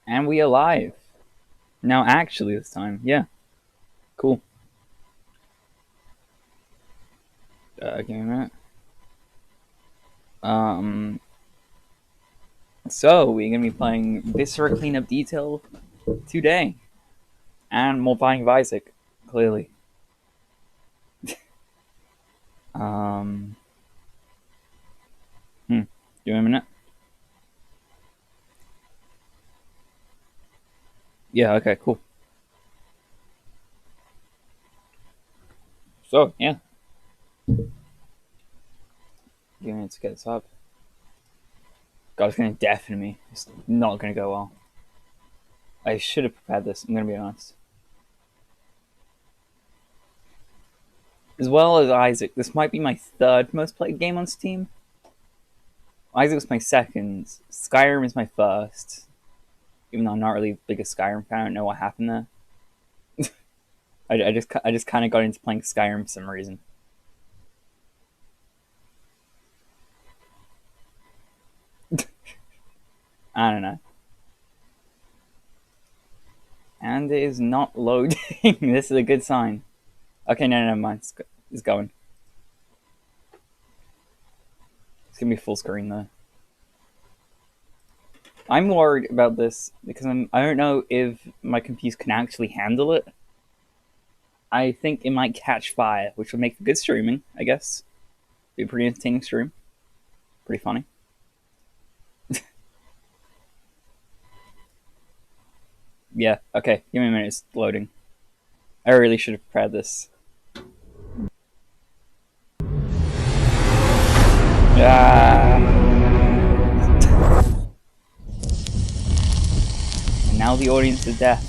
And we alive. Now actually this time. Yeah. Cool. Give me a minute. Um so we're gonna be playing Viscera Cleanup Detail today. And more playing Isaac, clearly. Um Give me a minute. Yeah, okay, cool. So yeah. Give me a minute to get this up. God, it's gonna deafen me. It's not gonna go well. I should have prepared this, I'm gonna be honest. As well as Isaac, this might be my third most played game on Steam. Isaac was my second. Skyrim is my first. Even though I'm not really a big Skyrim fan, I don't know what happened there. I just kind of got into playing Skyrim for some reason. I don't know. And it is not loading. This is a good sign. Okay, no, never mind. It's going. It's gonna be full screen though. I'm worried about this because I don't know if my computer can actually handle it. I think it might catch fire, which would make for good streaming, I guess. Be a pretty entertaining stream. Pretty funny. Yeah, okay. Give me a minute, it's loading. I really should have prepared this. Ah. And now the audience is deaf.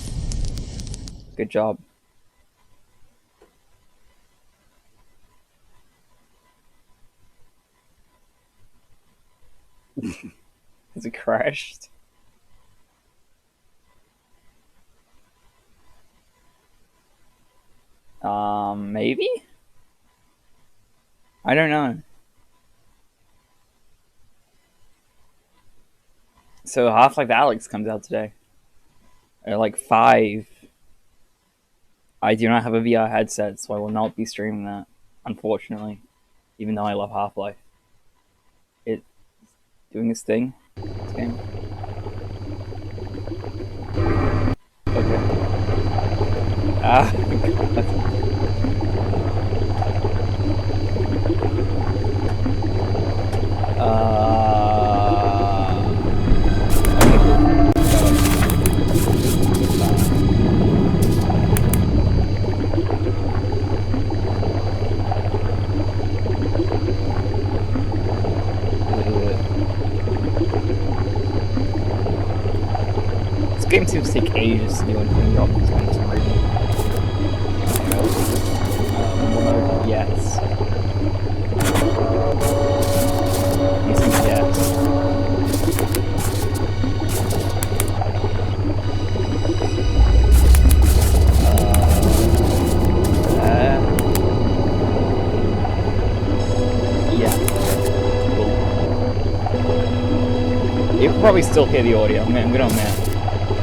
Good job. Has it crashed? Maybe? I don't know. So Half-Life Alyx comes out today. At like 5. I do not have a VR headset, so I will not be streaming that, unfortunately. Even though I love Half-Life. It's doing its thing. This game. Okay. Ah, okay, this game seems to take ages to do anything up for some reason. Yes. Yes. Yeah. Cool. You can probably still hear the audio. I'm gonna admit.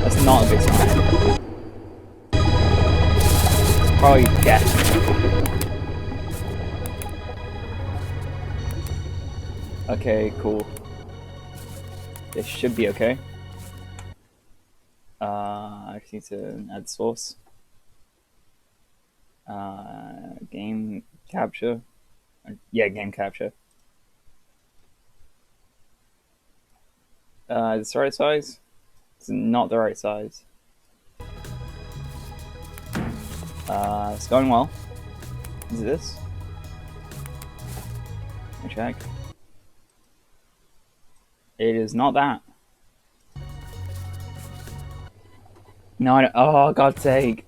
That's not a good sign. It's probably death. Okay, cool. This should be okay. I just need to add source. Game capture. Yeah, game capture. Is this the right size? It's not the right size. It's going well. Is it this? Let me check. It is not that. No, I don't. Oh, God's sake.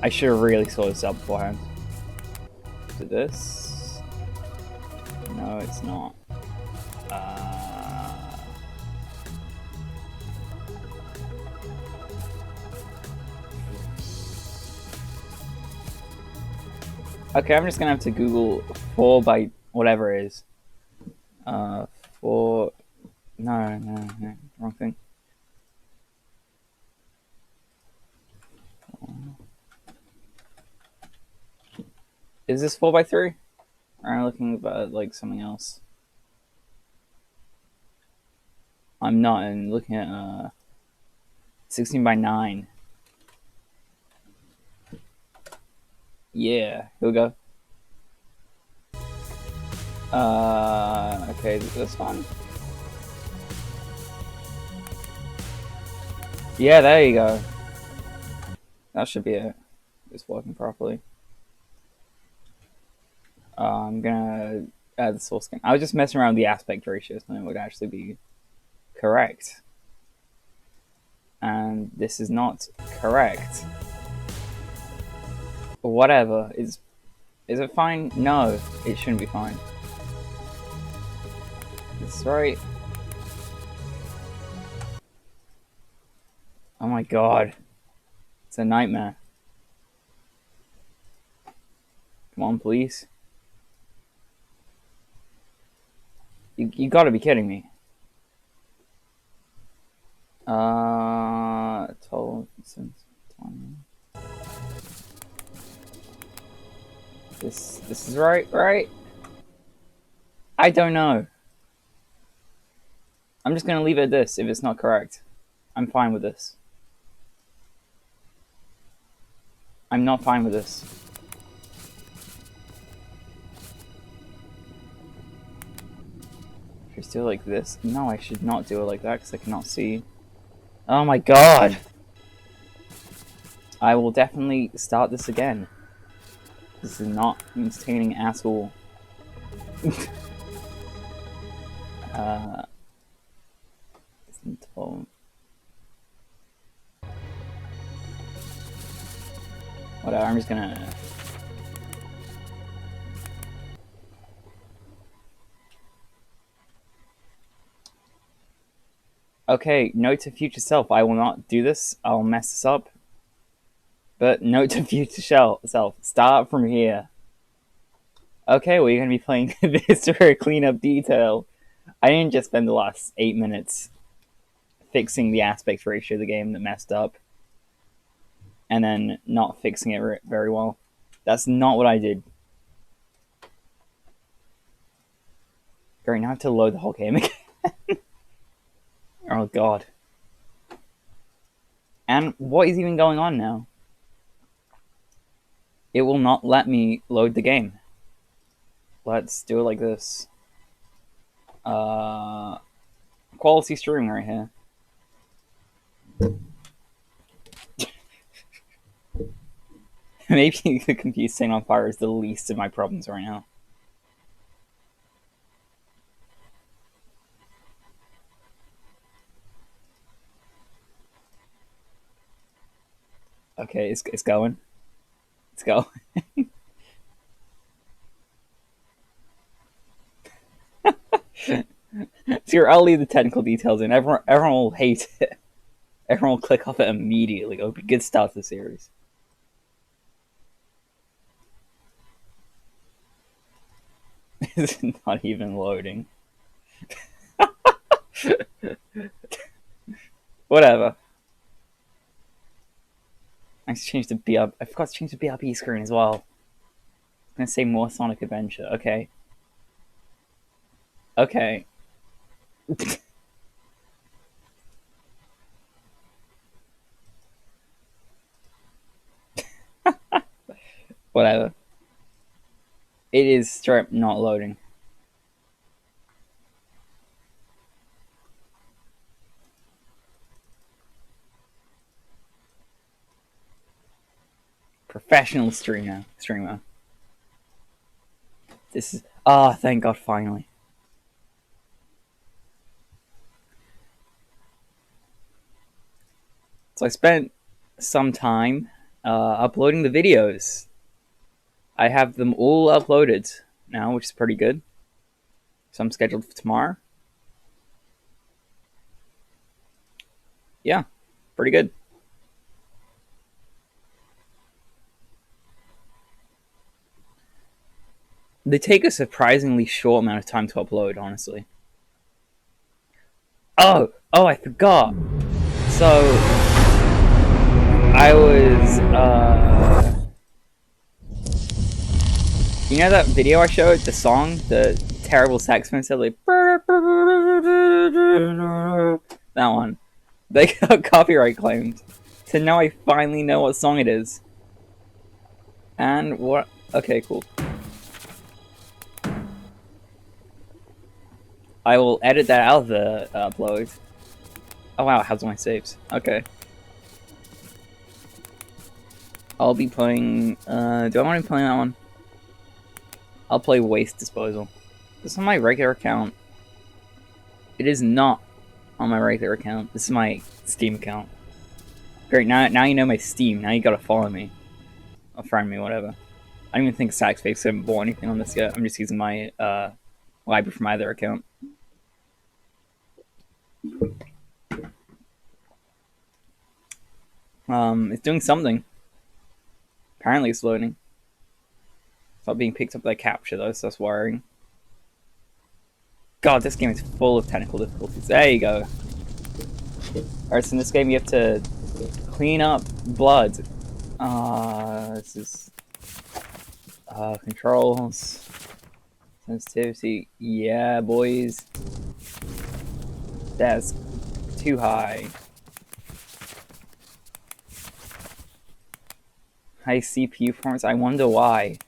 I should have really sorted this out beforehand. Is it this? No, it's not. Okay, I'm just gonna have to Google 4 by whatever it is. 4 No, no, no. Wrong thing. Is this 4x3? Or am I looking at like something else? I'm not. I'm looking at 16x9. Yeah, here we go. Okay, this one. Yeah, there you go. That should be it. It's working properly. I'm gonna add the source scan. I was just messing around with the aspect ratios, and it would actually be correct. And this is not correct. Whatever. Is it fine? No, it shouldn't be fine. That's right. Oh my god. It's a nightmare. Come on, please. You gotta be kidding me. 12 since 20. This is right? I don't know. I'm just gonna leave it at this if it's not correct. I'm fine with this. I'm not fine with this. Should I do it like this? No, I should not do it like that because I cannot see. Oh my god! I will definitely start this again. This is not entertaining at all. uh, 12. Whatever, I'm just gonna... Okay, note to future self, I will not do this. I'll mess this up. But note to future self, start from here. Okay, well, you're gonna be playing this for a cleanup detail. I didn't just spend the last 8 minutes fixing the aspect ratio of the game that messed up and then not fixing it very well. That's not what I did. Great, now I have to load the whole game again. Oh god. And what is even going on now? It will not let me load the game. Let's do it like this. Quality stream right here. Maybe the computer staying on fire is the least of my problems right now. Okay, it's going. It's going. So I'll leave the technical details in. Everyone will hate it. Everyone will click off it immediately. It'll be a good start to the series. It's not even loading. Whatever. I forgot to change the BRB screen as well. I'm gonna say more Sonic Adventure. Okay. Okay. Whatever. It is straight not loading. Professional streamer. This is thank God, finally. So I spent some time uploading the videos. I have them all uploaded now, which is pretty good. So I'm scheduled for tomorrow. Yeah, pretty good. They take a surprisingly short amount of time to upload, honestly. Oh, I forgot. So I was, you know that video I showed, the song, the terrible saxophone sound, like that one. They got copyright claimed. So now I finally know what song it is. And what? Okay, cool. I will edit that out of the upload. Oh wow, how's my saves? Okay. I'll be playing. Do I want to be playing that one? I'll play Waste Disposal. This is on my regular account. It is not on my regular account. This is my Steam account. Great, now you know my Steam. Now you gotta follow me. Or friend me, whatever. I don't even think Saxface haven't bought anything on this yet. I'm just using my library from my other account. It's doing something. Apparently it's loading. It's not being picked up by capture though, so that's worrying. God, this game is full of technical difficulties. There you go. Alright, so in this game you have to clean up blood. This is controls. Sensitivity. Yeah, boys. That's too high. High CPU performance. I wonder why.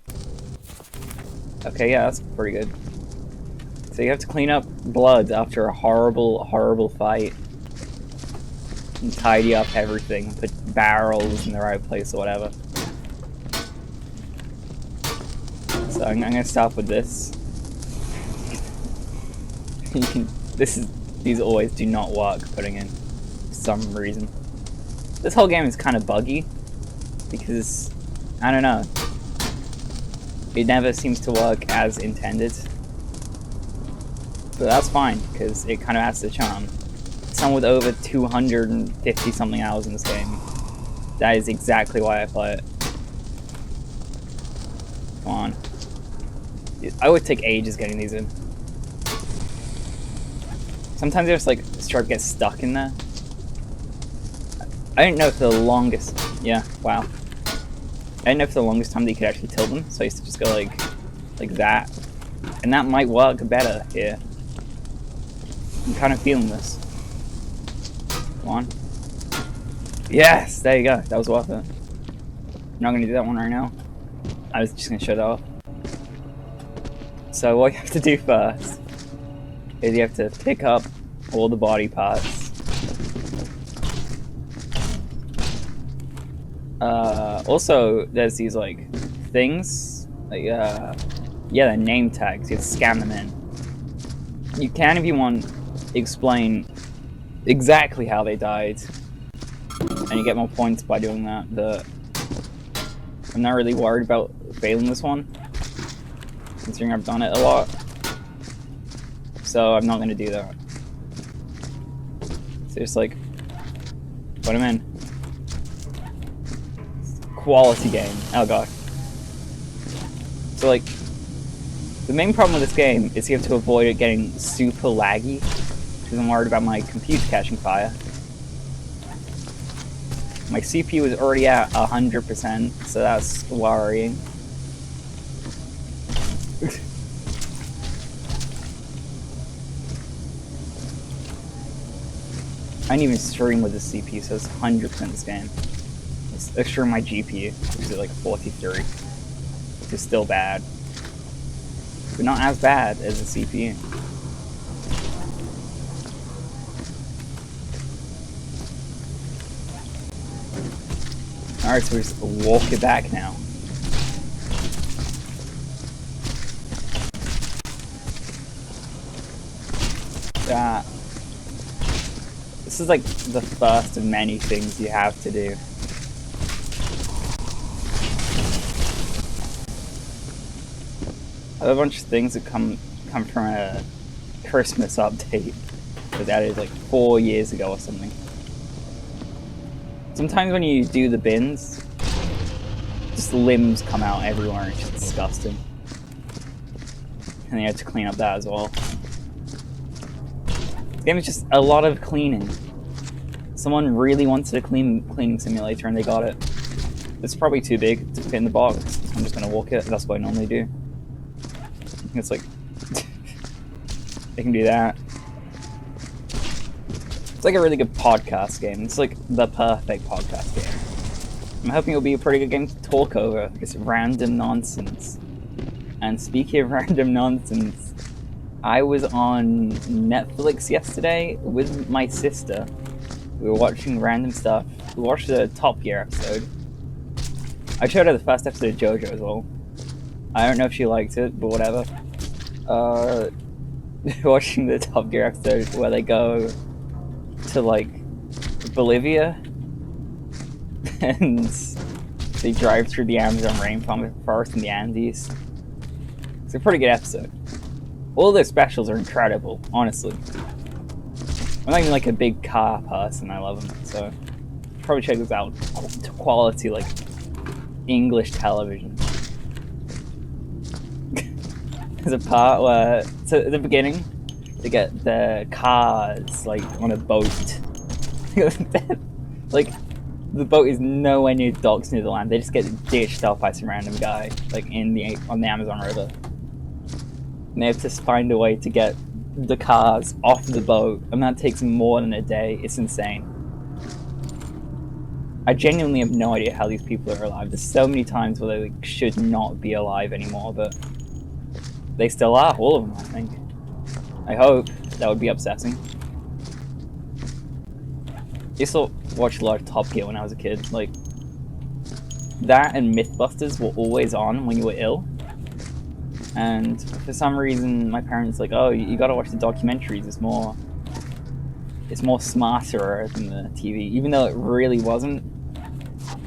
Okay, yeah, that's pretty good. So you have to clean up blood after a horrible, horrible fight. And tidy up everything. Put barrels in the right place or whatever. So I'm gonna start with this. These always do not work putting in for some reason. This whole game is kind of buggy because I don't know. It never seems to work as intended. But that's fine because it kind of adds the charm. Someone with over 250 something hours in this game. That is exactly why I play it. Come on. I would take ages getting these in. Sometimes there's like Stripe gets stuck in there. I didn't know for the longest. Yeah, wow. I didn't know for the longest time that you could actually tilt them, so I used to just go like that, and that might work better here. I'm kind of feeling this. Come on. Yes, there you go. That was worth it. I'm not gonna do that one right now. I was just gonna show that off. So what you have to do first is you have to pick up all the body parts. Also, there's these like things, like yeah, they're name tags. You have to scan them in. You can, if you want, explain exactly how they died, and you get more points by doing that. But I'm not really worried about failing this one, considering I've done it a lot. So I'm not gonna do that. So just like put them in. Quality game. Oh god. So like, the main problem with this game is you have to avoid it getting super laggy, because I'm worried about my computer catching fire. My CPU is already at 100%, so that's worrying. I didn't even stream with the CPU, so it's 100% this game. Let's stream my GPU, which is like 43, which is still bad. But not as bad as the CPU. Alright, so we just walk it back now. This is like the first of many things you have to do. I have a bunch of things that come from a Christmas update that added like 4 years ago or something. Sometimes when you do the bins, just limbs come out everywhere and it's just disgusting. And you have to clean up that as well. This game is just a lot of cleaning. Someone really wanted a cleaning simulator and they got it. It's probably too big to fit in the box. I'm just gonna walk it. That's what I normally do. It's like they can do that. It's like a really good podcast game. It's like the perfect podcast game. I'm hoping it'll be a pretty good game to talk over. It's random nonsense. And speaking of random nonsense, I was on Netflix yesterday with my sister. We were watching random stuff. We watched the Top Gear episode. I showed her the first episode of JoJo as well. I don't know if she liked it, but whatever. Watching the Top Gear episode where they go to like Bolivia and they drive through the Amazon rainforest in the Andes. It's a pretty good episode. All their specials are incredible, honestly. I'm not even like a big car person, I love them, so probably check this out. Quality, like English television. There's a part where, so at the beginning, they get the cars like on a boat. Like, the boat is nowhere near docks near the land. They just get ditched off by some random guy, like on the Amazon River. And they have to find a way to get the cars off the boat, and that takes more than a day. It's insane. I genuinely have no idea how these people are alive. There's so many times where they like, should not be alive anymore, but they still are, all of them, I think. I hope. That would be upsetting. I used to watch a lot of Top Gear when I was a kid. Like, that and Mythbusters were always on when you were ill. And for some reason, my parents were like, oh, you gotta watch the documentaries. It's more smarter than the TV. Even though it really wasn't.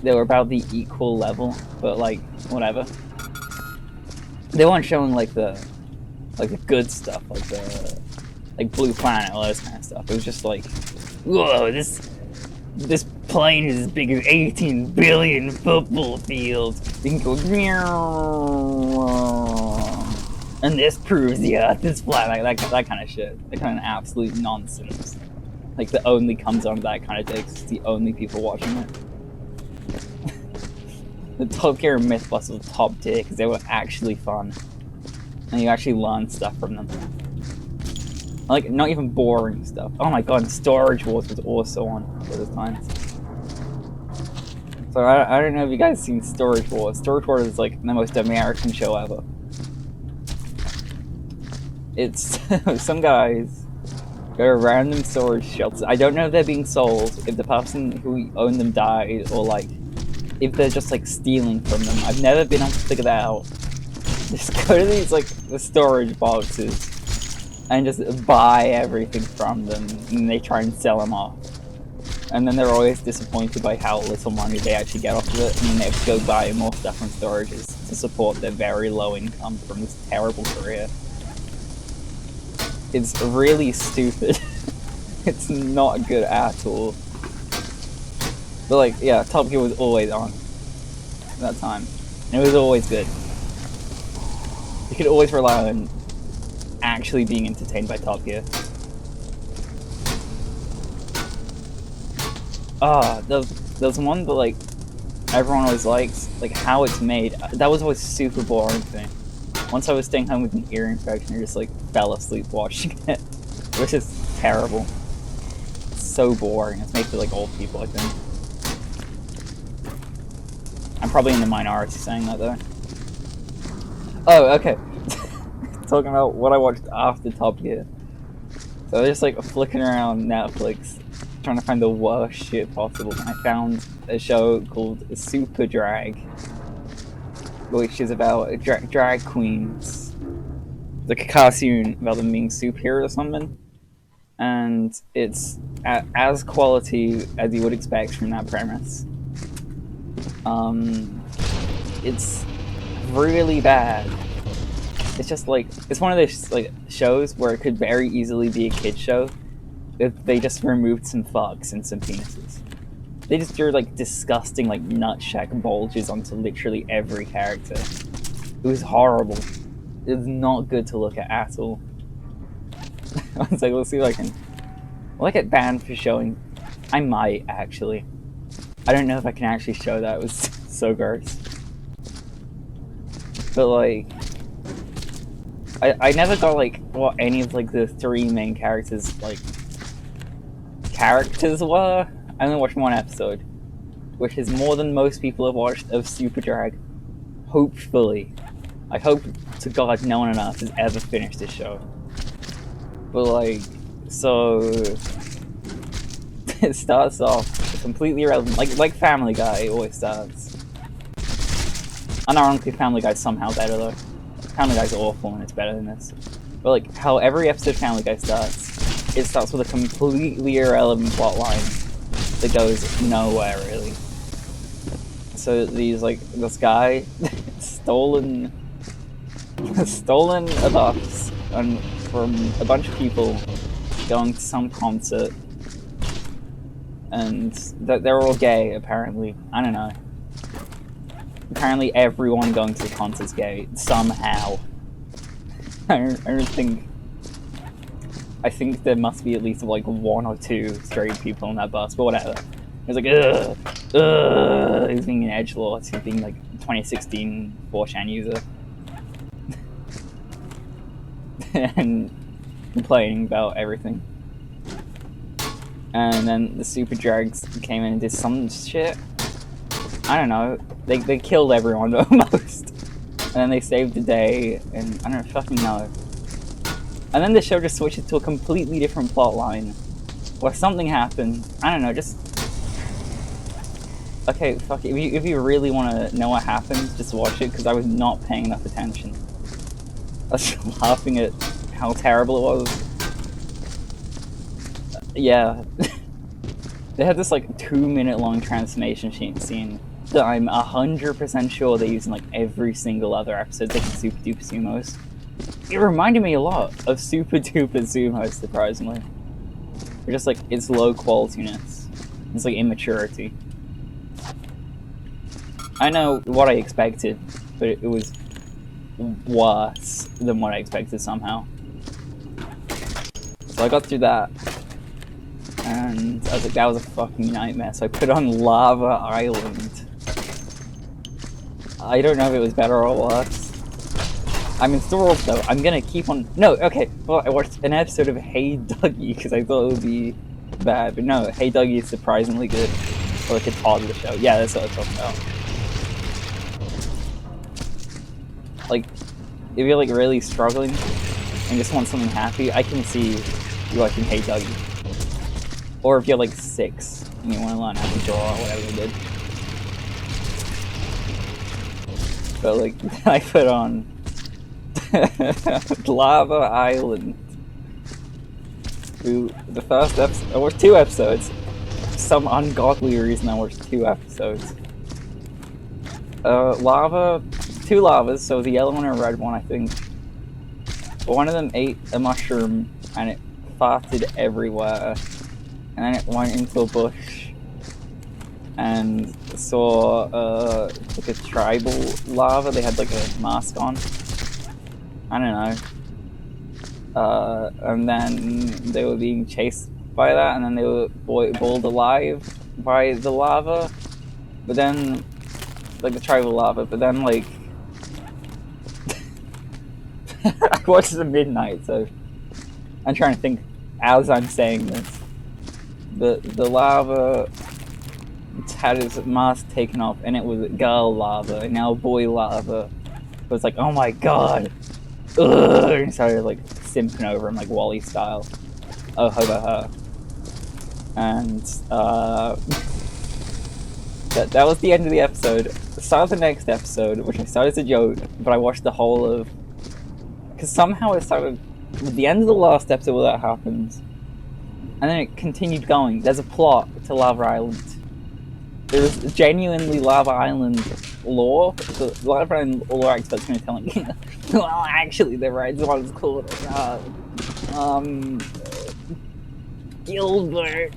They were about the equal level, but like, whatever. They weren't showing like the good stuff, like Blue Planet, all this kind of stuff. It was just like, whoa, this plane is as big as 18 billion football fields. You can go, and this proves the Earth is flat. Like that kind of shit. That kind of absolute nonsense. Like the only comes on that kind of day 'cause it's the only people watching it. The Top Gear and Mythbusters were top tier because they were actually fun. And you actually learn stuff from them. Like, not even boring stuff. Oh my god, Storage Wars was also on at those times. So I don't know if you guys seen Storage Wars. Storage Wars is like the most American show ever. It's some guys go to random storage shelters. I don't know if they're being sold, if the person who owned them died, or like if they're just like stealing from them. I've never been able to figure that out. Just go to these like the storage boxes and just buy everything from them, and they try and sell them off. And then they're always disappointed by how little money they actually get off of it, and then they have to go buy more stuff from storages to support their very low income from this terrible career. It's really stupid. It's not good at all. But like, yeah, Top Gear was always on at that time. And it was always good. You could always rely on actually being entertained by Top Gear. There's one that like everyone always likes, like how it's made. That was always super boring to me. Once I was staying home with an ear infection, I just like fell asleep watching it. It was just terrible. It's so boring. It's made for like old people, I think. I'm probably in the minority saying that though. Oh, okay. Talking about what I watched after Top Gear. So I was just like flicking around Netflix, trying to find the worst shit possible. And I found a show called Super Drag, which is about drag queens. It's like a cartoon about them being superheroes or something. And it's as quality as you would expect from that premise. It's really bad. It's just like, it's one of those like shows where it could very easily be a kid show if they just removed some fucks and some penises. They just drew like disgusting like nutsack bulges onto literally every character. It was horrible. It was not good to look at all. I was like, let's see if I can Will I get banned for showing? I might, actually. I don't know if I can actually show that. It was so gross. But, like, I never got, like, what any of, like, the three main characters were. I only watched one episode, which is more than most people have watched of Super Drag. Hopefully. I hope to God no one on earth has ever finished this show. But, like, so it starts off completely irrelevant, like Family Guy always starts. Unironically, Family Guy's somehow better though. Family Guy's awful and it's better than this. But like how every episode of Family Guy starts, it starts with a completely irrelevant plotline that goes nowhere really. So this guy stolen a bus and from a bunch of people going to some concert, and they're all gay apparently. I don't know. Apparently everyone going to the concert's gay somehow. I think there must be at least like one or two straight people on that bus, but whatever. He's like, ugh. He's being an edgelord. He's being like 2016 4chan user. And complaining about everything. And then the Super Drags came in and did some shit. I don't know. They killed everyone almost. And then they saved the day, and I don't fucking know. And then the show just switches to a completely different plot line. Where something happened. I don't know, just... Okay, fuck it. If you really want to know what happened, just watch it, because I was not paying enough attention. I was laughing at how terrible it was. Yeah. They had this like 2-minute long transformation scene that I'm 100% sure they use in like every single other episode they can Super Duper Sumos. It reminded me a lot of Super Duper Sumos, surprisingly. They're just like, it's low qualityness. It's like immaturity. I know what I expected, but it was worse than what I expected somehow. So I got through that, and I was like, that was a fucking nightmare, so I put on Lava Island. I don't know if it was better or worse. I'm enthralled though. I'm gonna keep on... No, okay, well, I watched an episode of Hey Dougie because I thought it would be bad, but no, Hey Dougie is surprisingly good. Or like a toddler show. Yeah, that's what I'm talking about. Like, if you're like really struggling and just want something happy, I can see you watching Hey Dougie. Or if you're like 6 and you want to learn how to draw or whatever they did. But like, I put on Lava Island. The first episode, I watched 2 episodes. For some ungodly reason I watched 2 episodes. 2 lavas, so the yellow one and red one I think. One of them ate a mushroom and it farted everywhere. And then it went into a bush and saw like a tribal lava. They had like a mask on. I don't know. And then they were being chased by that, and then they were boiled alive by the lava. But then, like the tribal lava, but then like... I watched it at midnight, so I'm trying to think as I'm saying this. The lava had its mask taken off, and it was girl lava, and now boy lava. It was like, oh my god! Ugh! And started like simping over him, like Wally style. Oh, ho, ho, ho. And that was the end of the episode. The start of the next episode, which I started as a joke, but I watched the whole of. Because somehow it started with the end of the last episode where that happens. And then it continued going. There's a plot to Lava Island. There was genuinely Lava Island lore. The Lava Island lore expert's going to tell me, well, actually, the right one's called Gilbert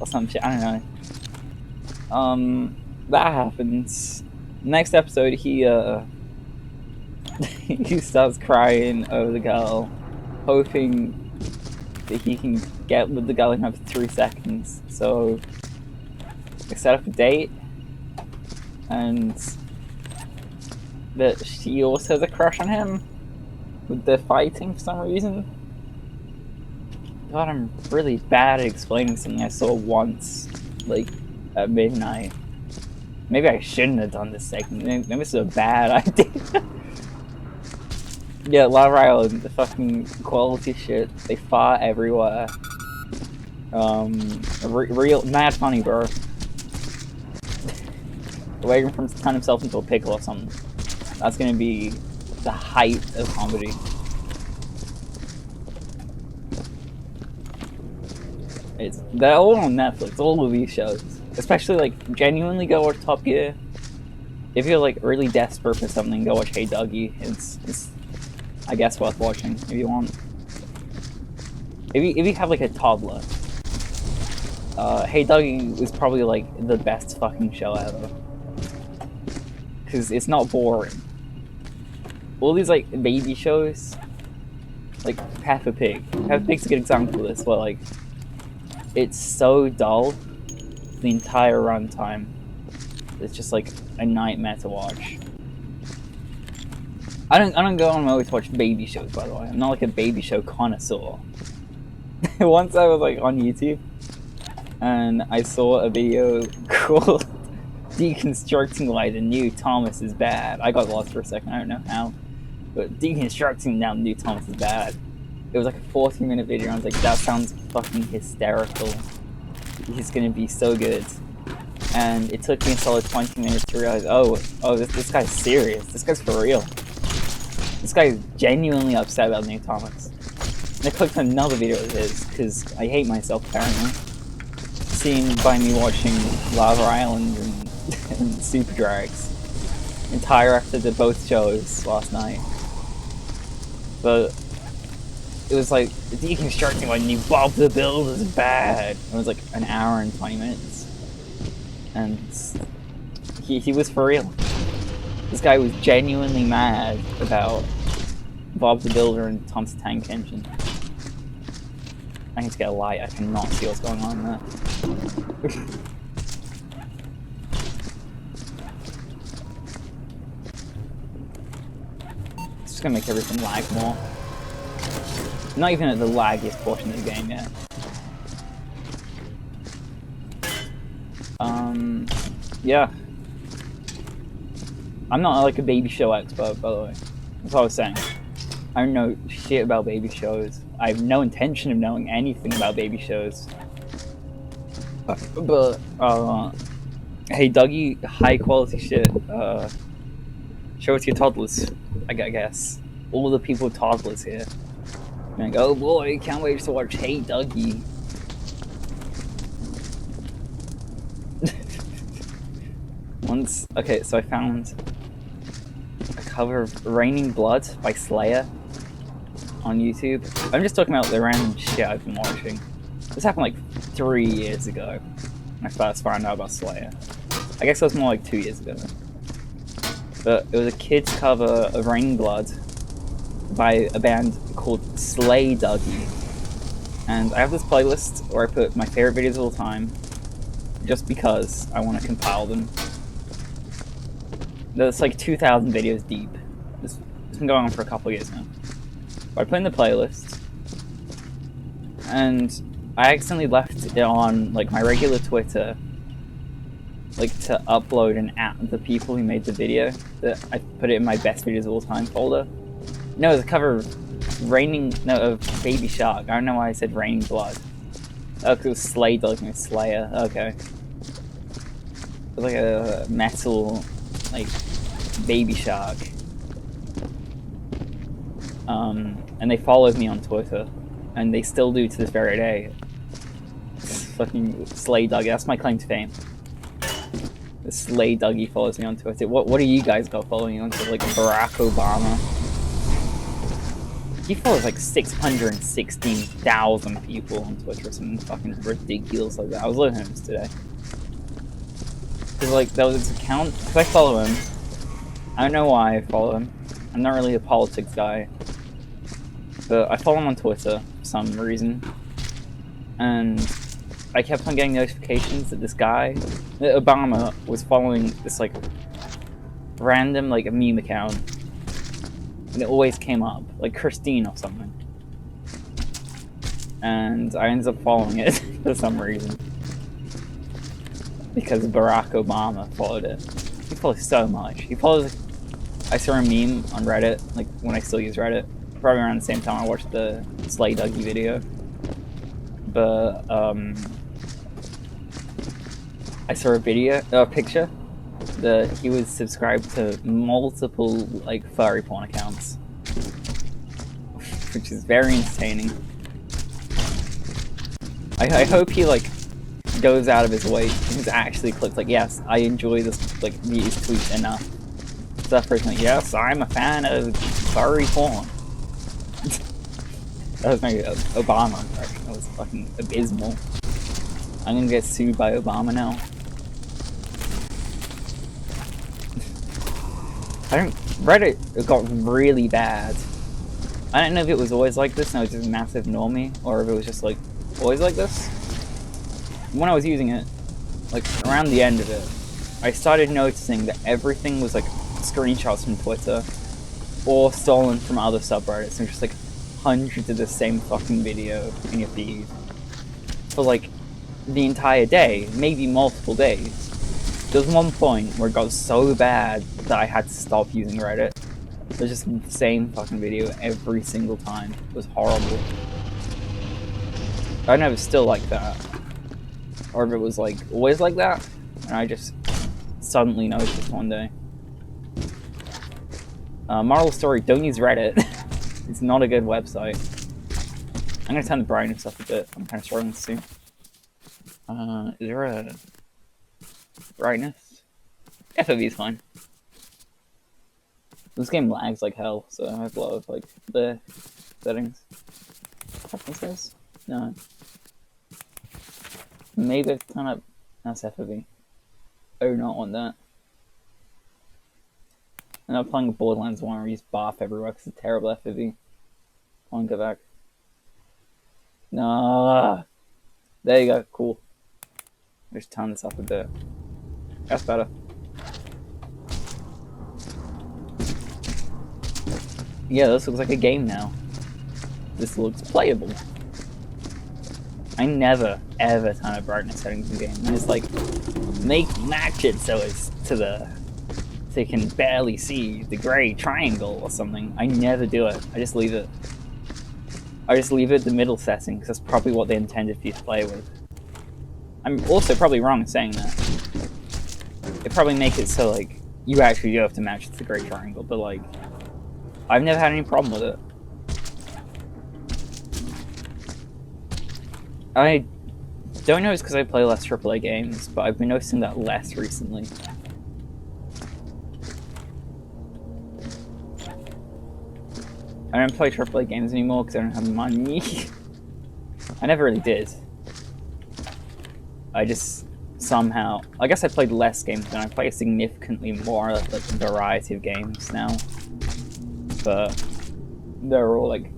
or some shit. I don't know. That happens. Next episode, he he starts crying over the girl, hoping that he can get with the girl in under 3 seconds. So I set up a date, and that she also has a crush on him, with the fighting for some reason. God, I'm really bad at explaining something I saw once, like, at midnight. Maybe I shouldn't have done this segment. Maybe this is a bad idea. Yeah, Lava Island, the fucking quality shit. They fart everywhere. Real mad funny, bro. Waiting for him to turn himself into a pickle or something. That's gonna be the height of comedy. They're all on Netflix, all of these shows. Especially, like, genuinely go watch Top Gear. If you're, like, really desperate for something, go watch Hey Dougie. It's I guess, worth watching, if you want. If you have, like, a toddler. Hey Dougie is probably, like, the best fucking show ever. Because it's not boring. All these, like, baby shows, like Peppa Pig. Peppa Pig's a good example of this, where, like, it's so dull the entire runtime. It's just, like, a nightmare to watch. I don't go on mode to watch baby shows, by the way. I'm not, like, a baby show connoisseur. Once I was, like, on YouTube, and I saw a video called Deconstructing Why the New Thomas is Bad. I got lost for a second, I don't know how. But Deconstructing Now the New Thomas is Bad. It was like a 14-minute video, and I was like, that sounds fucking hysterical. He's gonna be so good. And it took me a solid 20 minutes to realize, oh, this guy's serious. This guy's for real. This guy is genuinely upset about New Thomas. And I clicked on another video of his, because I hate myself, apparently. Seen by me watching Lava Island and Super Drags. Entire episodes of both shows last night. But it was like, deconstructing why New Bob the Builder is bad. It was like an hour and 20 minutes. And he was for real. This guy was genuinely mad about Bob the Builder and Tom's Tank Engine. I need to get a light, I cannot see what's going on there. It's just gonna make everything lag more. Not even at the laggiest portion of the game yet. Yeah. I'm not like a baby show expert, by the way. That's what I was saying. I don't know shit about baby shows. I have no intention of knowing anything about baby shows. But, hey Dougie, high quality shit. Show it to your toddlers, I guess. All the people with toddlers here. Like, oh boy, can't wait to watch Hey Dougie. Okay, so I found a cover of Raining Blood by Slayer on YouTube. I'm just talking about the random shit I've been watching. This happened like 3 years ago when I first found out about Slayer. I guess it was more like 2 years ago. But it was a kid's cover of Raining Blood by a band called Slay Dougie. And I have this playlist where I put my favorite videos of all time just because I want to compile them. That's like 2,000 videos deep. It's been going on for a couple of years now. But I put in the playlist, and I accidentally left it on like my regular Twitter, like to upload and at the people who made the video. That I put it in my best videos of all time folder. No, the cover of of Baby Shark. I don't know why I said Raining Blood. Oh, because it was Slay Dougie, Slayer. Okay. It was like a metal, like, Baby Shark. And they followed me on Twitter, and they still do to this very day. Fucking Slay Dougie, that's my claim to fame. The Slay Dougie follows me on Twitter. What do you guys got following you on Twitter? Like Barack Obama? He follows like 616,000 people on Twitter or something fucking ridiculous like that. I was looking at this today. Cause like, that was his account, cause I follow him. I don't know why I follow him. I'm not really a politics guy. But I follow him on Twitter, some reason, and I kept on getting notifications that this guy, that Obama, was following this like random like a meme account, and it always came up like Christine or something, and I ended up following it for some reason because Barack Obama followed it. He follows so much. He follows. I saw a meme on Reddit, like when I still use Reddit, probably around the same time I watched the Slay Dougie video. But I saw a picture that he was subscribed to multiple like furry porn accounts, which is very entertaining. I hope he like goes out of his way to actually click like, yes, I enjoy this like these tweets enough. So that person like, yes, I'm a fan of furry porn. That was my Obama impression. That was fucking abysmal. I'm gonna get sued by Obama now. Reddit got really bad. I don't know if it was always like this and I was just a massive normie, or if it was just like always like this. When I was using it, like around the end of it, I started noticing that everything was like screenshots from Twitter or stolen from other subreddits, and just like hundreds of the same fucking video in your feed for like the entire day, maybe multiple days. There was one point where it got so bad that I had to stop using Reddit. It was just the same fucking video every single time. It was horrible. I don't know if it's still like that, or if it was like always like that, and I just suddenly noticed one day. Moral story, don't use Reddit. It's not a good website. I'm gonna turn the brightness up a bit. I'm kind of struggling to see. Is there a brightness? FOV is fine. This game lags like hell, so I have a lot of like the settings. Preferences? No. Maybe I've turned up that's FOV. I do not want that. And I'm playing a Borderlands 1 where I use BARF everywhere because it's a terrible FOV. I want to go back. No. There you go. Cool. Just turn this up a bit. That's better. Yeah, this looks like a game now. This looks playable. I never, ever turn up brightness settings in the game. I just like match it so it's so you can barely see the gray triangle or something. I never do it. I just leave it. I just leave it the middle setting because that's probably what they intended for you to play with. I'm also probably wrong in saying that. It probably makes it so like you actually do have to match the gray triangle, but like I've never had any problem with it. I don't know if it's because I play less AAA games, but I've been noticing that less recently. I don't play AAA games anymore because I don't have money. I never really did. I just somehow... I guess I played less games than I play significantly more like variety of games now. But they're all like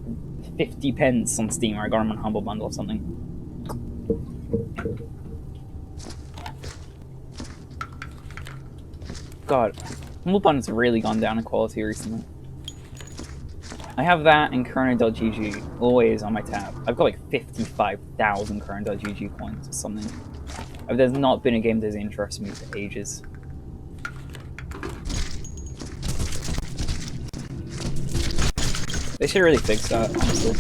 50 pence on Steam, or I got them on Humble Bundle or something. God, Humble Bundle's really gone down in quality recently. I have that and Chrono.gg always on my tab. I've got like 55,000 Chrono.gg coins or something. There's not been a game that's interested me for ages. They should really fix that, honestly.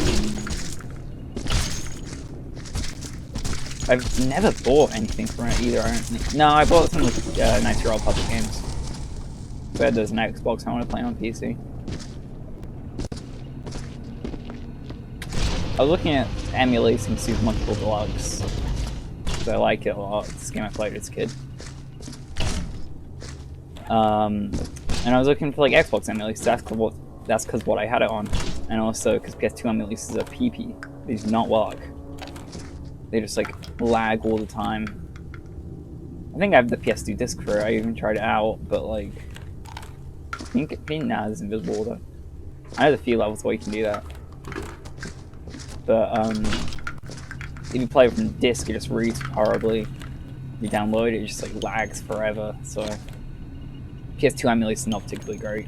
I've never bought anything from it either, I don't think. No, I bought some of the Nice Year Old Public games. But there's an Xbox I want to play on PC. I was looking at emulating Super Monkey Ball Deluxe, because I like it a lot. It's this game I played as a kid. And I was looking for like Xbox emulators. That's because what I had it on, and also because PS2 emulators are PP. They do not work. They just like lag all the time. I think I have the PS2 disc for it. I even tried it out, but like, I think nah, there's invisible order. I know the few levels where you can do that. But if you play it from disc, it just reads horribly. If you download it, it just like lags forever. So PS2 emulator is not particularly great.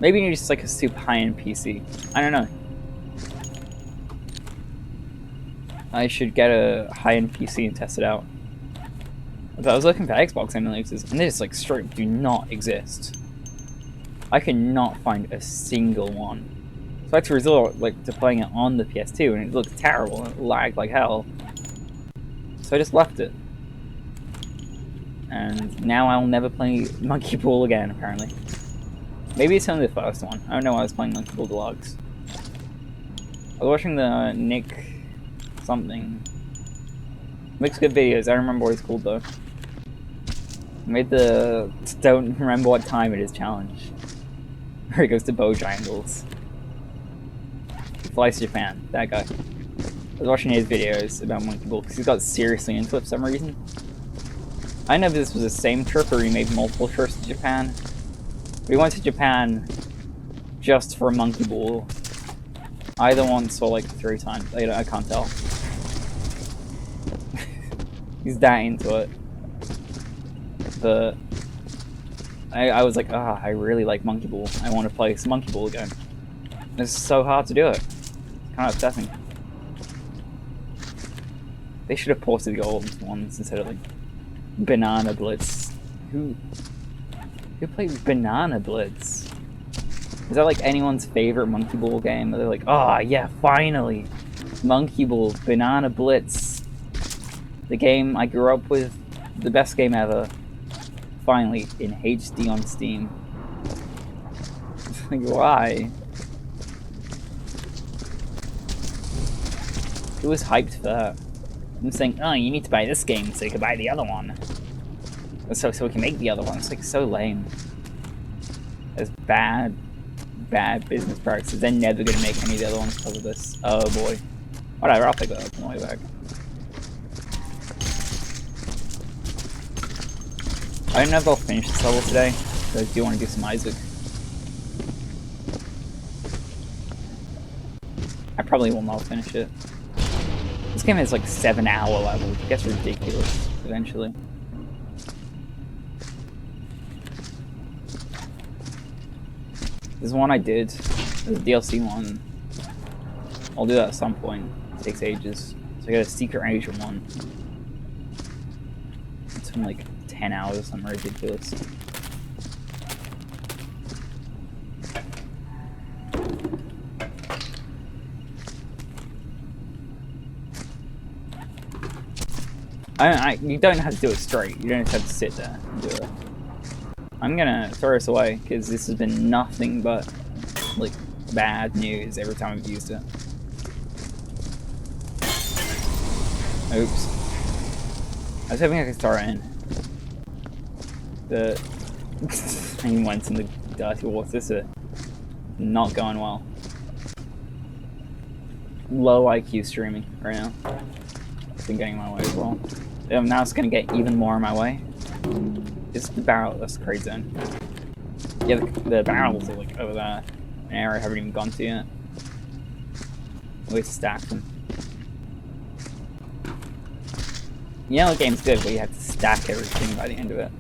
Maybe you need just like a super high-end PC. I don't know. I should get a high-end PC and test it out. But I was looking for Xbox emulators, and they just like straight do not exist. I cannot find a single one. So I had to resort like to playing it on the PS2, and it looked terrible and it lagged like hell. So I just left it. And now I'll never play Monkey Ball again, apparently. Maybe it's only the first one. I don't know why I was playing Monkey Ball Deluxe. I was watching the Nick something. Makes good videos. I don't remember what it's called though. I made the don't remember what time it is challenge. Where he goes to Bojangles. He flies to Japan. That guy. I was watching his videos about Monkey Ball because he got seriously into it for some reason. I don't know if this was the same trip or he made multiple trips to Japan. But he went to Japan just for Monkey Ball. Either once or like 3 times. I can't tell. He's that into it. But I was like, I really like Monkey Ball. I want to play some Monkey Ball again. It's so hard to do it. It's kind of upsetting. They should have ported the old ones instead of like Banana Blitz. Who played Banana Blitz? Is that like anyone's favorite Monkey Ball game? They're like, oh yeah, finally! Monkey Ball, Banana Blitz. The game I grew up with, the best game ever. Finally, in HD on Steam. Like, why? Who was hyped for that? I'm saying, oh, you need to buy this game so you can buy the other one. So we can make the other one. It's like so lame. It's bad business practices. They're never gonna make any of the other ones because of this. Oh boy. Whatever, I'll pick that up on the way back. I don't know if I'll finish this level today, but I do want to do some Isaac. I probably will not finish it. This game has like 7-hour levels. It gets ridiculous eventually. There's one I did. There's a DLC one. I'll do that at some point. It takes ages. So I got a Secret Agent one. It's been like 10 hours or something ridiculous. You don't have to do it straight. You don't just have to sit there and do it. I'm gonna throw this away because this has been nothing but like bad news every time I've used it. Oops. I was hoping I could throw it in. He went in the dirty water. This is not going well. Low IQ streaming right now. It's been getting in my way as well. Now it's gonna get even more in my way. It's the barrel. That's the crate zone. Yeah, the barrels are like over there. An area I haven't even gone to yet. We stack them. You know the game's good, but you have to stack everything by the end of it.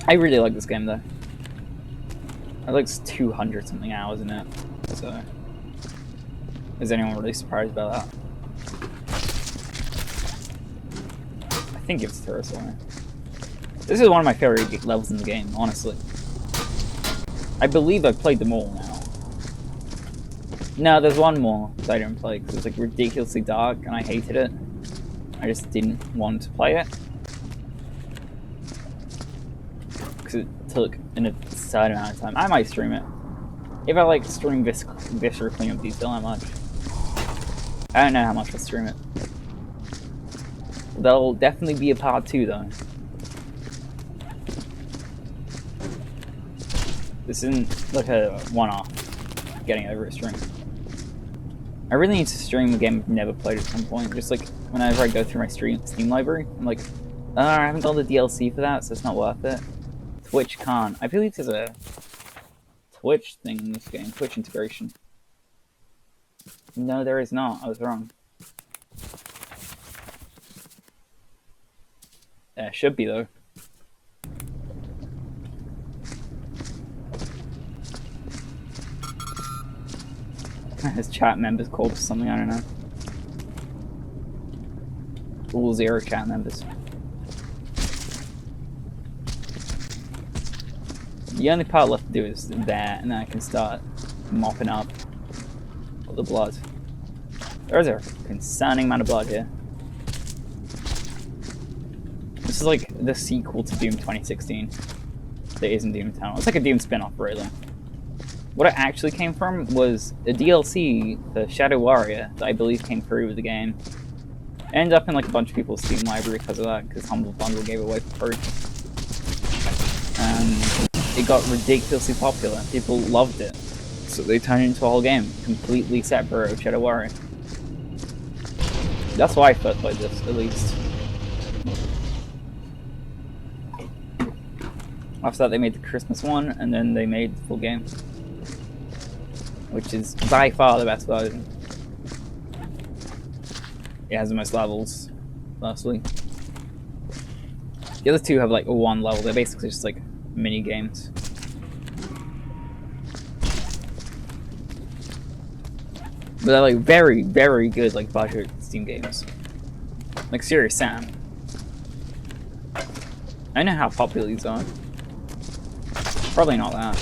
I really like this game though. I like 200 something hours in it. So, is anyone really surprised about that? I think it's Terraform. This is one of my favorite levels in the game, honestly. I believe I've played them all now. No, there's one more that I didn't play because it's like ridiculously dark and I hated it. I just didn't want to play it. Because it took an absurd amount of time. I might stream it. If I like stream Viscera cleanup detail, how much? I don't know how much I'll stream it. There'll definitely be a part 2 though. This isn't like a one-off getting over a stream. I really need to stream a game I've never played at some point. Just like whenever I go through my Steam library, I'm like, oh, I haven't got the DLC for that, so it's not worth it. Twitch can't. I believe there's a Twitch thing in this game. Twitch integration. No, there is not. I was wrong. There should be, though. His chat members called for something, I don't know. All 0 chat members. The only part left to do is there, and then I can start mopping up all the blood. There is a concerning amount of blood here. This is like the sequel to Doom 2016. That isn't Doom Eternal. It's like a Doom spin-off, really. What it actually came from was a DLC, the Shadow Warrior, that I believe came through with the game. It ended up in like a bunch of people's Steam library because of that, because Humble Bundle gave it away for free. And it got ridiculously popular. People loved it. So they turned it into a whole game, completely separate of Shadow Warrior. That's why I first played this, at least. After that they made the Christmas one, and then they made the full game. Which is by far the best version. It has the most levels, firstly. The other two have like one level, they're basically just like mini games. But they're like very, very good like budget Steam games. Like Serious Sam. I know how popular these are. Probably not that.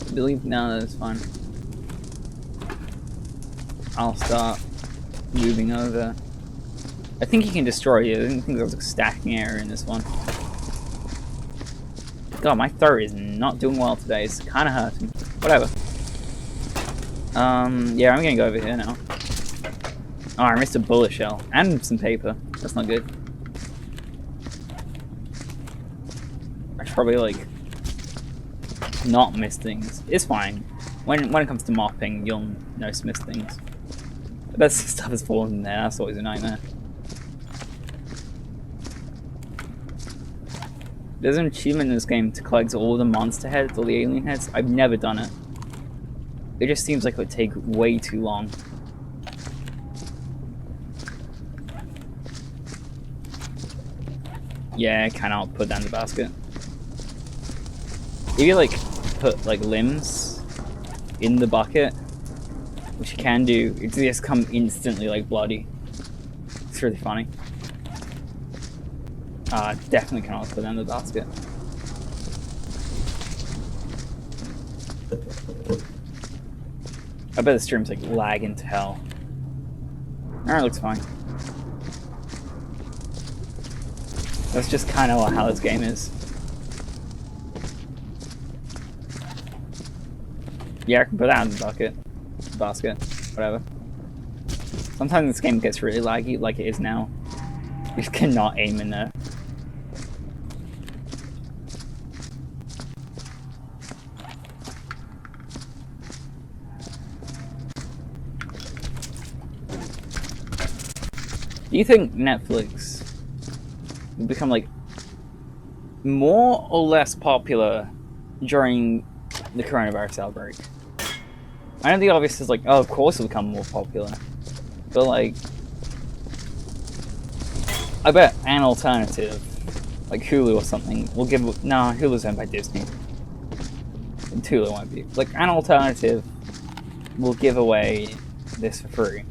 I believe no, that's fine. I'll start moving over. I think you can destroy it. I didn't think there was a stacking area in this one. God, my throat is not doing well today. It's kind of hurting. Whatever. Yeah, I'm gonna go over here now. Oh, I missed a bullet shell and some paper. That's not good. I should probably like not miss things. It's fine. When it comes to mopping, you'll notice miss things. I bet stuff has fallen in there. That's always a nightmare. There's an achievement in this game to collect all the monster heads, all the alien heads. I've never done it. It just seems like it would take way too long. Yeah, I cannot put down the basket. If you like put like limbs in the bucket, which you can do, it just come instantly like bloody. It's really funny. Definitely cannot put down the basket. I bet the stream's like lagging to hell. Alright, looks fine. That's just kind of how this game is. Yeah, I can put that in the bucket. Basket. Whatever. Sometimes this game gets really laggy, like it is now. You just cannot aim in there. Do you think Netflix will become like more or less popular during the coronavirus outbreak? I know the obvious is like, oh, of course it'll become more popular. But like, I bet an alternative, like Hulu or something, will give... No, Hulu's owned by Disney. And Hulu won't be. Like, an alternative will give away this for free.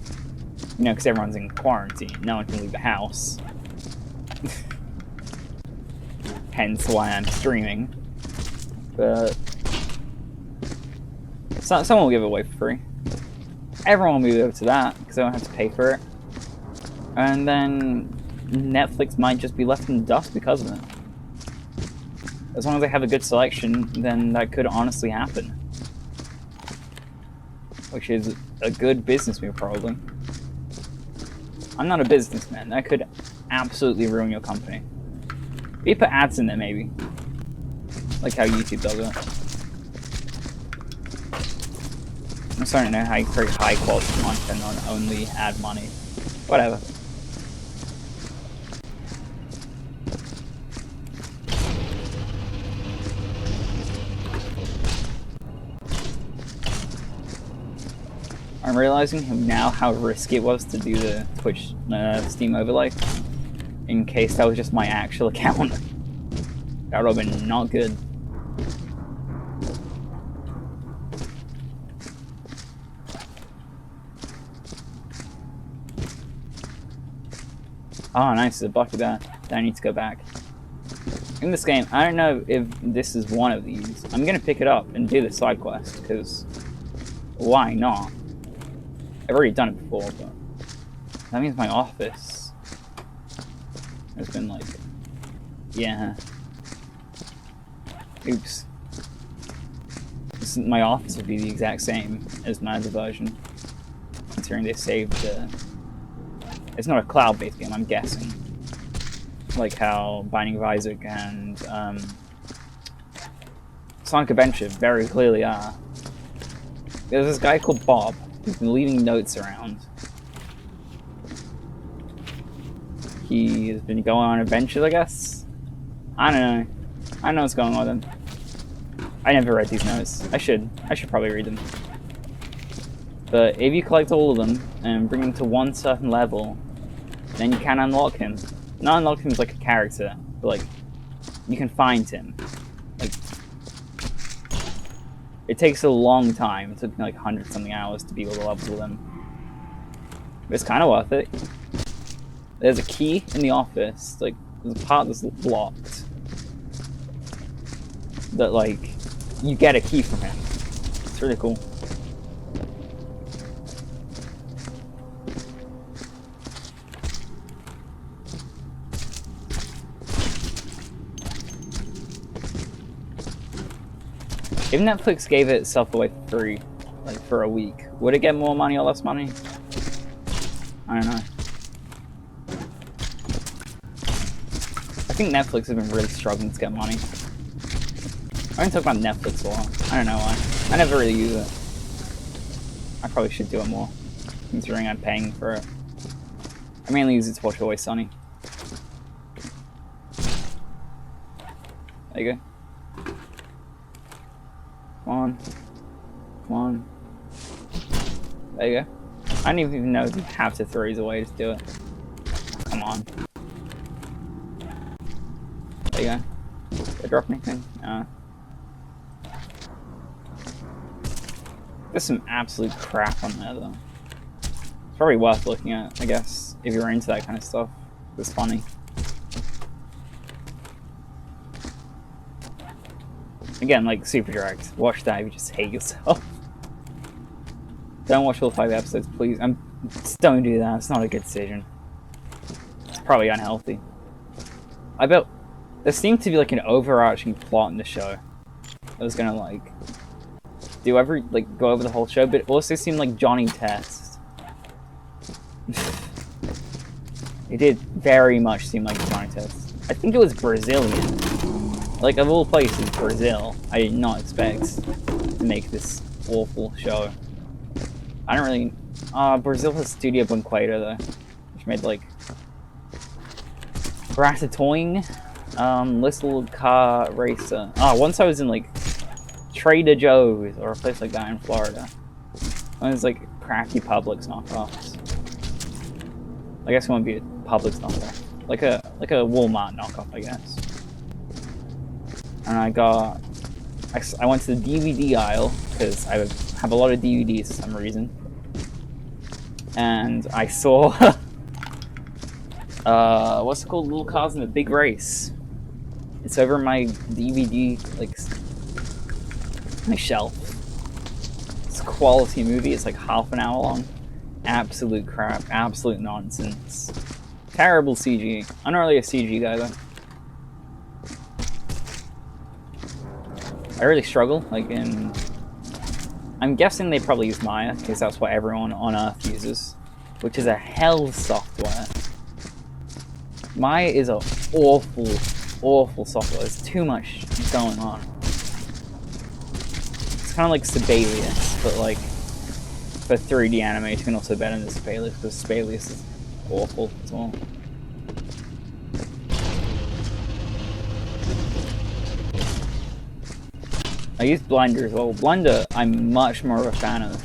You know, because everyone's in quarantine. No one can leave the house. Hence why I'm streaming. But someone will give it away for free. Everyone will move over to that, because they don't have to pay for it. And then Netflix might just be left in the dust because of it. As long as they have a good selection, then that could honestly happen. Which is a good business move, probably. I'm not a businessman. That could absolutely ruin your company. If you put ads in there, maybe. Like how YouTube does it. I'm starting to know how you create high quality content on only ad money. Whatever. I'm realizing now how risky it was to do the Twitch Steam overlay. In case that was just my actual account. That would have been not good. Oh, nice, there's a bucket there. Then I need to go back. In this game, I don't know if this is one of these. I'm gonna pick it up and do the side quest, because why not? I've already done it before, but that means my office has been like, yeah. Oops. My office would be the exact same as my other version, considering they saved the... It's not a cloud-based game, I'm guessing. Like how Binding of Isaac and Sonic Adventure very clearly are. There's this guy called Bob who's been leaving notes around. He has been going on adventures, I guess? I don't know. I don't know what's going on with him. I never read these notes. I should probably read them. But if you collect all of them and bring them to one certain level, then you can unlock him. Not unlock him as like a character, but like you can find him. Like it takes a long time. It took me like 100-something hours to be able to level with him. But it's kind of worth it. There's a key in the office. Like there's a part that's blocked. That like you get a key from him. It's really cool. If Netflix gave itself away for free, like for a week, would it get more money or less money? I don't know. I think Netflix has been really struggling to get money. I don't talk about Netflix a lot. I don't know why. I never really use it. I probably should do it more, considering I'm paying for it. I mainly use it to watch Always Sunny. There you go. Come on. Come on. There you go. I don't even know if you have to throw these away to do it. Come on. There you go. Did I drop anything? No. There's some absolute crap on there though. It's probably worth looking at, I guess, if you're into that kind of stuff. It's funny. Again, like super direct. Watch that if you just hate yourself. Don't watch all 5 episodes, please. Just don't do that. It's not a good decision. It's probably unhealthy. I bet there seemed to be like an overarching plot in the show. I was gonna like go over the whole show, but it also seemed like Johnny Test. It did very much seem like Johnny Test. I think it was Brazilian. Like, of all places, Brazil. I did not expect to make this awful show. I don't really... Brazil has Studio Banqueta, though. Which made, like... Ratatouille? Little Car Racer. Once I was in, like, Trader Joe's, or a place like that in Florida. One of those, like, crappy Publix knockoffs. I guess it won't be a Publix knockoff. Like a Walmart knockoff, I guess. And I went to the DVD aisle, because I have a lot of DVDs for some reason. And I saw, what's it called? Little Cars in a Big Race. It's over my DVD, like, my shelf. It's a quality movie, it's like half an hour long. Absolute crap, absolute nonsense. Terrible CG. I'm not really a CG guy, though. I really struggle, like I'm guessing they probably use Maya, because that's what everyone on Earth uses, which is a hell software. Maya is a awful, awful software. There's too much going on. It's kind of like Sibelius, but like for 3D animation, and also better than Sibelius, because Sibelius is awful as well. I use Blender as well. Blender, I'm much more of a fan of.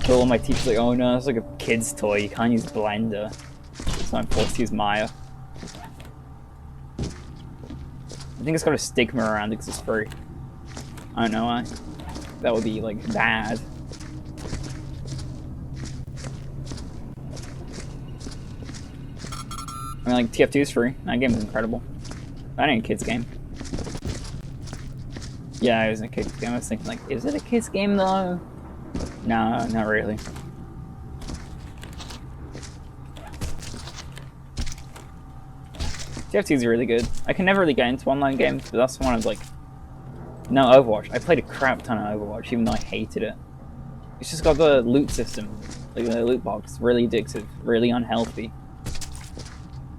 So all my teachers like, oh no, it's like a kid's toy, you can't use Blender. So I'm forced to use Maya. I think it's got a stigma around it because it's free. I don't know why. That would be like bad. I mean, like TF2 is free. That game is incredible. That ain't a kid's game. Yeah, it was a kid's game. I was thinking like, is it a kid's game though? No, not really. TF2 is really good. I can never really get into online games, but that's one I was like, no, Overwatch. I played a crap ton of Overwatch, even though I hated it. It's just got the loot system, like the loot box, really addictive, really unhealthy.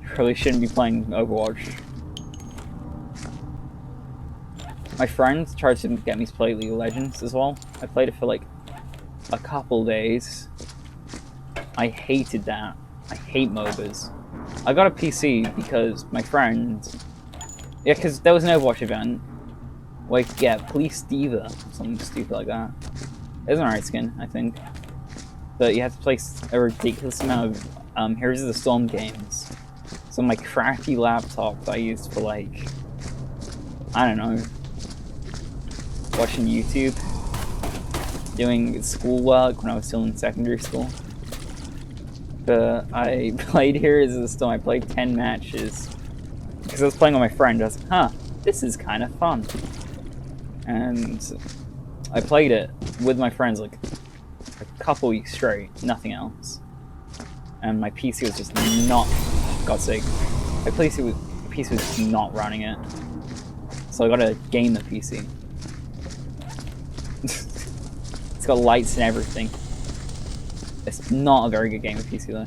Probably shouldn't be playing Overwatch. My friend tried to get me to play League of Legends as well. I played it for like a couple days. I hated that. I hate MOBAs. I got a PC because my friend... Yeah, because there was an Overwatch event. Like, yeah, Police Diva, something stupid like that. It was an alright skin, I think. But you have to play a ridiculous amount of Heroes of the Storm games. So my crappy laptop that I used for like, I don't know, watching YouTube, doing schoolwork when I was still in secondary school. But I played Heroes of the Storm. I played 10 matches because I was playing with my friend. I was like, huh, this is kind of fun. And I played it with my friends like a couple weeks straight, nothing else. And my PC was just not, God's sake, my PC was just not running it. So I gotta game the PC. It's got lights and everything. It's not a very good game of PC though.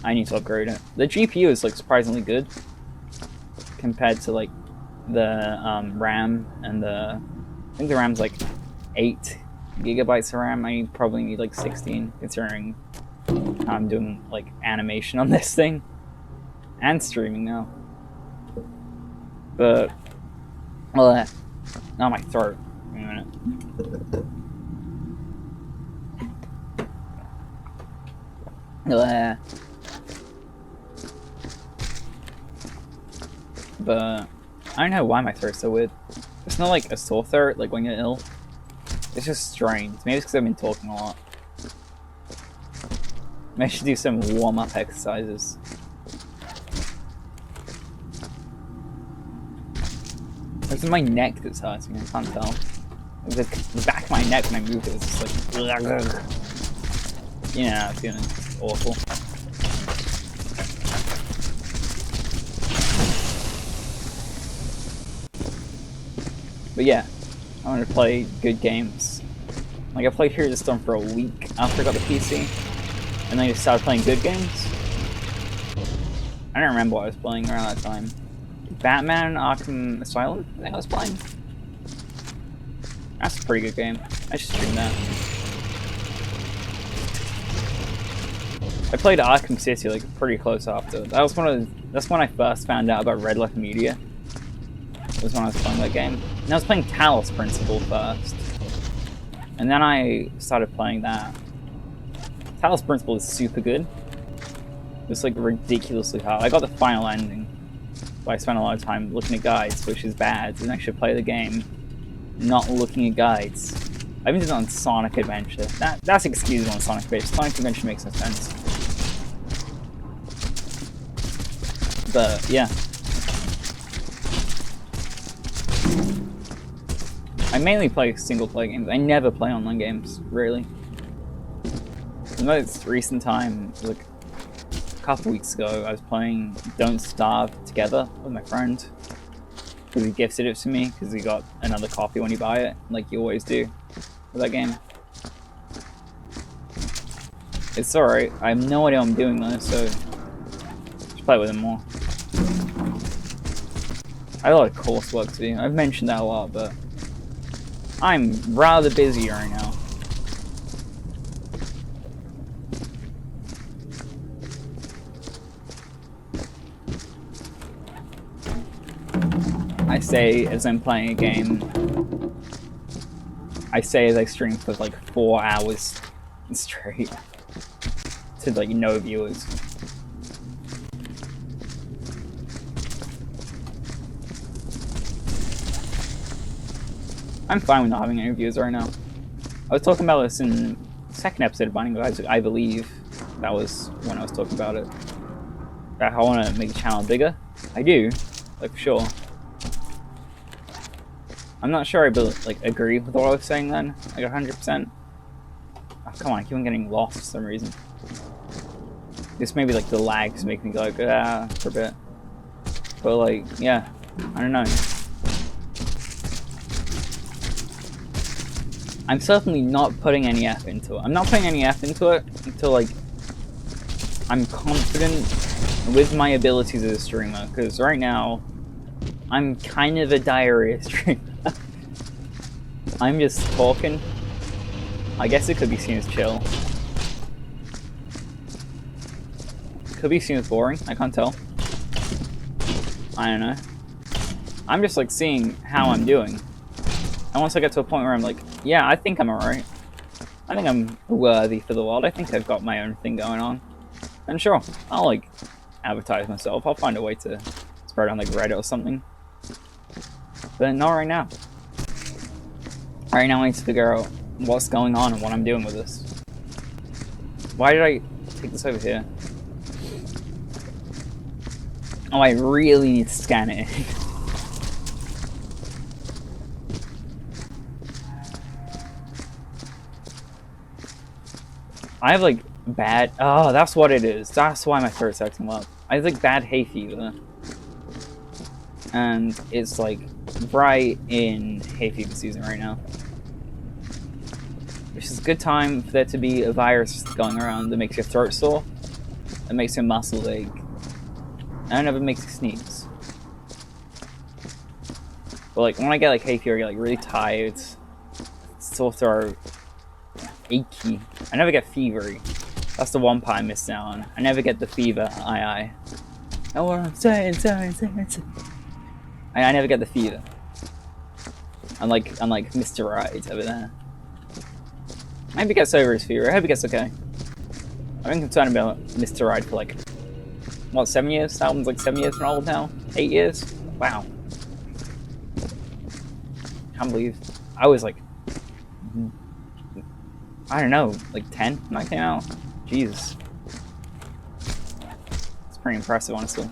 I need to upgrade it. The GPU is like surprisingly good compared to like the RAM and the... I think the RAM's like 8 gigabytes of RAM. I probably need like 16 considering I'm doing like animation on this thing and streaming now. But well, not my throat. Wait a minute. But I don't know why my throat's so weird. It's not like a sore throat, like when you're ill. It's just strange. Maybe it's because I've been talking a lot. Maybe I should do some warm-up exercises. It's my neck that's hurting, I can't tell. The back of my neck when I move it was just like... Yeah, it's feeling awful. But yeah, I want to play good games. Like I played Heroes of the Storm for a week after I got the PC, and then I just started playing good games. I don't remember what I was playing around that time. Batman Arkham Asylum, I think I was playing. That's a pretty good game. I should stream that. I played Arkham City like pretty close after. That's when I first found out about Red Letter Media. Was when I was playing that game. And I was playing Talos Principle first. And then I started playing that. Talos Principle is super good. It's like ridiculously hard. I got the final ending. But I spent a lot of time looking at guides, which is bad. And I should play the game not looking at guides. I even did it on Sonic Adventure. That's excusable on Sonic Adventure. Sonic Adventure makes no sense. But yeah. I mainly play single-player games. I never play online games, really. The most recent time, like a couple weeks ago, I was playing Don't Starve Together with my friend. Because he gifted it to me, because he got another copy when you buy it, like you always do with that game. It's alright. I have no idea what I'm doing though, so just play with him more. I have a lot of coursework to do. I've mentioned that a lot, but I'm rather busy right now. I say as I'm playing a game, I say as I stream for like 4 hours straight to like no viewers. I'm fine with not having any views right now. I was talking about this in the second episode of Binding of Isaac, I believe. That was when I was talking about it. That I want to make the channel bigger. I do, like for sure. I'm not sure I like agree with what I was saying then, like 100%. Oh, come on, I keep on getting lost for some reason. This maybe like the lags make me go like, for a bit. But like, yeah, I don't know. I'm certainly not putting any effort into it. I'm not putting any effort into it until like I'm confident with my abilities as a streamer. Because right now, I'm kind of a diarrhea streamer. I'm just talking. I guess it could be seen as chill. Could be seen as boring. I can't tell. I don't know. I'm just like seeing how I'm doing. And once I get to a point where I'm like, yeah, I think I'm alright. I think I'm worthy for the world. I think I've got my own thing going on. And sure, I'll like advertise myself. I'll find a way to spread on like Reddit or something. But not right now. Right now I need to figure out what's going on and what I'm doing with this. Why did I take this over here? Oh, I really need to scan it. I have like bad. Oh, that's what it is. That's why my throat's acting up. I have like bad hay fever, and it's like right in hay fever season right now, which is a good time for there to be a virus going around that makes your throat sore, that makes your muscles ache, and it makes you sneeze. But like when I get like hay fever, I get like really tired, sore throat, achy. I never get fevery. That's the one part I missed out on. I never get the fever. I know what I'm saying. I never get the fever. I'm like Mr. Right over there. I hope he gets over his fever. I hope he gets okay. I've been concerned about Mr. Right for like, what, 7 years? That one's like 7 years from old now? 8 years? Wow. Can't believe. I was like, I don't know, like 10 when I came out? Jesus. It's pretty impressive, honestly.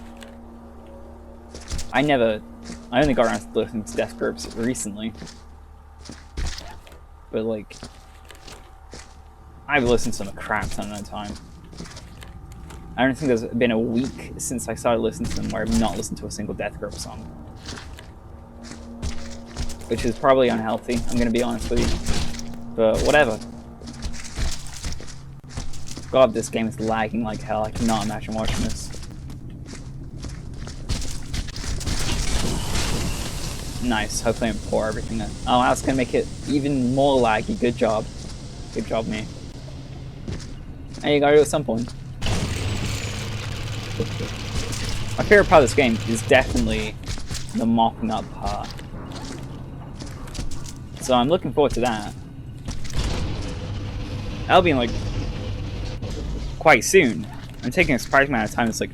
I only got around to listening to death groups recently. But like, I've listened to them a crap ton of time. I don't think there's been a week since I started listening to them where I've not listened to a single death group song. Which is probably unhealthy, I'm gonna be honest with you. But whatever. God, this game is lagging like hell. I cannot imagine watching this. Nice. Hopefully I pour everything in. Oh, that's gonna make it even more laggy. Good job. Good job, me. And you gotta do it at some point. My favorite part of this game is definitely the mopping up part. So I'm looking forward to that. That'll be in like quite soon. I'm taking a surprising amount of time. It's like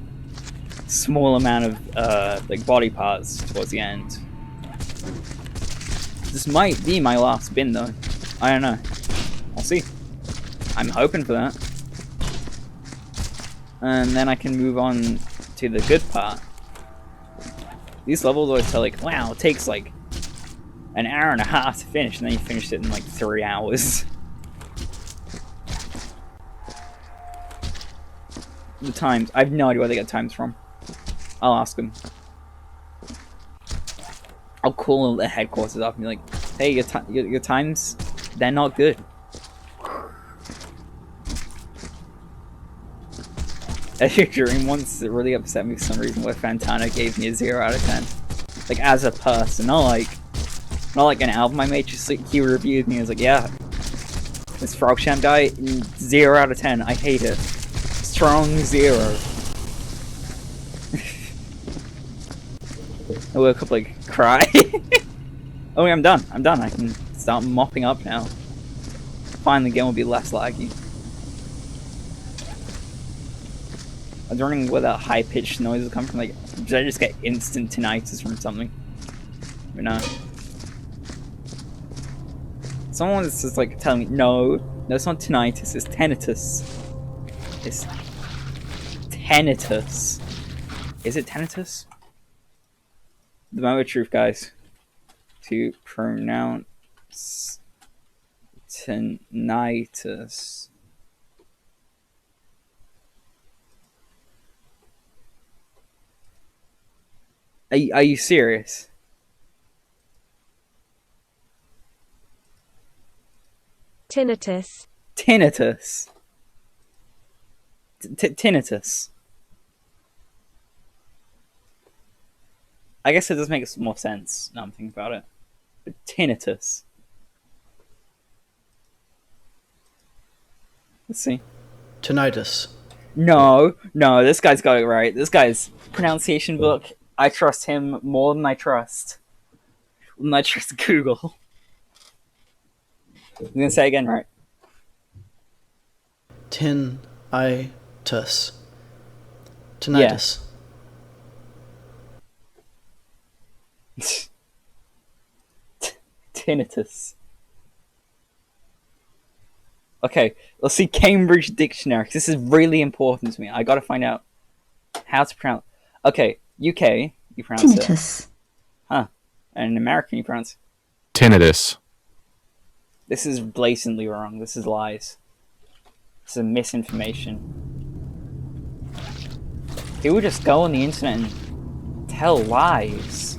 small amount of like body parts towards the end. This might be my last bin though. I don't know. I'll see. I'm hoping for that. And then I can move on to the good part. These levels always tell like, wow, it takes like an hour and a half to finish, and then you finished it in like 3 hours. The times, I have no idea where they get times from. I'll ask them. I'll call the headquarters up and be like, hey, your times, they're not good. Your dream once it really upset me for some reason where Fantana gave me a 0 out of 10. Like as a person, not like an album I made, just like he reviewed me and was like, yeah, this Frogchamp guy, 0 out of 10, I hate it. Strong 0. I woke up like, cry. Oh yeah, I'm done, I can start mopping up now. Finally, the game will be less laggy. I was wondering where that high-pitched noise would come from. Like, did I just get instant tinnitus from something? But no. Someone was just like telling me, no, it's not tinnitus, it's tinnitus. It's tinnitus. Is it tinnitus? The moment of truth, guys. To pronounce tinnitus. Are you serious? Tinnitus. Tinnitus. Tinnitus. I guess it does make more sense now I'm thinking about it. But tinnitus. Let's see. Tinnitus. No, this guy's got it right. This guy's pronunciation book. I trust him more than I trust Google. I'm gonna say it again, right? Tinnitus. Tinnitus. Yeah. Tinnitus. Okay, let's see Cambridge Dictionary. This is really important to me. I gotta find out how to pronounce. Okay, UK, you pronounce Tinnitus. it. Huh. And in American, you pronounce Tinnitus. This is blatantly wrong. This is lies. This is misinformation. People just go on the internet and tell lies.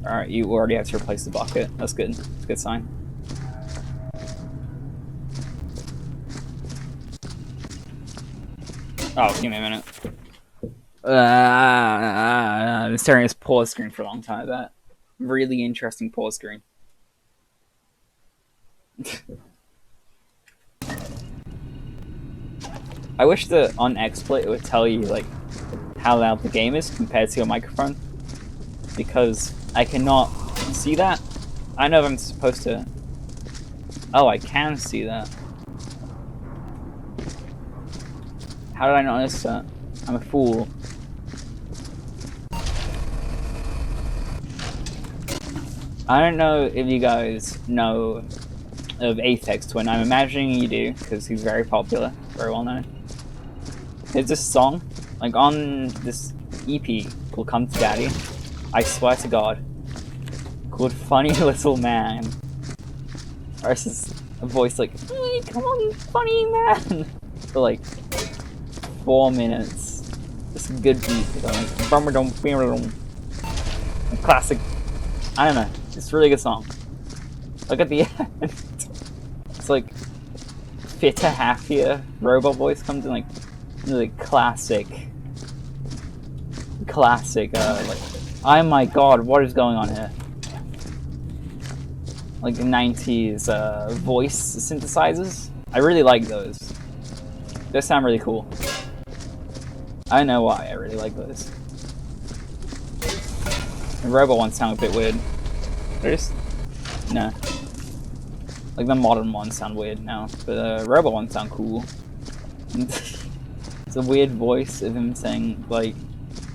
Alright, you already have to replace the bucket. That's good. That's a good sign. Oh, give me a minute. I've been staring at this pause screen for a long time. That really interesting pause screen. I wish that on XSplit it would tell you like how loud the game is compared to your microphone, because I cannot see that. I know if I'm supposed to. Oh, I can see that. How did I not notice that? I'm a fool. I don't know if you guys know of Aphex Twin. I'm imagining you do, because he's very popular, very well known. There's this song, like on this EP called Come to Daddy, I swear to God, called Funny Little Man. Or it's just a voice like, hey, come on, funny man! For like 4 minutes. Just a good beat. Like, classic. I don't know. It's a really good song. Look at the end. It's like fitter, happier robot voice comes in, like really classic. Like, oh my god, what is going on here? Like the 90s voice synthesizers. I really like those. They sound really cool. I don't know why I really like those. The robot ones sound a bit weird. They're just... no. Like the modern ones sound weird now, but the robot ones sound cool. It's a weird voice of him saying, like,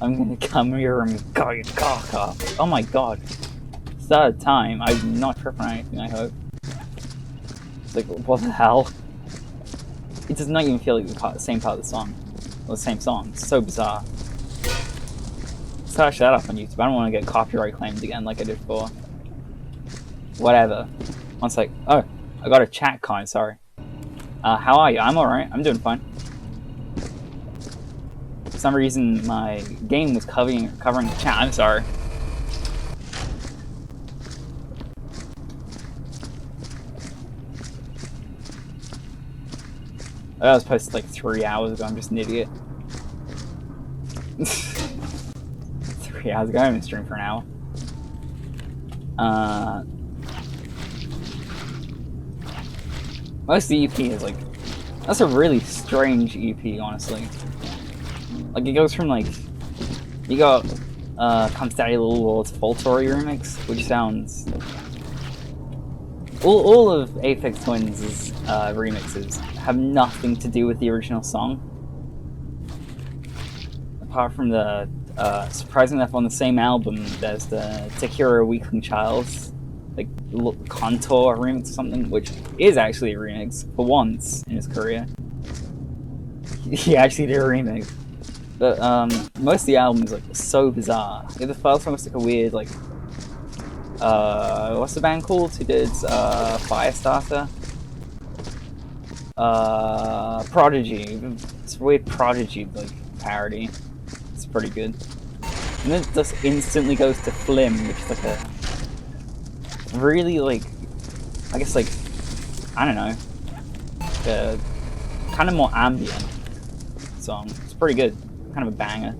I'm gonna come here and cut your cock off. Oh my god. Third time. I'm not tripping on anything, I hope. It's like, what the hell? It does not even feel like the same part of the song. Or the same song. It's so bizarre. Search that up on YouTube. I don't want to get copyright claimed again like I did before. Whatever. One sec. Oh, I got a chat comment, sorry. How are you? I'm alright. I'm doing fine. For some reason, my game was covering the chat. I'm sorry. That was posted like 3 hours ago. I'm just an idiot. 3 hours ago. I haven't been streaming for an hour. Most of the EP is like... that's a really strange EP, honestly. Like, it goes from like... you got Comes Daddy Little World's Faltory remix, which sounds... All of Aphex Twins' remixes have nothing to do with the original song. Apart from the, surprisingly enough, on the same album, there's the Takira Weakling Child's like Contour remix or something, which is actually a remix for once in his career. He actually did a remix. But most of the album is like so bizarre. Like, the first one was like a weird like what's the band called who did Firestarter? Prodigy. It's a weird Prodigy like parody. It's pretty good. And then it just instantly goes to Flim, which is like a really like I guess like I don't know, kind of more ambient song. It's pretty good. Kind of a banger.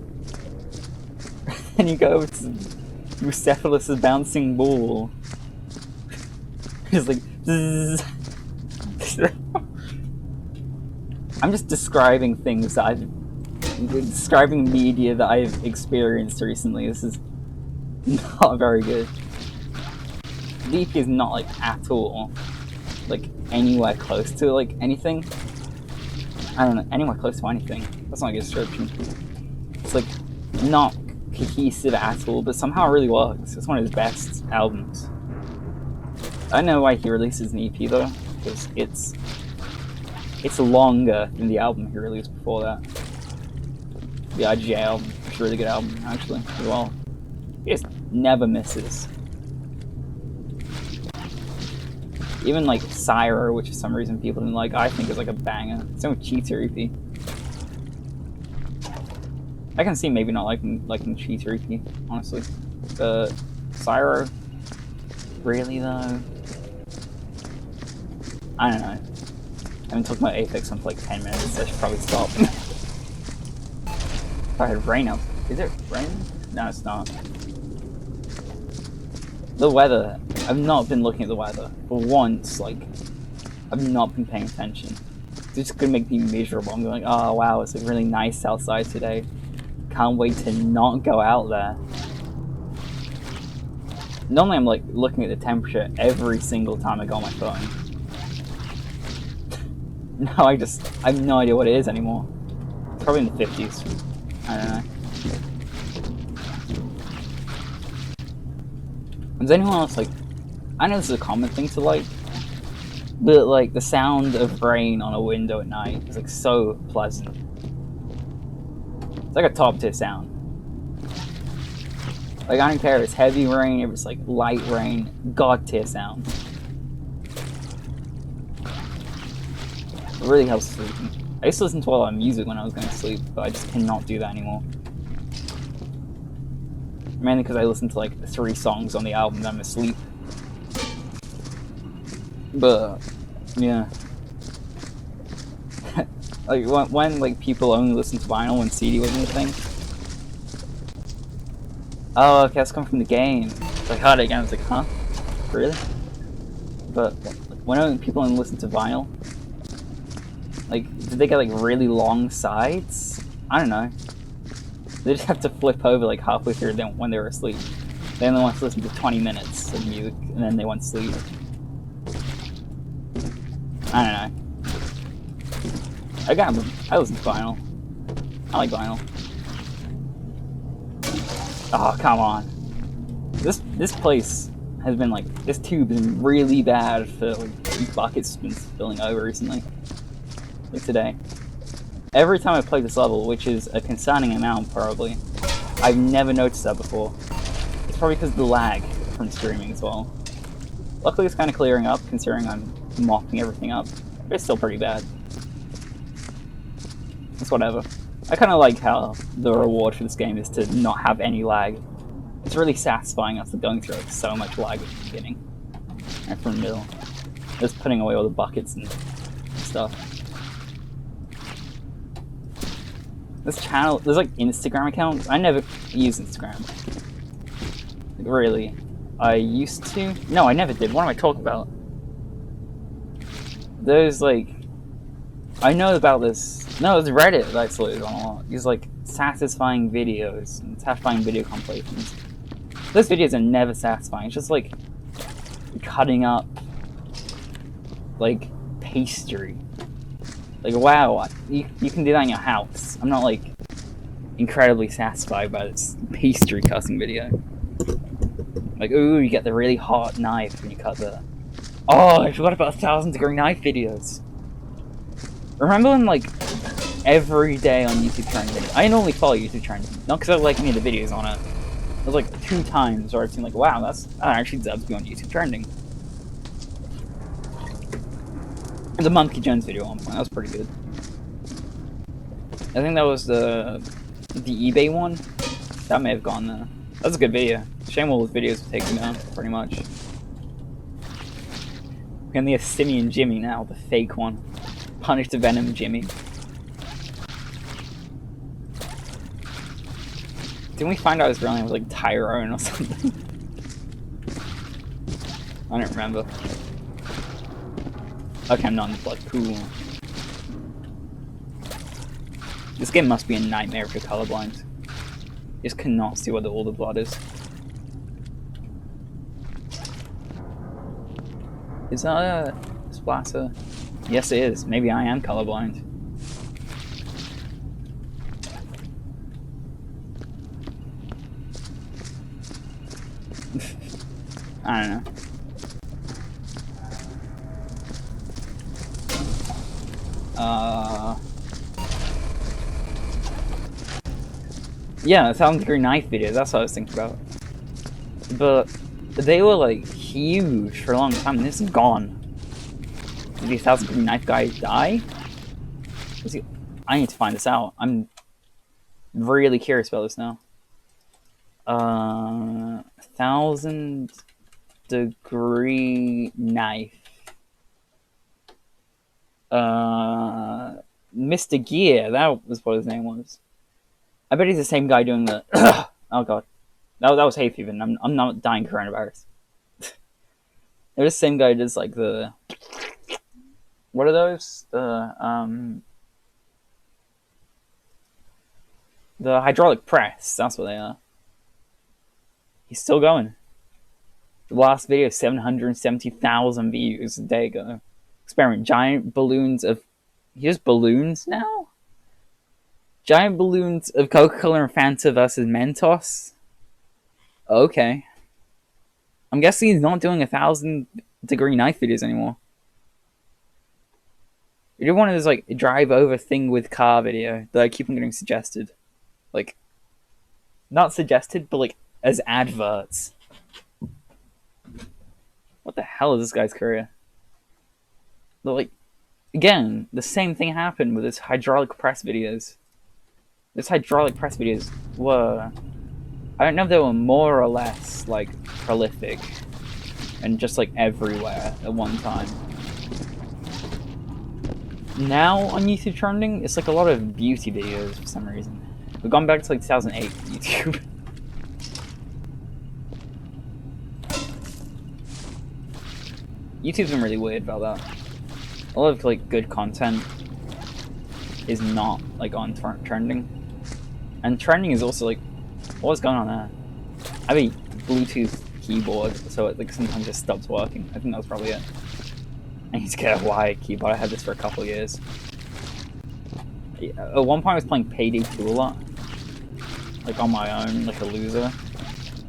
And you go to Bucephalus' bouncing ball. It's like I'm just describing things that describing media that I've experienced recently. This is not very good. The EP is not like at all like anywhere close to like anything. I don't know, anywhere close to anything. That's not a good description. It's like not cohesive at all, but somehow it really works. It's one of his best albums. I don't know why he releases an EP though, because it's longer than the album he released before that. The IGA album, it's a really good album actually as well. He just never misses. Even like Syro, which for some reason people didn't like, I think is like a banger. Same with Cheater EP. I can see maybe not liking Cheater EP, honestly. But Syro, really though? I don't know. I've been talking about Aphex for like 10 minutes, so I should probably stop. If I had rain up. Is it rain? No, it's not. The weather. I've not been looking at the weather. For once, like, I've not been paying attention. It's just gonna make me miserable. I'm going, oh wow, it's like really nice outside today. Can't wait to not go out there. Normally I'm like looking at the temperature every single time I go on my phone. Now I have no idea what it is anymore. It's probably in the 50s. I don't know. Does anyone else like... I know this is a common thing to like, but like the sound of rain on a window at night is like so pleasant. It's like a top tier sound. Like I don't care if it's heavy rain, if it's like light rain, god tier sound. It really helps sleeping. I used to listen to a lot of music when I was going to sleep, but I just cannot do that anymore. Mainly because I listen to like 3 songs on the album, then I'm asleep. But yeah, like when like people only listen to vinyl when CD wasn't a thing. Oh, okay, that's come from the game. It's like, how did it again? I was like, huh? Really? But when people only listen to vinyl, like, did they get like really long sides? I don't know. They just have to flip over like halfway through when they were asleep. They only want to listen to 20 minutes of music, and then they want to sleep. I don't know. I listen to vinyl. I like vinyl. Oh, come on. This place has been like, this tube has been really bad for like, these buckets been spilling over recently. Like today. Every time I play this level, which is a concerning amount probably, I've never noticed that before. It's probably because of the lag from streaming as well. Luckily it's kind of clearing up considering I'm mopping everything up, but it's still pretty bad. It's whatever. I kind of like how the reward for this game is to not have any lag. It's really satisfying after going through like, so much lag at the beginning and from the middle. Just putting away all the buckets and stuff. This channel, there's like Instagram accounts. I never use Instagram. Like, really. I used to? No, I never did. What am I talking about? There's like... I know about this No, it's Reddit that I saw it on a lot. These like satisfying videos and satisfying video compilations. Those videos are never satisfying. It's just like cutting up like pastry. Like, wow, you can do that in your house. I'm not like incredibly satisfied by this pastry cutting video. Like, ooh, you get the really hot knife when you cut the... Oh, I forgot about 1,000-degree knife videos. Remember when, like, every day on YouTube Trending... I normally follow YouTube Trending, not because I like any of the videos on it. It was like 2 times where I've seen like, wow, that actually deserves to be on YouTube Trending. The Monkey Jones video on point, that was pretty good. I think that was the eBay one. That may have gone there. That was a good video. Shame all those videos were taken down, pretty much. We're gonna need a Simian Jimmy now, the fake one. Punish the Venom Jimmy. Didn't we find out his real name was like Tyrone or something? I don't remember. Okay, I'm not in the blood. Cool. This game must be a nightmare if you're colorblind. You just cannot see what all the blood is. Is that a splatter? Yes, it is. Maybe I am colorblind. I don't know. Yeah, 1,000-degree knife videos, that's what I was thinking about. But they were like huge for a long time, and this is gone. Did the 1,000-degree knife guy die? I need to find this out. I'm really curious about this now. 1,000-degree knife. Mr. Gear, that was what his name was. I bet he's the same guy doing the... Oh god. That was hay fever. I'm not dying coronavirus. They're the same guy who does like the... What are those? The hydraulic press. That's what they are. He's still going. The last video, 770,000 views a day ago. Experiment. Giant balloons of... He does balloons now? Giant balloons of Coca-Cola and Fanta versus Mentos? Okay. I'm guessing he's not doing 1,000-degree knife videos anymore. You did one of those, like, drive over thing with car video that I keep on getting suggested. Like, not suggested, but, like, as adverts. What the hell is this guy's career? But, like, again, the same thing happened with his hydraulic press videos. His hydraulic press videos were... I don't know if they were more or less, like, prolific. And just, like, everywhere at one time. Now, on YouTube Trending, it's, like, a lot of beauty videos for some reason. We've gone back to, like, 2008 YouTube. YouTube's been really weird about that. A lot of, like, good content is not, like, on trending. And trending is also, like, what's going on there? I have a Bluetooth keyboard, so it, like, sometimes just stops working. I think that's probably it. I need to get a wired keyboard. I had this for a couple of years. At one point I was playing Payday 2 a lot. Like, on my own, like a loser.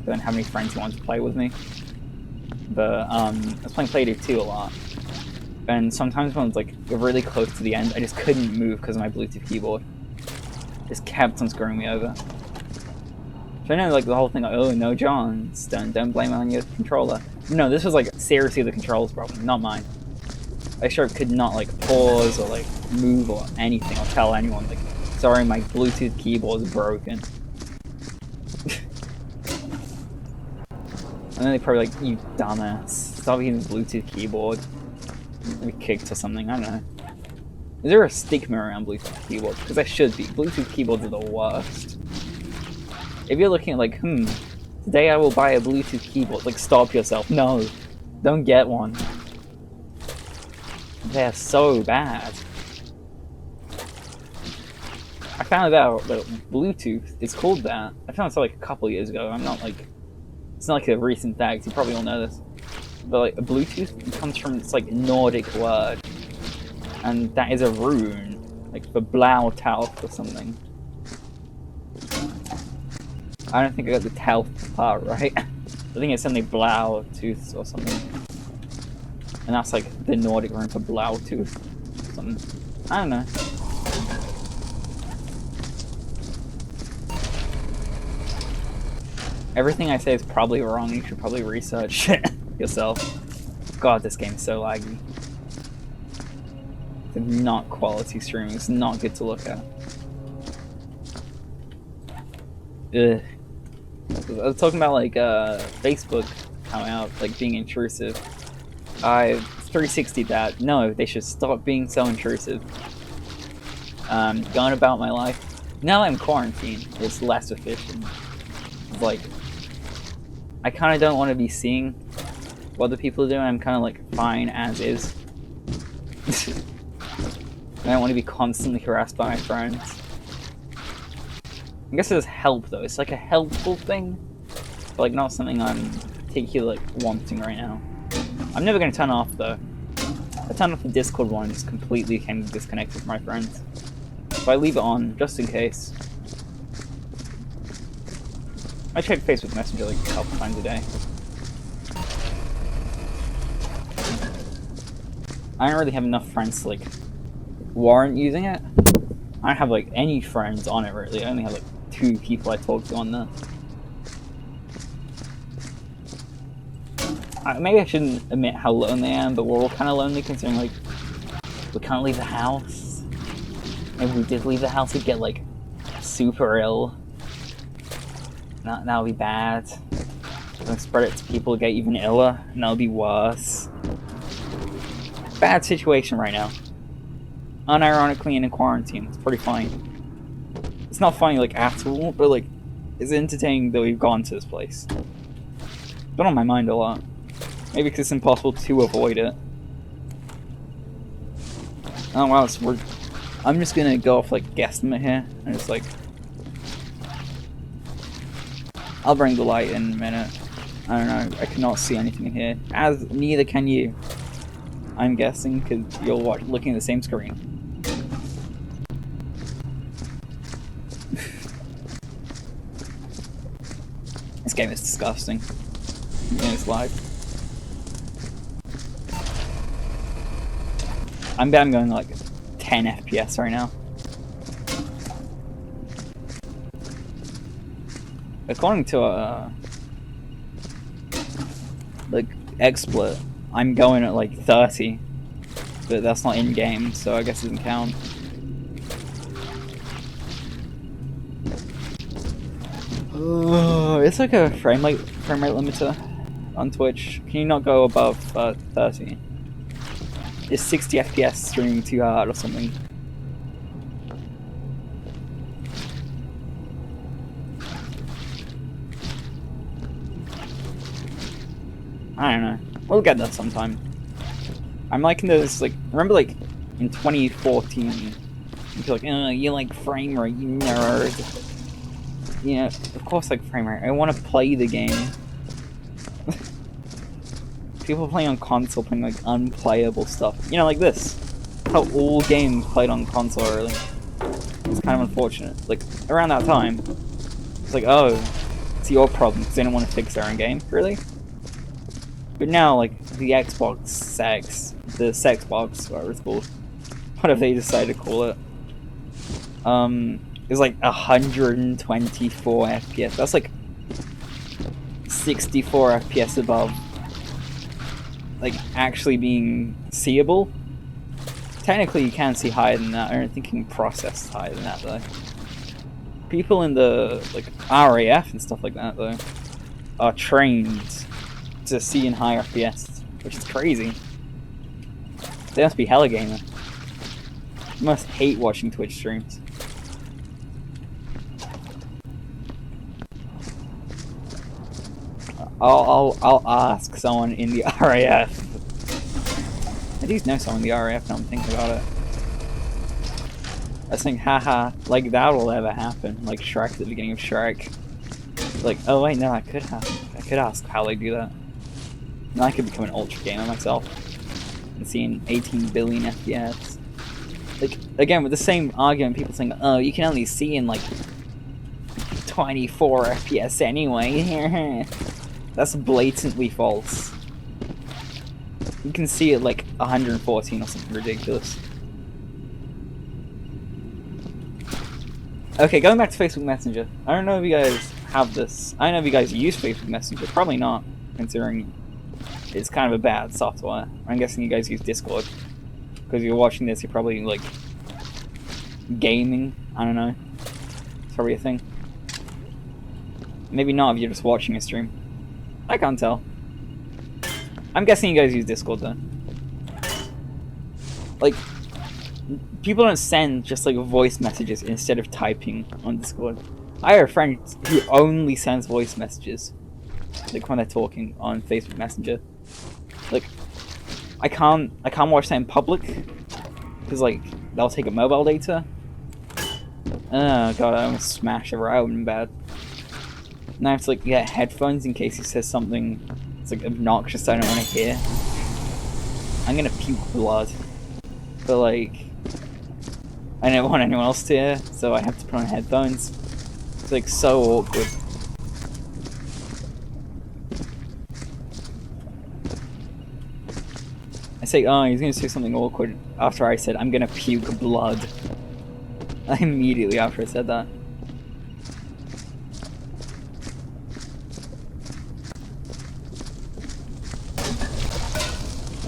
Didn't have any friends who wanted to play with me. But, I was playing Payday 2 a lot. And sometimes when I was, like, really close to the end, I just couldn't move because of my Bluetooth keyboard. Just kept on screwing me over. So I know, like, the whole thing, like, oh, no Johns, don't blame it on your controller. No, this was, like, seriously the controller's problem, not mine. I sure could not, like, pause or, like, move or anything or tell anyone, like, sorry, my Bluetooth keyboard's broken. And then they probably like, you dumbass, stop using the Bluetooth keyboard. Maybe kicked or something, I don't know. Is there a stigma around Bluetooth keyboards? Because there should be. Bluetooth keyboards are the worst. If you're looking at like, today I will buy a Bluetooth keyboard, like, stop yourself. No, don't get one. They're so bad. I found out that Bluetooth is called that. I found this out like a couple years ago. I'm not like it's not like a recent fact. You probably all know this, but like Bluetooth comes from this like Nordic word, and that is a rune, like for Blautauth or something. I don't think I got the Tauth part right. I think it's something Blautooth or something, and that's like the Nordic rune for Blautooth. Something. I don't know. Everything I say is probably wrong. You should probably research it yourself. God, this game is so laggy. It's not quality streaming. It's not good to look at. Ugh. I was talking about like Facebook coming out, like being intrusive. I 360'd that. No, they should stop being so intrusive. Going about my life. Now I'm quarantined. It's less efficient. It's like I kind of don't want to be seeing what the people are doing. I'm kind of like fine as is. I don't want to be constantly harassed by my friends. I guess it does help though. It's like a helpful thing, but like not something I'm particularly like wanting right now. I'm never going to turn it off though. I turned off the Discord one and just completely became disconnected from my friends. So I leave it on just in case. I check Facebook Messenger like a couple times a day. I don't really have enough friends to like warrant using it. I don't have like any friends on it really. I only have like 2 people I talk to on there. Maybe I shouldn't admit how lonely I am, but we're all kind of lonely considering like we can't leave the house. If we did leave the house, we'd get like super ill. That'll be bad. Gonna spread it to people, get even iller, and that'll be worse. Bad situation right now. Unironically in a quarantine. It's pretty funny. It's not funny like at all, but like it's entertaining that we've gone to this place. It's been on my mind a lot. Maybe because it's impossible to avoid it. Oh wow, I'm just gonna go off like guesstimate here and just like I'll bring the light in a minute. I don't know, I cannot see anything in here. As neither can you. I'm guessing, because you're looking at the same screen. This game is disgusting. And it's live. I'm going like 10 FPS right now. According to like XSplit, I'm going at like 30, but that's not in game, so I guess it doesn't count. It's like a frame rate limiter on Twitch. Can you not go above 30? Is 60 FPS streaming too hard or something? I don't know. We'll get that sometime. I'm liking those, like, remember, like, in 2014, you're like, you like frame rate, you nerd. You know, of course I like frame rate. I want to play the game. People playing on console playing, like, unplayable stuff. You know, like this. How all games played on console early. It's kind of unfortunate. Like, around that time, it's like, oh, it's your problem because they don't want to fix their own game. Really? But now, like, the Xbox Sex, the Sexbox, whatever it's called, whatever they decide to call it, is like 124 FPS. That's like 64 FPS above, like, actually being seeable. Technically, you can see higher than that. I don't think you can process higher than that, though. People in the, like, RAF and stuff like that, though, are trained to see in higher FPS, which is crazy. They must be hella gamer. You must hate watching Twitch streams. I'll ask someone in the RAF. I do know someone in the RAF now I'm thinking about it. I was thinking, haha, like that will ever happen. Like Shrek at the beginning of Shrek. Like, oh wait, no, I could ask how they do that. And I could become an ultra gamer myself and seeing 18 billion FPS. Like, again, with the same argument, people saying, oh, you can only see in like 24 FPS anyway. That's blatantly false. You can see it like 114 or something ridiculous. Okay, going back to Facebook Messenger. I don't know if you guys have this. I don't know if you guys use Facebook Messenger. Probably not, considering it's kind of a bad software. I'm guessing you guys use Discord. Because if you're watching this, you're probably like gaming. I don't know. It's probably a thing. Maybe not if you're just watching a stream. I can't tell. I'm guessing you guys use Discord though. Like, people don't send just like voice messages instead of typing on Discord. I have a friend who only sends voice messages, like when they're talking on Facebook Messenger. Like, I can't watch that in public because like they'll take up mobile data. Oh god, I almost smashed a router in bed. Now I have to like get headphones in case he says something that's like obnoxious I don't want to hear. I'm gonna puke blood, but like I don't want anyone else to hear, so I have to put on headphones. It's like so awkward. I say, oh, he's gonna say something awkward after I said I'm gonna puke blood. Immediately after I said that.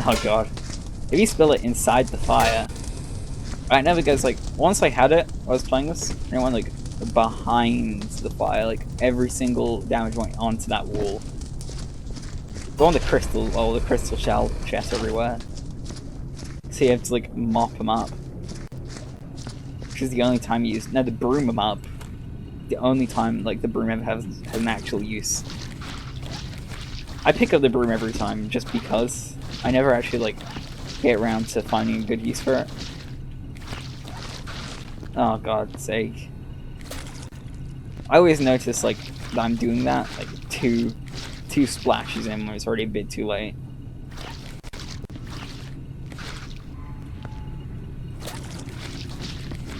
Oh god. If you spill it inside the fire, it never goes like, once I had it, I was playing this, and it went like behind the fire, like every single damage went onto that wall. Go on the crystal shell chests everywhere. So you have to like mop them up. Which is the only time you use, no, the broom them up. The only time like the broom ever has an actual use. I pick up the broom every time just because. I never actually like get around to finding a good use for it. Oh god's sake. I always notice like that I'm doing that like two splashes in when it's already a bit too late.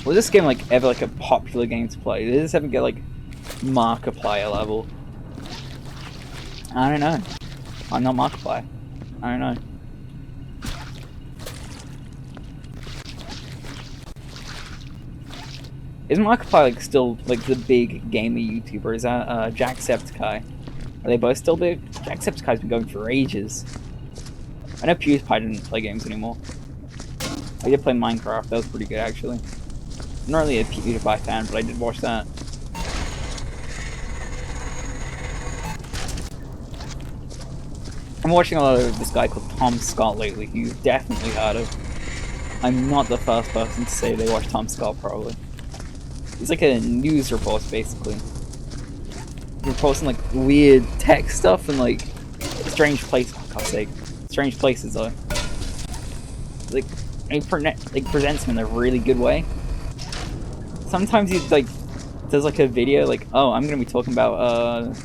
Was this game like ever like a popular game to play? Did this ever get like Markiplier level? I don't know. I'm not Markiplier. I don't know. Is Markiplier like still like the big gamer YouTuber? Is that Jacksepticeye? Are they both still big? Jacksepticeye's been going for ages. I know PewDiePie didn't play games anymore. I did play Minecraft, that was pretty good actually. I'm not really a PewDiePie fan, but I did watch that. I'm watching a lot of this guy called Tom Scott lately, who you've definitely heard of. I'm not the first person to say they watch Tom Scott, probably. He's like a news reporter, basically. He reports on like weird tech stuff and like strange places. For God's sake, strange places though. Like he presents them in a really good way. Sometimes he like does like a video like, oh, I'm gonna be talking about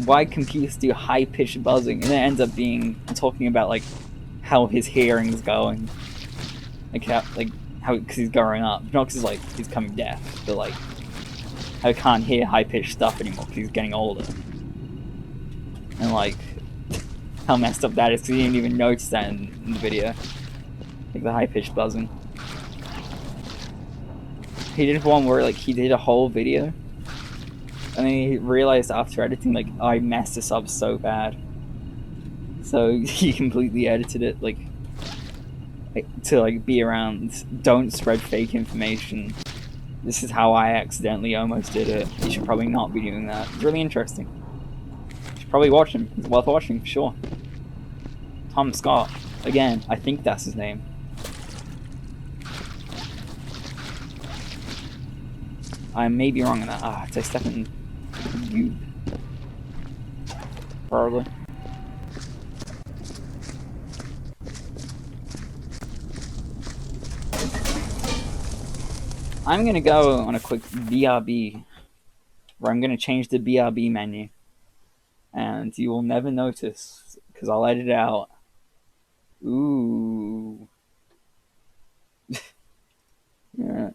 why computers do high-pitched buzzing, and it ends up being talking about like how his hearing's going, like how because he's growing up, not because like he's becoming deaf, but like how he can't hear high-pitched stuff anymore because he's getting older, and like how messed up that is because he didn't even notice that in the video, like the high-pitched buzzing. He did one where like he did a whole video. And then he realized after editing, like, oh, I messed this up so bad. So he completely edited it, like to like be around, don't spread fake information. This is how I accidentally almost did it. You should probably not be doing that. It's really interesting. You should probably watch him. It's worth watching, for sure. Tom Scott. Again, I think that's his name. I may be wrong on that. Did I step in you? Probably. I'm gonna go on a quick BRB, where I'm gonna change the BRB menu, and you will never notice because I'll edit it out. Ooh. Yeah.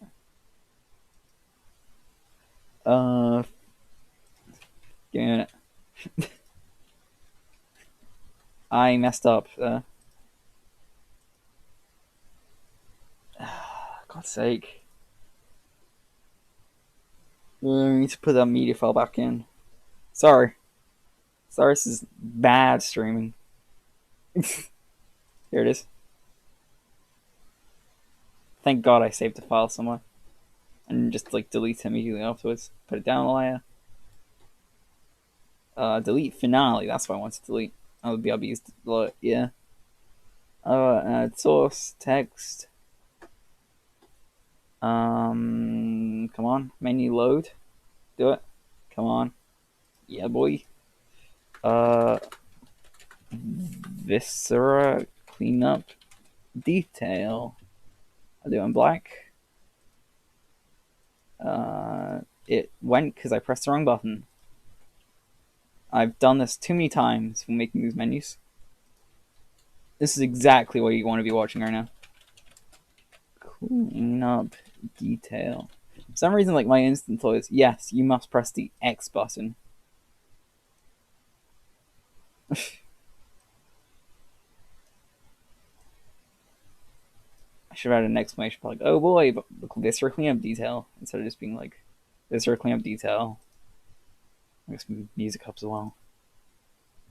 Yeah. I messed up. God's sake. I need to put that media file back in. Sorry. Sorry, this is bad streaming. Here it is. Thank God I saved the file somewhere. And just like delete it immediately afterwards. Put it down a layer. Delete finale, that's what I want to delete. That would be used. Yeah. Add source, text. Come on. Menu load. Do it. Come on. Yeah, boy. Viscera cleanup detail. I'll do it in black. It went because I pressed the wrong button. I've done this too many times when making these menus. This is exactly what you want to be watching right now. Cleanup detail. For some reason, like my instant thought is, yes, you must press the X button. I should have had an exclamation like, oh boy, but this cleanup detail, instead of just being like, this cleanup detail. I guess music helps as well.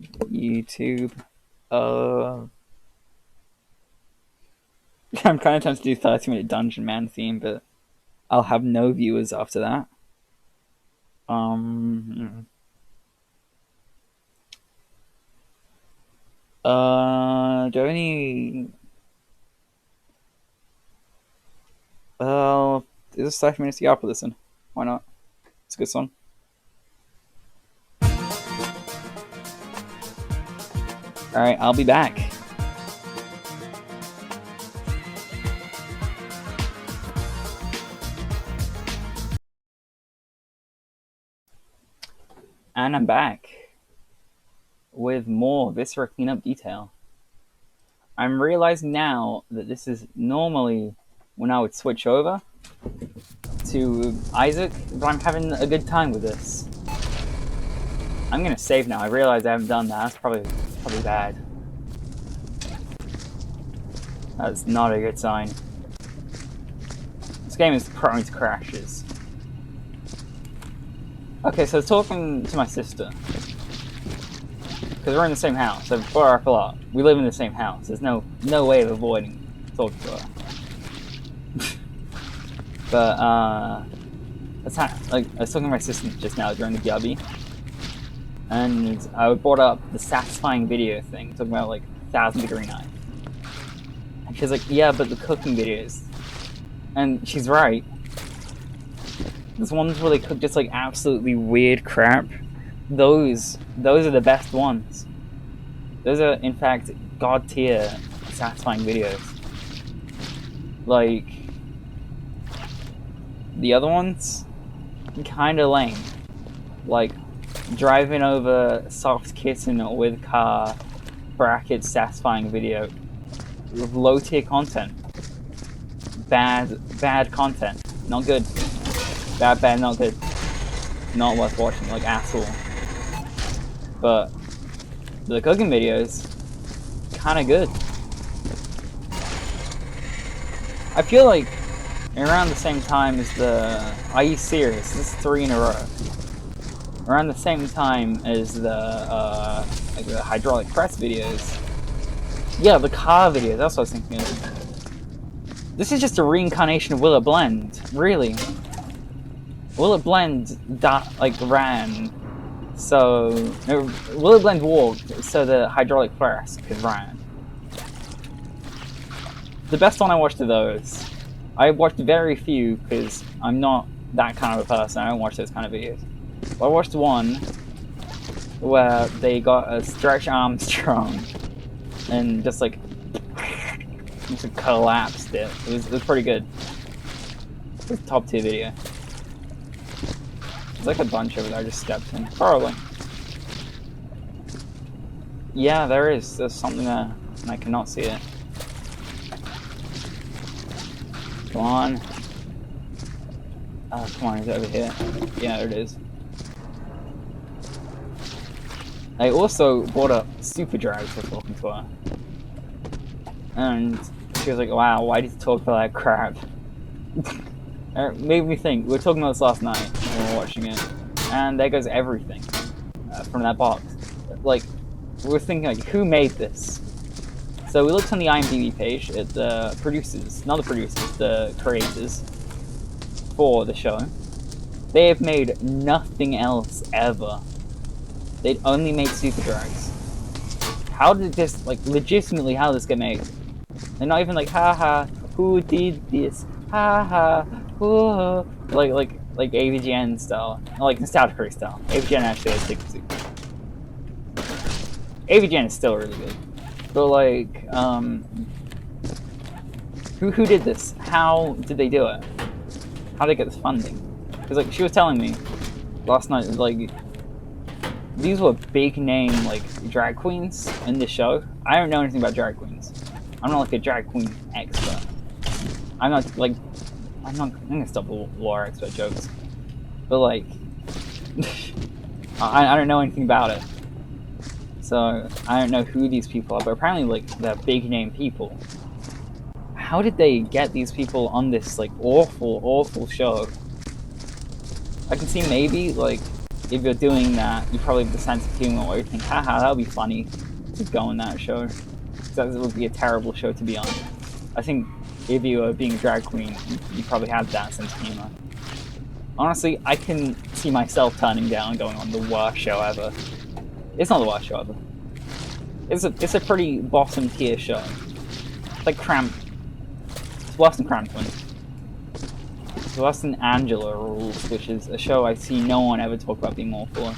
YouTube. I'm kind of tempted to do 30-minute Dungeon Man theme, but I'll have no viewers after that. Do I have any... Is this 30 minutes? Yeah, I'll put this in. Why not? It's a good song. Alright, I'll be back. And I'm back with more Viscera cleanup detail. I'm realizing now that this is normally when I would switch over to Isaac, but I'm having a good time with this. I'm gonna save now. I realize I haven't done that. That's probably bad. That's not a good sign. This game is prone to crashes. Okay, so talking to my sister, because we're in the same house. So before our plot, we live in the same house. There's no way of avoiding talking to her. But like I was talking to my sister just now during the BRB, and I brought up the satisfying video thing, talking about like 1,000-degree knife, and she's like, "Yeah, but the cooking videos," and she's right. There's ones where they cook just like absolutely weird crap. Those are the best ones. Those are in fact god tier satisfying videos. Like the other ones, kind of lame. Like driving over soft kitten with car brackets satisfying video with low tier content. Bad content. Not good. Bad, not good. Not worth watching, like at all. But the cooking videos, kind of good. I feel like around the same time as the... Are you serious? This is 3 in a row. Around the same time as the like the hydraulic press videos. Yeah, the car videos, that's what I was thinking of. This is just a reincarnation of Will It Blend, really. Will It Blend ran, so Will It Blend walked, so the hydraulic press could run. The best one I watched of those. I watched very few because I'm not that kind of a person. I don't watch those kind of videos. But I watched one where they got a Stretch Armstrong and just like collapsed it. It was pretty good. It's a top tier video. There's like a bunch of it I just stepped in. Probably. Yeah, there is. There's something there, and I cannot see it. Come on. Oh, come on, is it over here? Yeah, there it is. I also brought up Super Drag for talking to her. And she was like, wow, why did you talk about that crap? It made me think. We were talking about this last night when we were watching it. And there goes everything from that box. Like, we were thinking, like, who made this? So we looked on the IMDb page at the producers, not the producers, the creators for the show. They have made nothing else ever. They'd only made Super Drags. How did this, like, legitimately, how did this get made? They're not even like, haha, who did this? Haha, whoa. Like AVGN style. Not like Nostalgia Crew style. AVGN actually has Secret Soup. AVGN is still really good. But like, who did this? How did they do it? How did they get this funding? Because like, she was telling me last night, like, these were big name, like, drag queens in this show. I don't know anything about drag queens. I'm not like a drag queen expert. I'm not I'm gonna stop the lore expert jokes. But like, I don't know anything about it. So I don't know who these people are, but apparently like they're big name people. How did they get these people on this like awful show? I can see maybe like if you're doing that, you probably have the sense of humor where you think, haha, that would be funny to go on that show. That would be a terrible show to be on. I think if you were being a drag queen, you probably have that sense of humor. Honestly, I can see myself turning down going on the worst show ever. It's not the worst show ever. It's a pretty bottom tier show. It's like Cramp. It's worse than Crampton. It's worse than Angela Rules, which is a show I see no one ever talk about being awful.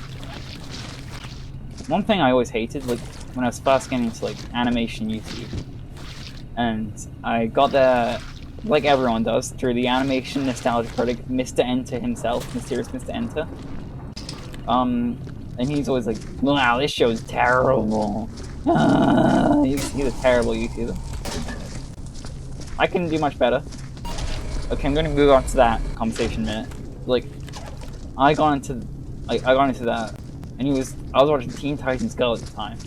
One thing I always hated, like when I was first getting into like animation YouTube, and I got there, like everyone does, through the animation nostalgia critic, Mr. Enter himself, Mysterious Mr. Enter. And he's always like, wow, this show is terrible. He's a terrible YouTuber. I couldn't do much better. Okay, I'm gonna move on to that conversation in a minute. Like, I got into that, and I was watching Teen Titans Go at the time.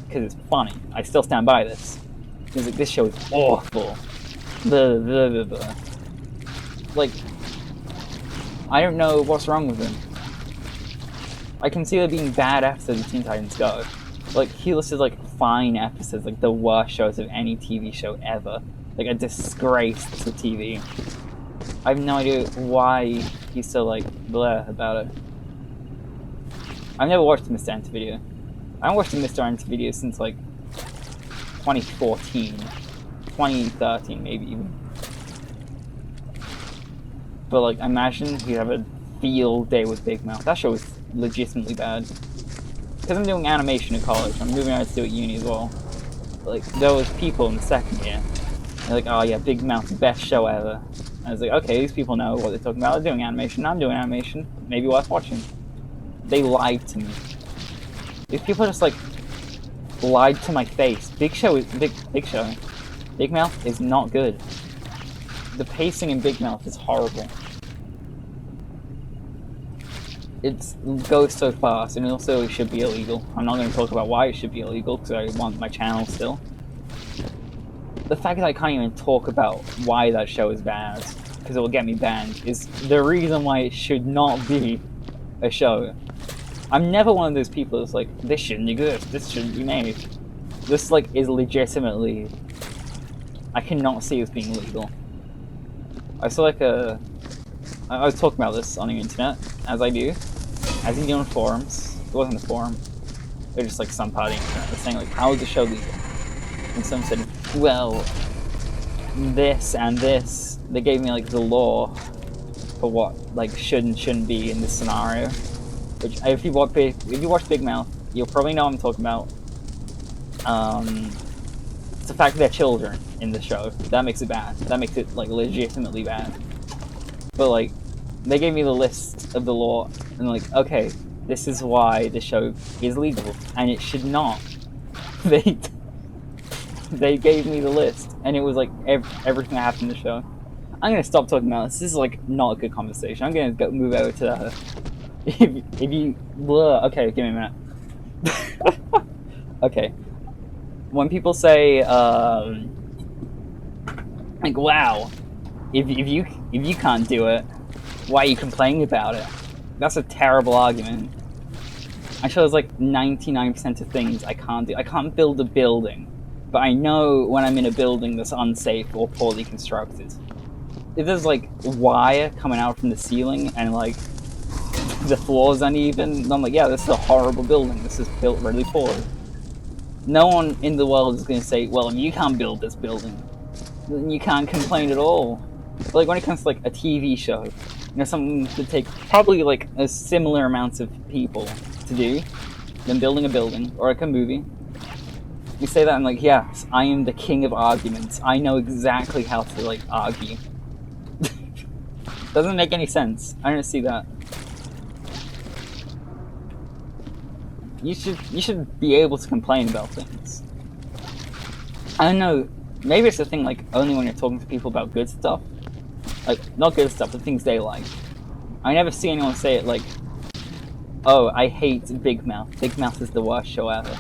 Because it's funny. I still stand by this. He's like, this show is awful. Blah, blah, blah, blah. Like, I don't know what's wrong with him. I can see there being bad episodes of Teen Titans Go. Like, he listed, like, fine episodes, like, the worst shows of any TV show ever. Like, a disgrace to TV. I have no idea why he's so, like, blah about it. I've never watched a Mr. Enter video. I haven't watched a Mr. Enter video since, like, 2014. 2013, maybe even. But, like, I imagine he'd have a field day with Big Mouth. That show was legitimately bad. Because I'm doing animation in college, I'm moving on to do it at uni as well. Like, there was people in the second year. They're like, oh yeah, Big Mouth, best show ever. And I was like, okay, these people know what they're talking about. They're doing animation, I'm doing animation. Maybe worth watching. They lied to me. These people just, like, lied to my face. Big Show. Big Mouth is not good. The pacing in Big Mouth is horrible. It goes so fast, and also it should be illegal. I'm not going to talk about why it should be illegal, because I want my channel still. The fact that I can't even talk about why that show is bad, because it will get me banned, is the reason why it should not be a show. I'm never one of those people that's like, this shouldn't exist, this shouldn't be made. This, like, is legitimately... I cannot see this being legal. I saw, like, I was talking about this on the internet, as I do. As you do on forums. It wasn't a forum. It was just, like, some party internet was saying, like, how is the show legal? And some said, well, this and this. They gave me, like, the law for what, like, should and shouldn't be in this scenario. Which, if you watch Big Mouth, you'll probably know what I'm talking about. It's the fact that they're children in the show. That makes it bad. That makes it, like, legitimately bad. but like, they gave me the list of the law, and like, okay, this is why the show is legal, and it should not. They they gave me the list, and it was like everything that happened in the show. I'm gonna stop talking about this. This is like not a good conversation. I'm gonna move over to if you okay, give me a minute. Okay, when people say like, wow, if you can't do it, why are you complaining about it? That's a terrible argument. I chose like 99% of things I can't do. I can't build a building, but I know when I'm in a building that's unsafe or poorly constructed. If there's like wire coming out from the ceiling and like the floor's uneven, I'm like, yeah, this is a horrible building. This is built really poorly. No one in the world is going to say, well, if you can't build this building, then you can't complain at all. But like when it comes to like a TV show, something that take probably like a similar amounts of people to do than building a building or like a movie. You say that, I'm like, yes, I am the king of arguments. I know exactly how to like argue. Doesn't make any sense. I don't see that. You should be able to complain about things. I don't know. Maybe it's a thing like only when you're talking to people about good stuff. Like, not good stuff, but things they like. I never see anyone say it like, oh, I hate Big Mouth. Big Mouth is the worst show ever.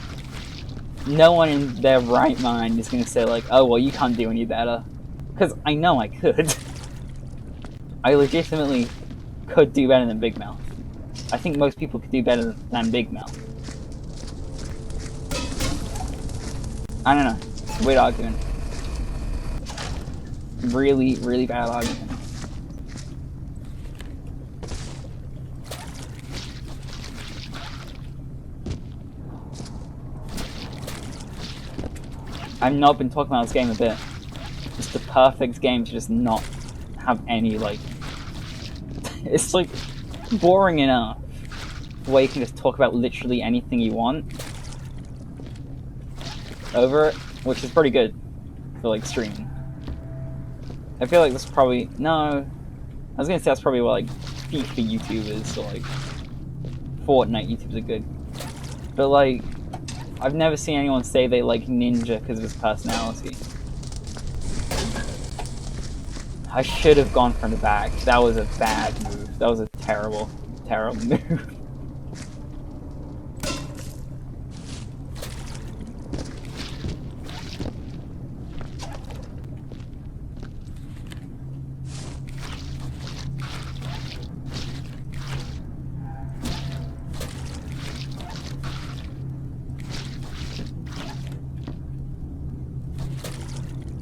No one in their right mind is going to say like, oh, well, you can't do any better. Because I know I could. I legitimately could do better than Big Mouth. I think most people could do better than Big Mouth. I don't know. It's a weird argument. Really, really bad argument. I've not been talking about this game a bit. It's the perfect game to just not have any, like... It's, like, boring enough where you can just talk about literally anything you want over it, which is pretty good for, like, streaming. I feel like this is probably... No. I was gonna say that's probably what, like, FIFA YouTubers or, like, Fortnite YouTubers are good. But, like... I've never seen anyone say they like Ninja because of his personality. I should have gone from the back. That was a bad move. That was a terrible, terrible move.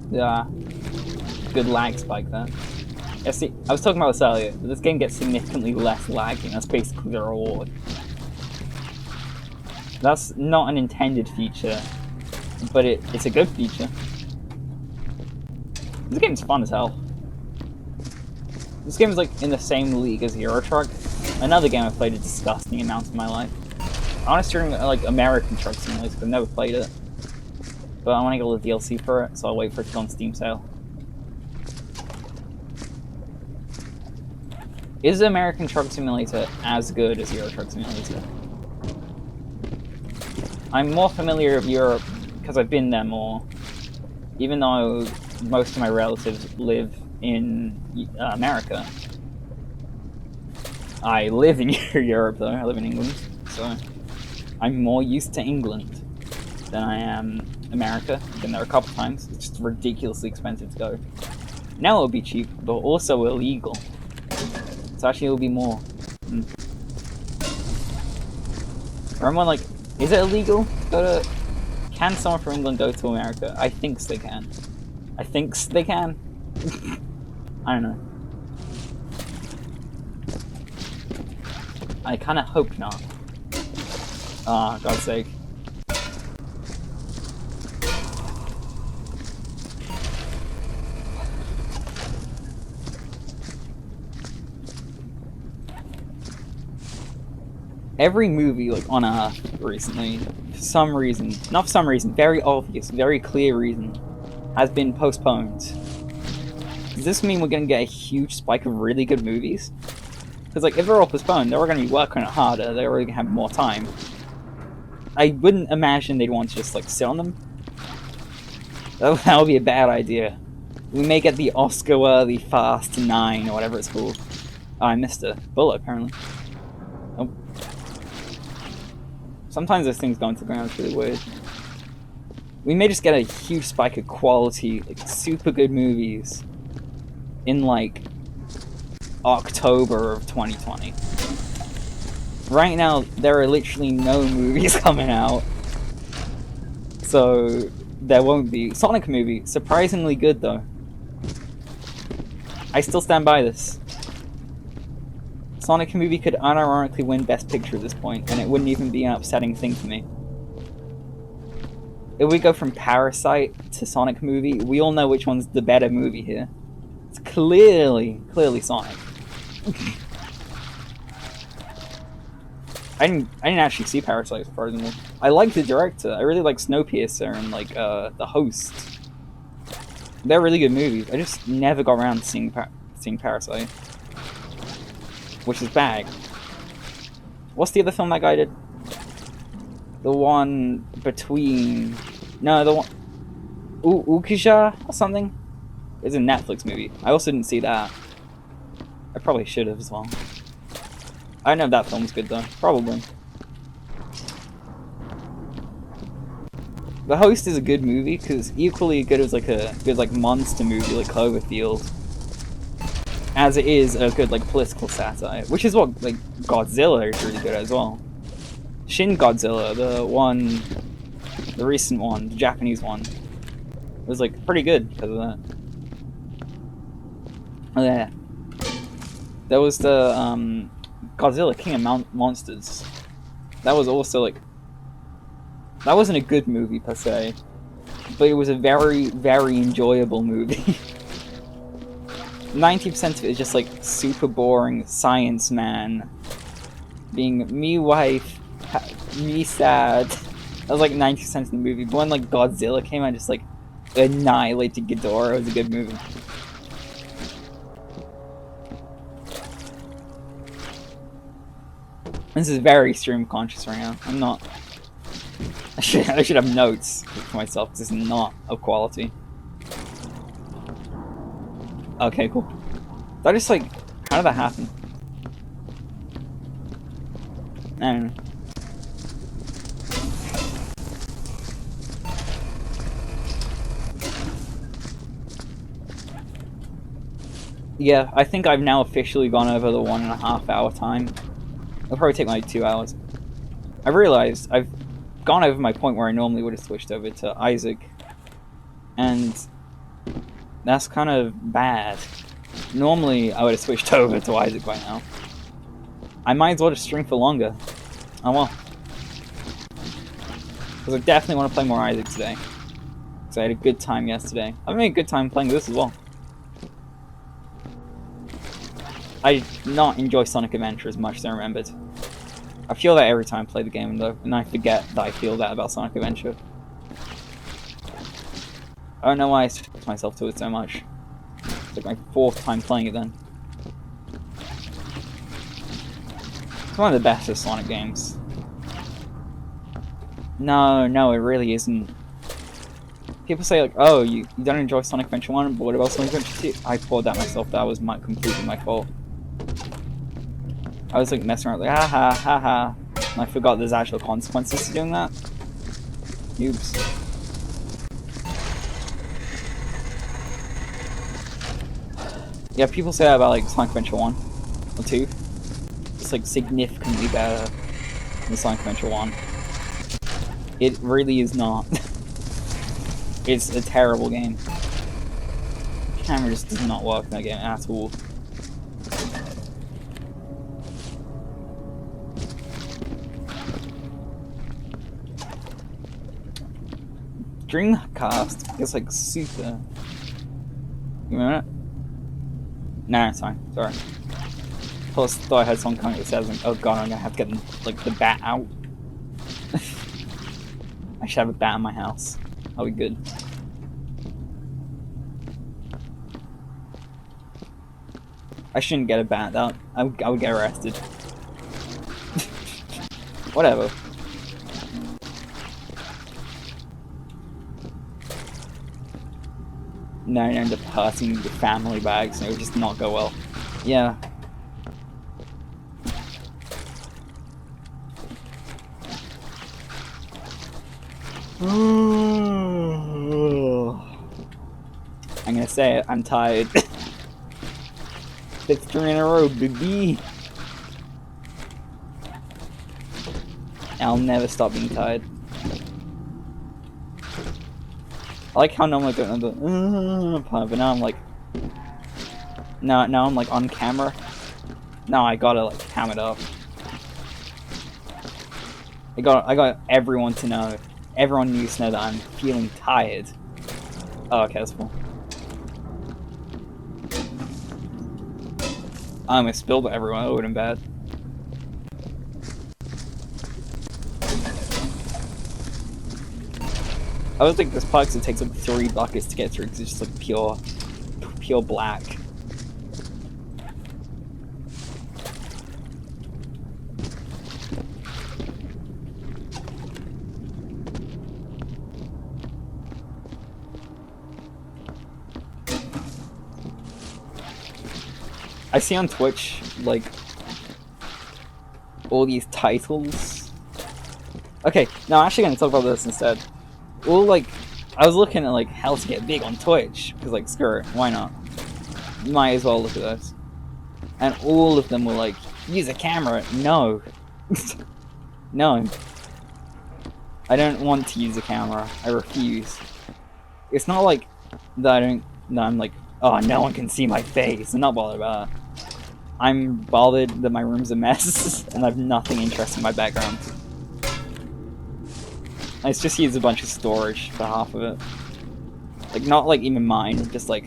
Yeah, good lag spike there. Yeah, see, I was talking about this earlier, but this game gets significantly less lagging. That's basically the reward. That's not an intended feature, but it's a good feature. This game's fun as hell. This game is like in the same league as Euro Truck, another game I've played a disgusting amount of my life. I want to stream like American Truck Simulator, but I've never played it. But I want to get all the DLC for it, so I'll wait for it to go on Steam sale. Is American Truck Simulator as good as Euro Truck Simulator? I'm more familiar with Europe because I've been there more, even though most of my relatives live in America. I live in Europe though, I live in England, so I'm more used to England than I am America. I've been there a couple times. It's just ridiculously expensive to go. Now it'll be cheap, but also illegal. So actually it'll be more. Remember, like, is it illegal to go to... Can someone from England go to America? I think they can. I think they can. I don't know. I kind of hope not. Ah, God's sake. Every movie, like, on Earth recently, for some reason, not for some reason, very obvious, very clear reason, has been postponed. Does this mean we're gonna get a huge spike of really good movies? Because like, if they're all postponed, they're all gonna be working it harder. They're already gonna have more time. I wouldn't imagine they'd want to just like sit on them. That would be a bad idea. We may get the Oscar-worthy Fast 9 or whatever it's called. Oh, I missed a bullet apparently. Oh. Sometimes those things go into the ground. It's really weird. We may just get a huge spike of quality, like super good movies in like October of 2020. Right now, there are literally no movies coming out, so there won't be. Sonic movie, surprisingly good though. I still stand by this. Sonic movie could unironically win Best Picture at this point, and it wouldn't even be an upsetting thing for me. If we go from Parasite to Sonic movie, we all know which one's the better movie here. It's clearly Sonic. I didn't actually see Parasite, surprisingly. I like the director. I really like Snowpiercer and like The Host. They're really good movies. I just never got around to seeing Parasite, which is bad. What's the other film that guy did? The one between... No, the one... Ukija or something? It's a Netflix movie. I also didn't see that. I probably should have as well. I don't know if that film's good though. Probably. The Host is a good movie because equally good as like a good like monster movie like Cloverfield, as it is a good like political satire, which is what like Godzilla is really good at as well. Shin Godzilla, the recent one, the Japanese one, was like pretty good because of that. Oh yeah, there was the Godzilla King of Monsters. That was also like, that wasn't a good movie per se, but it was a very, very enjoyable movie. 90% of it is just like super boring science man being me wife, me sad. That was like 90% of the movie. But when like Godzilla came out, just like annihilated Ghidorah, it was a good movie. This is very stream conscious right now. I'm not. I should have notes for myself because it's not of quality. Okay, cool. That just like, how did that happen? I don't know. Yeah, I think I've now officially gone over the 1.5 hour time. It'll probably take like 2 hours. I realized I've gone over my point where I normally would have switched over to Isaac, and that's kind of bad. Normally I would have switched over to Isaac by now. I might as well just stream for longer. Oh well. Because I definitely want to play more Isaac today. Because I had a good time yesterday. I made a good time playing this as well. I did not enjoy Sonic Adventure as much as I remembered. I feel that every time I play the game though, and I forget that I feel that about Sonic Adventure. I don't know why I switched myself to it so much. It's like my 4th time playing it then. It's one of the best of Sonic games. No, it really isn't. People say like, oh, you don't enjoy Sonic Adventure 1, but what about Sonic Adventure 2? I poured that myself, that was completely my fault. I was like messing around like, ha. And I forgot there's actual consequences to doing that. Oops. Yeah, people say that about like Sonic Adventure 1 or 2. It's like significantly better than Sonic Adventure 1. It really is not. It's a terrible game. The camera just does not work in that game at all. Dreamcast is like super. You remember that? Nah, it's fine. Sorry. Plus, thought I had someone coming that says, like, oh god, I'm gonna have to get like the bat out. I should have a bat in my house. That'll be good. I shouldn't get a bat. I would get arrested. Whatever. No, I end up hurting the family bags, and it would just not go well. Yeah. I'm gonna say it, I'm tired. 5th turn in a row, baby. I'll never stop being tired. I like how normally I don't know the part, but now I'm like, now I'm like on camera. Now I gotta like cam it up. I got everyone to know. Everyone needs to know that I'm feeling tired. Oh, okay, that's cool. I almost spilled everyone. It would have been bad. I would think this part it takes like 3 buckets to get through because it's just like pure black. I see on Twitch like all these titles. Okay, no, I'm actually gonna talk about this instead. Well, like, I was looking at like how to get big on Twitch because like screw it, why not? You might as well look at this. And all of them were like, use a camera. No, no. I don't want to use a camera. I refuse. It's not like that. I'm like, oh, no one can see my face. I'm not bothered about that. I'm bothered that my room's a mess and I have nothing interesting in my background. I just use a bunch of storage for half of it. Like, not like even mine, just like...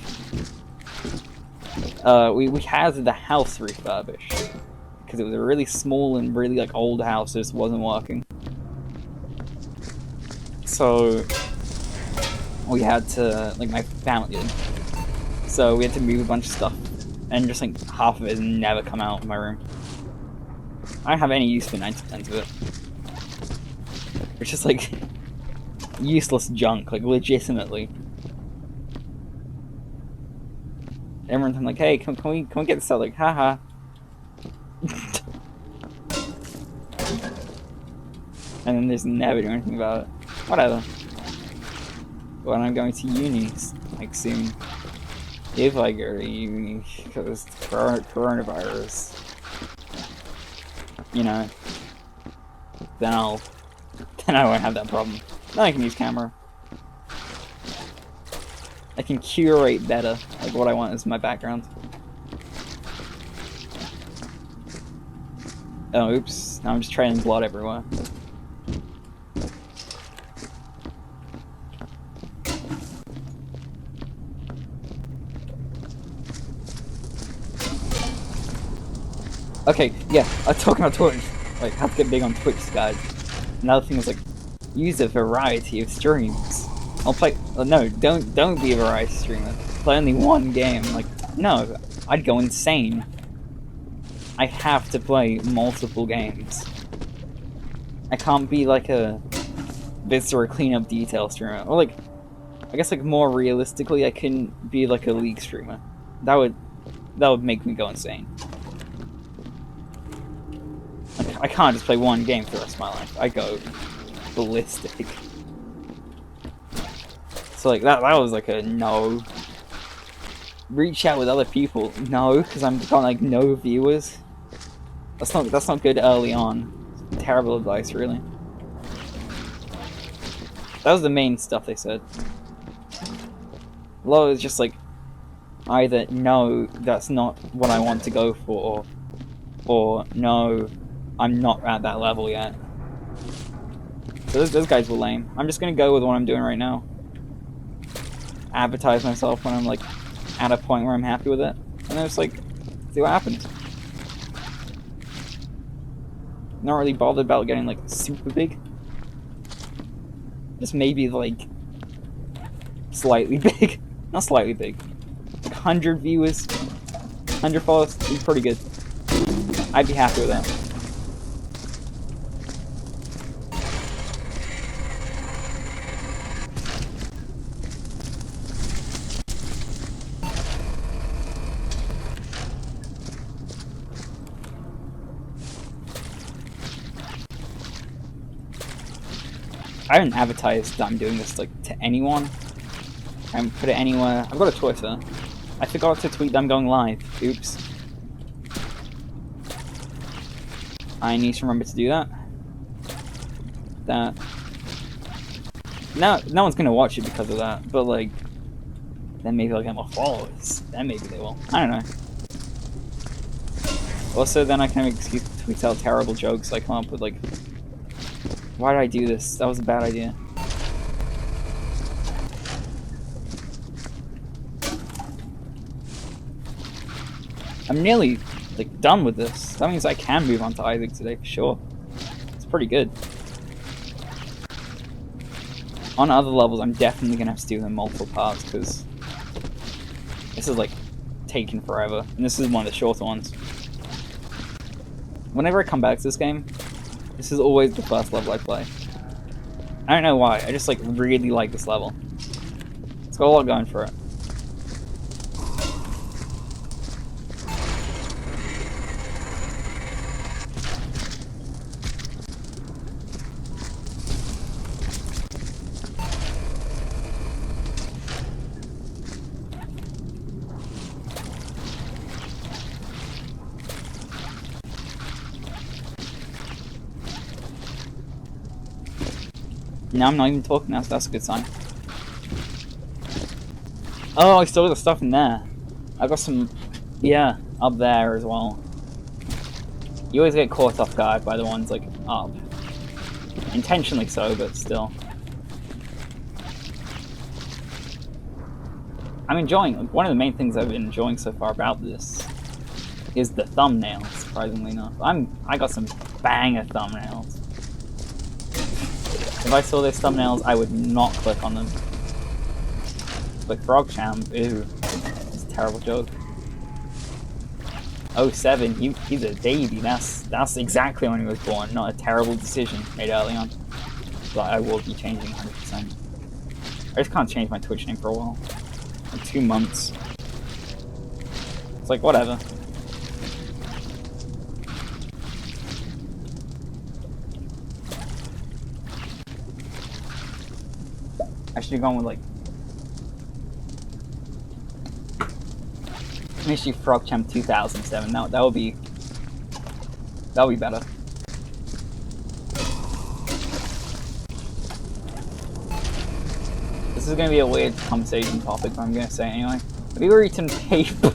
we had the house refurbished. Because it was a really small and really like old house, so it just wasn't working. So... we had to, like my family did. So we had to move a bunch of stuff. And just like half of it has never come out of my room. I don't have any use for 90% of it. It's just like useless junk, like legitimately. Everyone's like, hey, can we get this out? Like, haha. And then there's never do anything about it. Whatever. When I'm going to uni, like soon. If I go to uni, because coronavirus, you know, then I won't have that problem. Then I can use camera. I can curate better, like what I want as my background. Oh, oops. Now I'm just trailing blood everywhere. Okay, yeah, I'm talking about Twitch. Like, how to get big on Twitch, guys. Another thing is, like, use a variety of streams. I'll play... no, don't be a variety streamer. Play only one game. Like, no, I'd go insane. I have to play multiple games. I can't be, like, a Viscera cleanup detail streamer. Or, like, I guess, like, more realistically, I can be, like, a League streamer. That would make me go insane. I can't just play one game for the rest of my life. I go ballistic. So like that was like a no. Reach out with other people. No, because I'm got like no viewers. That's not good early on. Terrible advice, really. That was the main stuff they said. A lot was just like either no, that's not what I want to go for, or no, I'm not at that level yet. So those guys were lame. I'm just gonna go with what I'm doing right now. Advertise myself when I'm like at a point where I'm happy with it, and then just like see what happens. Not really bothered about getting like super big. Just maybe like slightly big. Not slightly big. Like 100 viewers. 100 followers is pretty good. I'd be happy with that. I haven't advertised that I'm doing this like to anyone. I haven't put it anywhere. I've got a Twitter. I forgot to tweet that I'm going live. Oops. I need to remember to do that. No one's gonna watch it because of that, but like, then maybe I'll get more followers. Then maybe they will. I don't know. Also, then I can have an excuse to tweet out terrible jokes I come up with, like, why did I do this? That was a bad idea. I'm nearly, like, done with this. That means I can move on to Isaac today, for sure. It's pretty good. On other levels, I'm definitely gonna have to do them in multiple parts, because this is, like, taking forever. And this is one of the shorter ones. Whenever I come back to this game, this is always the first level I play. I don't know why, I just, like, really like this level. It's got a lot going for it. Now I'm not even talking, that's a good sign. Oh, I still got the stuff in there. I got some, yeah, up there as well. You always get caught off guard by the ones, like, up. Intentionally so, but still. I'm enjoying, like, one of the main things I've been enjoying so far about this is the thumbnails, surprisingly enough. I got some banger thumbnails. If I saw these thumbnails, I would not click on them. Like Frog Champ, ew. It's a terrible joke. 07, he's a baby. That's exactly when he was born, not a terrible decision made early on. But I will be changing 100%. I just can't change my Twitch name for a while. Like 2 months. It's like, whatever. I should have gone with, like, Mystery Frog Champ 2007. That would be better. This is gonna be a weird conversation topic, but I'm gonna say it anyway. Have you ever eaten paper?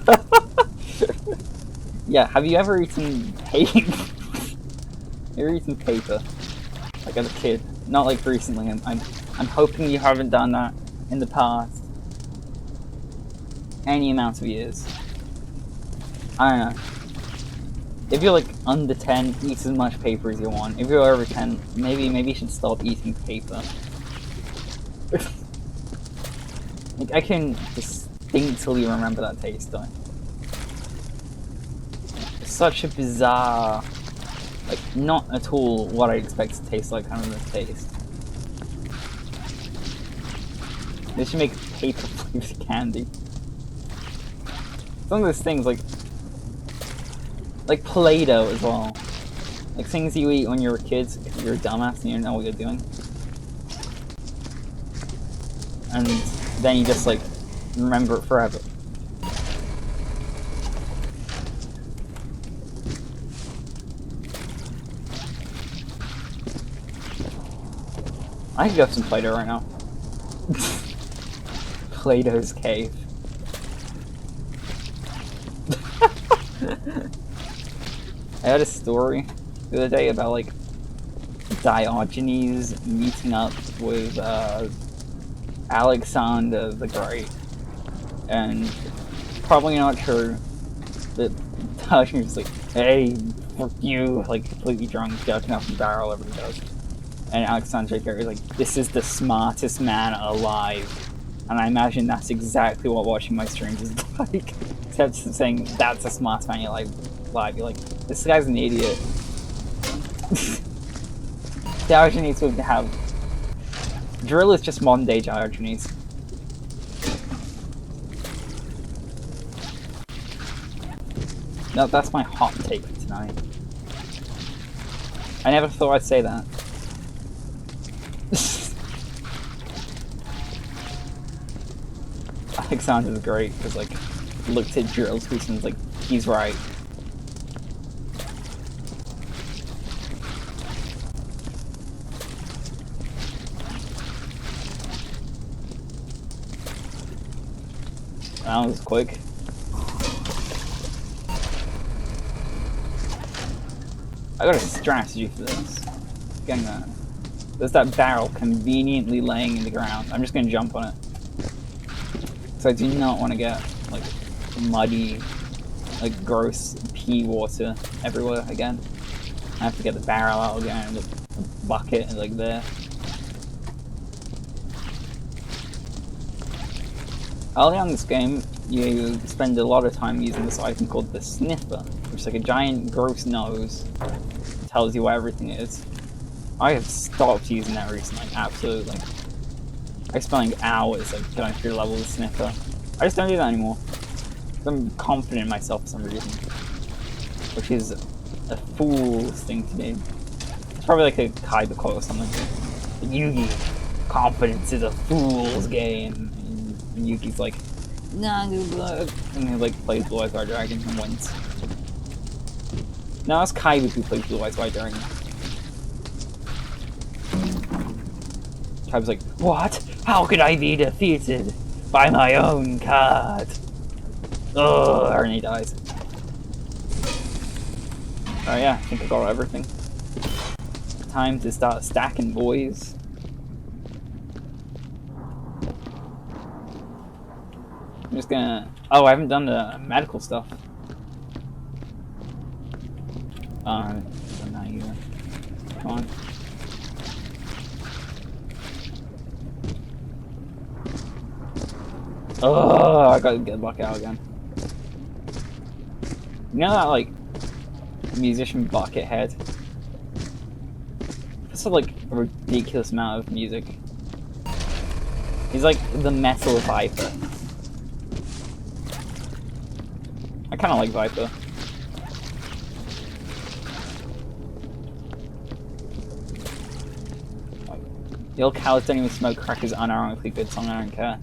Yeah, have you ever eaten paper? You ever eaten paper? Like as a kid? Not like recently. I'm hoping you haven't done that in the past. Any amount of years. I don't know. If you're like under 10, eat as much paper as you want. If you're over 10, maybe you should stop eating paper. Like, I can distinctly remember that taste though. It's such a bizarre, like, not at all what I expect to taste like kind of a taste. They should make paper flavored candy. Some of those things, like Play-Doh as well. Like things you eat when you're a kid because you're a dumbass and you don't know what you're doing. And then you just, like, remember it forever. I could go have some Play-Doh right now. Play-Doh's cave. I heard a story the other day about, like, Diogenes meeting up with Alexander the Great, and probably not true, but Diogenes was like, hey, fuck you, like, completely drunk, jumping off the barrel, everybody does. And Alexander the Great was like, this is the smartest man alive. And I imagine that's exactly what watching my streams is like. Except saying that's a smart man, you're like, live. You're like, this guy's an idiot. Diogenes would have. Drill is just modern day Diogenes. No, that's my hot take for tonight. I never thought I'd say that. Alexander's great because, like, looked at Drill's tweets and was like, he's right. That was quick. I got a strategy for this. Getting that. There's that barrel conveniently laying in the ground. I'm just gonna jump on it. So I do not want to get like muddy, like gross pea water everywhere again. I have to get the barrel out again, and the bucket and like there. Early on in this game, you spend a lot of time using this item called the sniffer, which is like a giant gross nose that tells you where everything is. I have stopped using that recently, absolutely. I spent like hours like going through levels of sniffer. I just don't do that anymore. I'm confident in myself for some reason, which is a fool's thing to do. It's probably like a Kaiba quote or something. Yugi, confidence is a fool's game. And Yugi's like, nah, good luck. And he like plays Blue Eyes White Dragon and wins. No, that's Kaiba who plays Blue Eyes White Dragon. Kaiba's like, what? How could I be defeated by my own card? Ugh, and he dies. Oh yeah, I think I got everything. Time to start stacking, boys. I'm just gonna... Oh, I haven't done the medical stuff. I haven't done that either. Come on. Oh, I gotta get luck out again. You know that, like, musician bucket head? That's like a ridiculous amount of music. He's like the metal Viper. I kinda like Viper. The old cowards don't even smoke crack is unironically good song, I don't care.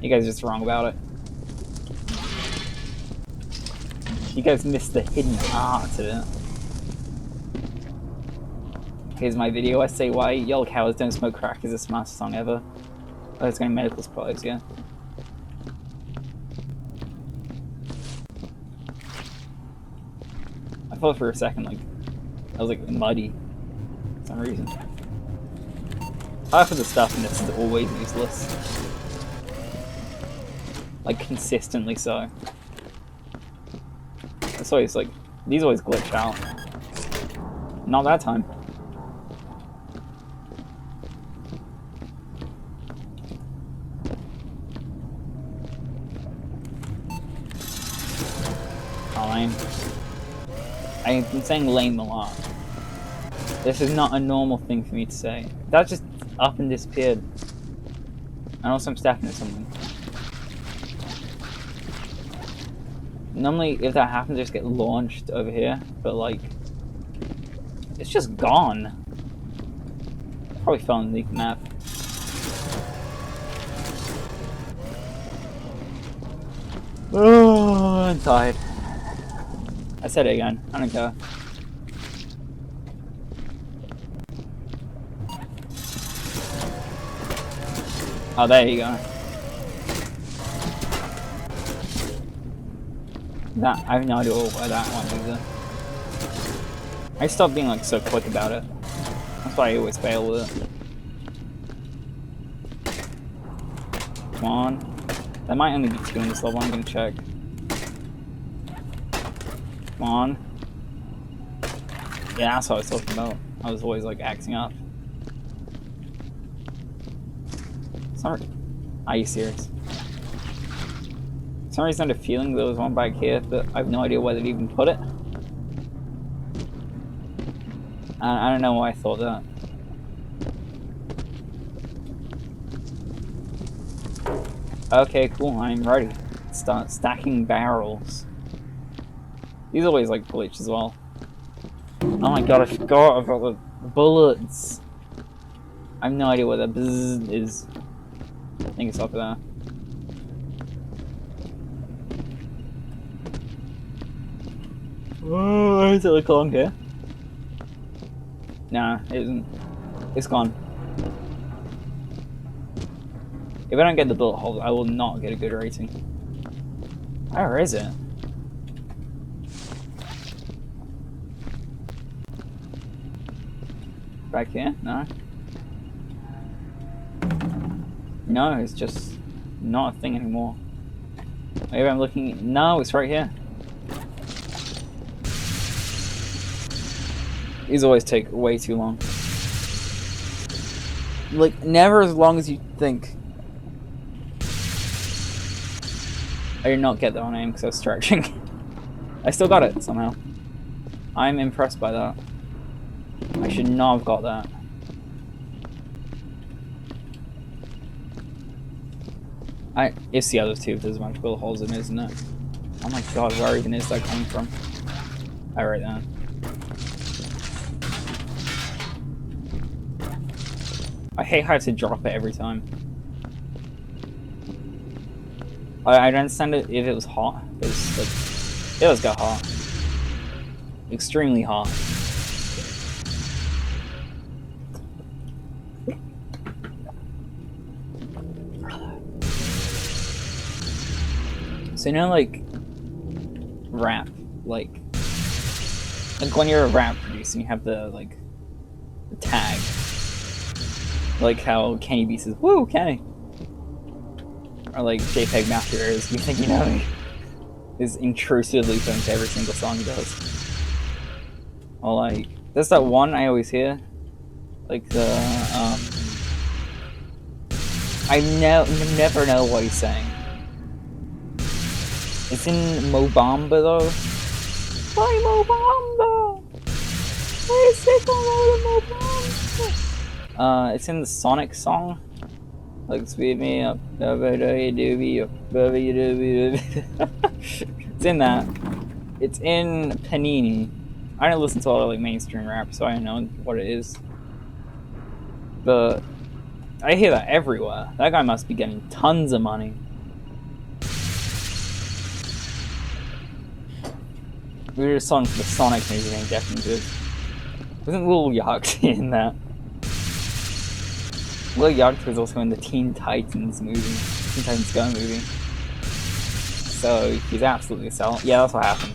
You guys are just wrong about it. You guys missed the hidden art of it. Here's my video essay why Y'all Cowards Don't Smoke Crack is the smartest song ever. Oh, it's going medical supplies, yeah. I thought for a second, like, I was like muddy for some reason. Half of the stuff in this is always useless. Like, consistently so. That's always like, these always glitch out. Not that time. Oh, lame. I've been saying lame a lot. This is not a normal thing for me to say. That just up and disappeared. And also I'm stacking at something. Normally, if that happens, I just get launched over here, but like, it's just gone. Probably fell underneath the map. Oh, I'm tired. I said it again. I don't care. Oh, there you go. That, I have no idea where that one either. I stopped being like so quick about it. That's why I always fail with it. Come on. There might only be 2 in this level, I'm gonna check. Come on. Yeah, that's what I was talking about. I was always like acting up. Sorry. Are you serious? some reason I had a feeling there was one back here, but I have no idea where they'd even put it. I don't know why I thought that. Okay, cool, I'm ready. Start stacking barrels. These always like glitch as well. Oh my god, I forgot about the bullets. I have no idea what that bzzz is. I think it's up there. Oh, is it look along here? Nah, it isn't. It's gone. If I don't get the bullet holes, I will not get a good rating. Where is it? Back here? No. No, it's just not a thing anymore. Maybe I'm looking. No, it's right here. These always take way too long. Like, never as long as you think. I did not get that on aim because I was stretching. I still got it somehow. I'm impressed by that. I should not have got that. It's the other two if there's a bunch of bullet holes in it, isn't it? Oh my god, where even is that coming from? Oh, right there. I hate how to drop it every time. I don't understand it if it was hot. It's like, it does get hot. Extremely hot. So you know, like rap, like when you're a rap producer, you have the the tag, like how Kenny B says, "Woo, Kenny," or like JPEG Master is, "You think you know me?" is intrusively put into every single song he does. Or like, there's that one I always hear, like the I never know what he's saying. It's in Mobamba though. Why Mobamba? Why is it called Mobamba? It's in the Sonic song. Like, speed me up, it's in that. It's in Panini. I don't listen to all like mainstream rap, so I don't know what it is. But I hear that everywhere. That guy must be getting tons of money. We were just on the Sonic movie named definitely good. Wasn't Lil Yachty in that? Lil Yachty was also in the Teen Titans movie. Teen Titans Go movie. So he's absolutely selling. Yeah, that's what happened.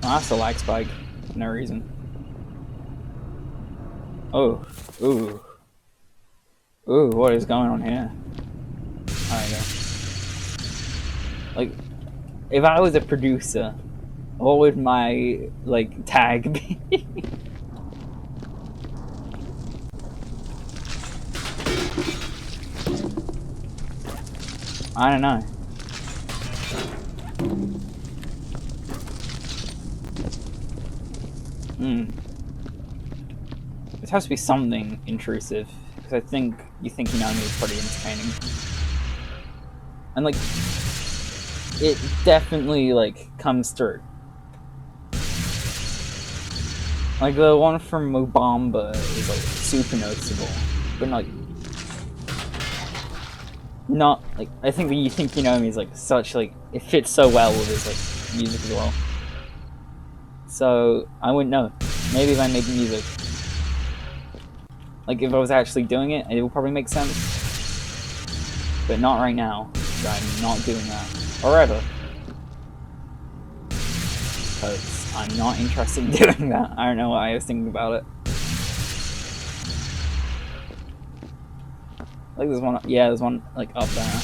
Oh, that's a lag spike. For no reason. Oh. Ooh. Ooh, what is going on here? I know. Like, if I was a producer, what would my, like, tag be? I don't know. It has to be something intrusive, because I think You Think You Know Me is pretty entertaining. And, like, it definitely, like, comes through. Like, the one from Mobamba is, like, super noticeable. But, like, not, like, I think the You Think You Know Me is, like, such, like, it fits so well with his, like, music as well. So, I wouldn't know. Maybe if I made music. Like, if I was actually doing it, it would probably make sense. But not right now. I'm not doing that. Or ever. Because I'm not interested in doing that. I don't know why I was thinking about it. Like there's one, yeah, there's one like up there.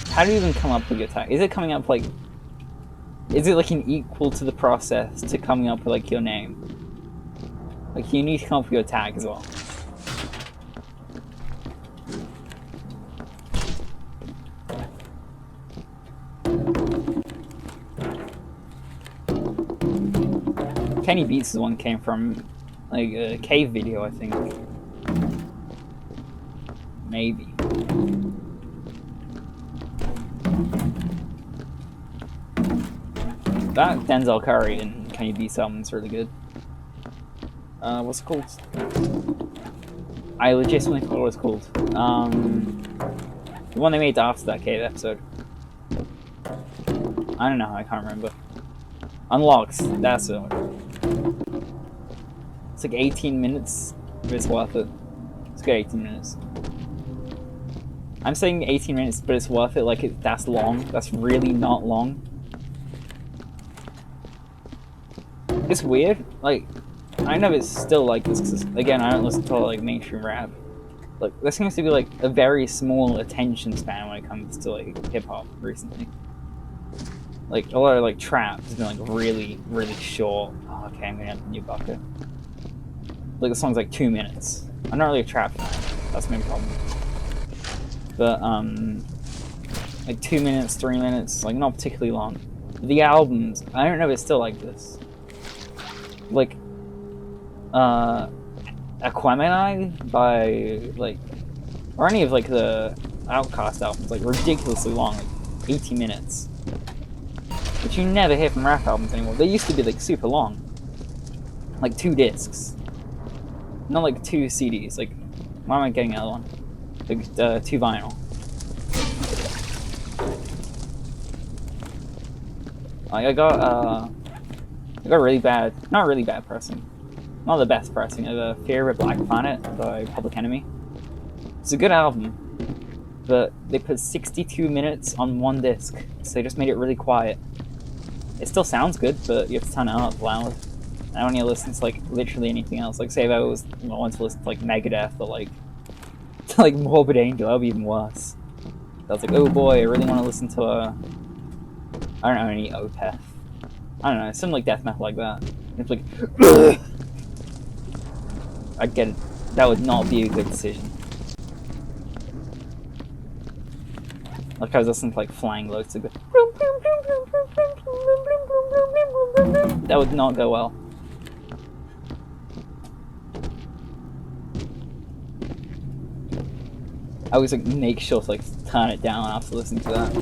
How do you even come up with your tag? Is it coming up like, is it like an equal to the process to coming up with like your name? Like, you need to come up with your tag as well. Kenny Beats' one came from, like, a cave video, I think. Maybe. That Denzel Curry and Kenny Beats album's really good. What's it called? I legitimately forgot what it's called. The one they made after that cave episode. I don't know, I can't remember. Unlocked, that's it. It's like 18 minutes, but it's worth it. It's good 18 minutes. I'm saying 18 minutes, but it's worth it, like that's long. That's really not long. It's weird, like, I know it's still like this, because again, I don't listen to like mainstream rap. Like, there seems to be like a very small attention span when it comes to like hip-hop recently. Like, a lot of like trap has been like really, really short. Oh, okay, I'm gonna have a new bucket. Like, the song's like 2 minutes. I'm not really a trap fan, that's my problem. But, like 2 minutes, 3 minutes, like not particularly long. The albums, I don't know if it's still like this. Like, Aquemini by, like, or any of like the Outkast albums, like ridiculously long, like 80 minutes. Which you never hear from rap albums anymore. They used to be like super long. Like 2 discs. Not like 2 CDs, like, why am I getting another one? Like, 2 vinyl. Like, I got really bad, not really bad pressing. Not the best pressing of Fear of a Black Planet by Public Enemy. It's a good album, but they put 62 minutes on 1 disc, so they just made it really quiet. It still sounds good, but you have to turn it up loud. I don't need to listen to like literally anything else. Like, say if I wanted to listen to like Megadeth or like to like Morbid Angel, that would be even worse. I was like, oh boy, I really want to listen to I don't know, any Opeth. I don't know, something like death metal like that. It's like I get it. That would not be a good decision. Like, I was listening to like Flying Lotus, like that would not go well. I always like make sure to like turn it down after listening to that.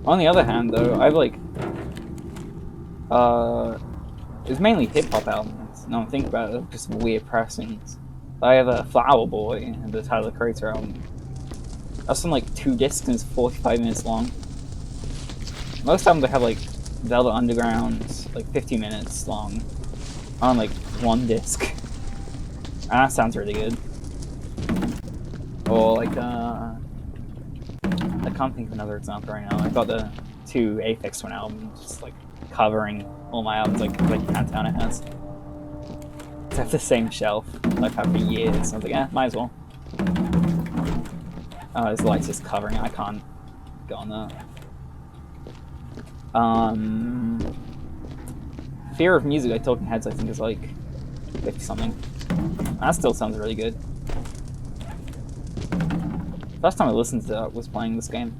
On the other hand, though, I've like it's mainly hip-hop albums. Now I think about it, just weird pressings. I have a Flower Boy, the Tyler Creator album. That's on like 2 discs and it's 45 minutes long. Most albums I have like Velvet Underground, like 50 minutes long, on like 1 disc. And that sounds really good. Or like I can't think of another example right now. I've got the 2 Aphex Twin albums, just like covering all my albums like Pantana has. They have the same shelf I've had for years. So I was like, might as well. Oh, his light's just covering it. I can't go on that. Fear of Music by Talking Heads, I think, is like 50 something. That still sounds really good. First time I listened to that was playing this game.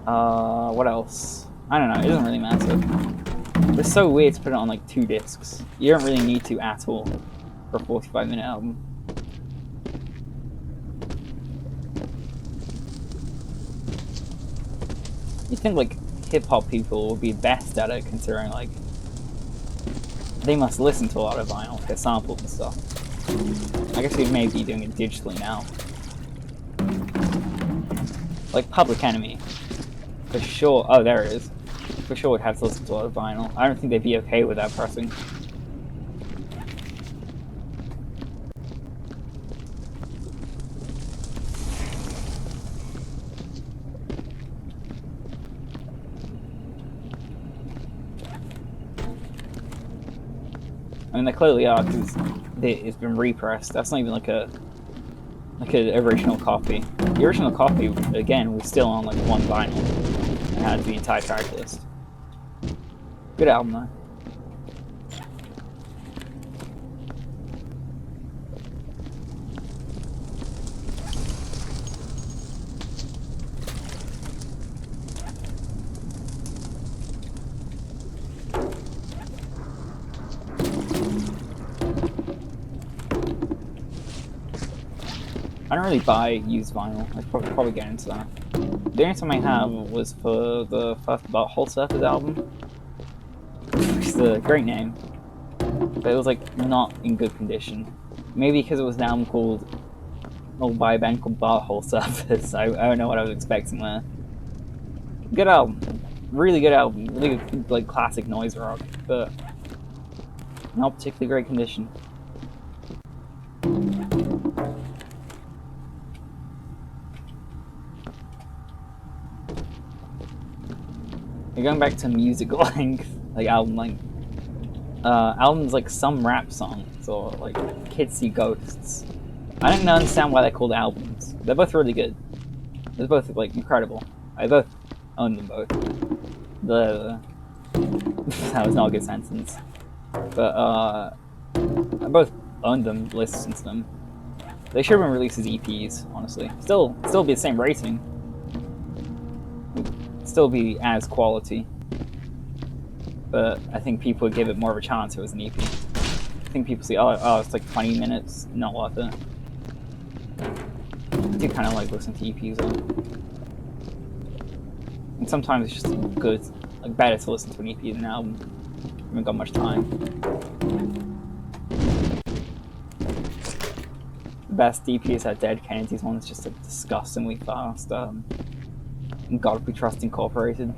What else? I don't know, it doesn't really matter. It's so weird to put it on like 2 discs. You don't really need to at all for a 45-minute album. You think like hip-hop people will be best at it, considering like they must listen to a lot of vinyl, get samples and stuff. I guess we may be doing it digitally now. Like Public Enemy, for sure. Oh, there it is. For sure would have to listen to a lot of vinyl. I don't think they'd be okay with that pressing. I mean, they clearly are, because it's been repressed. That's not even like an original copy. The original copy, again, was still on like one vinyl and had the entire track list. Good album though. I don't really buy used vinyl. I'd probably get into that. The only time I have was for the first Butthole Surfers album, which is a great name, but it was like not in good condition. Maybe because it was an album called, by a band called Butthole Surfers. I don't know what I was expecting there. Good album, really good album, really good, like classic noise rock, but not particularly great condition. Going back to music length, like album length, albums like some rap songs or like Kids See Ghosts. I don't understand why they're called albums. They're both really good. They're both like incredible. I both own them both. That was not a good sentence. But I both owned them, listened to them. They should have been released as EPs, honestly. Still be the same rating. Still be as quality, but I think people would give it more of a chance if it was an EP. I think people see, oh, it's like 20 minutes, not worth it. I do kind of like listening to EPs though. And sometimes it's just good, like better to listen to an EP than an album. I haven't got much time. The best EP is that Dead Kennedys one. It's just like disgustingly fast. God We Trust Incorporated.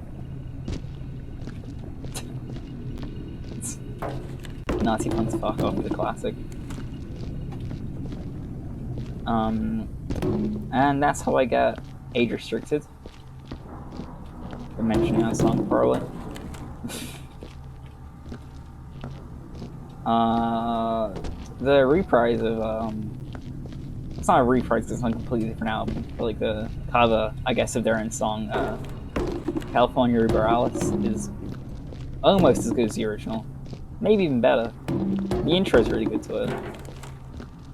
Nazi Punks Fuck Off is a classic. And that's how I get Age Restricted. For mentioning that song, probably. The reprise of, it's not a reprise, it's on a completely different album, but like the cover, I guess, of their own song, California Ruberalis, is almost as good as the original. Maybe even better. The intro is really good to it.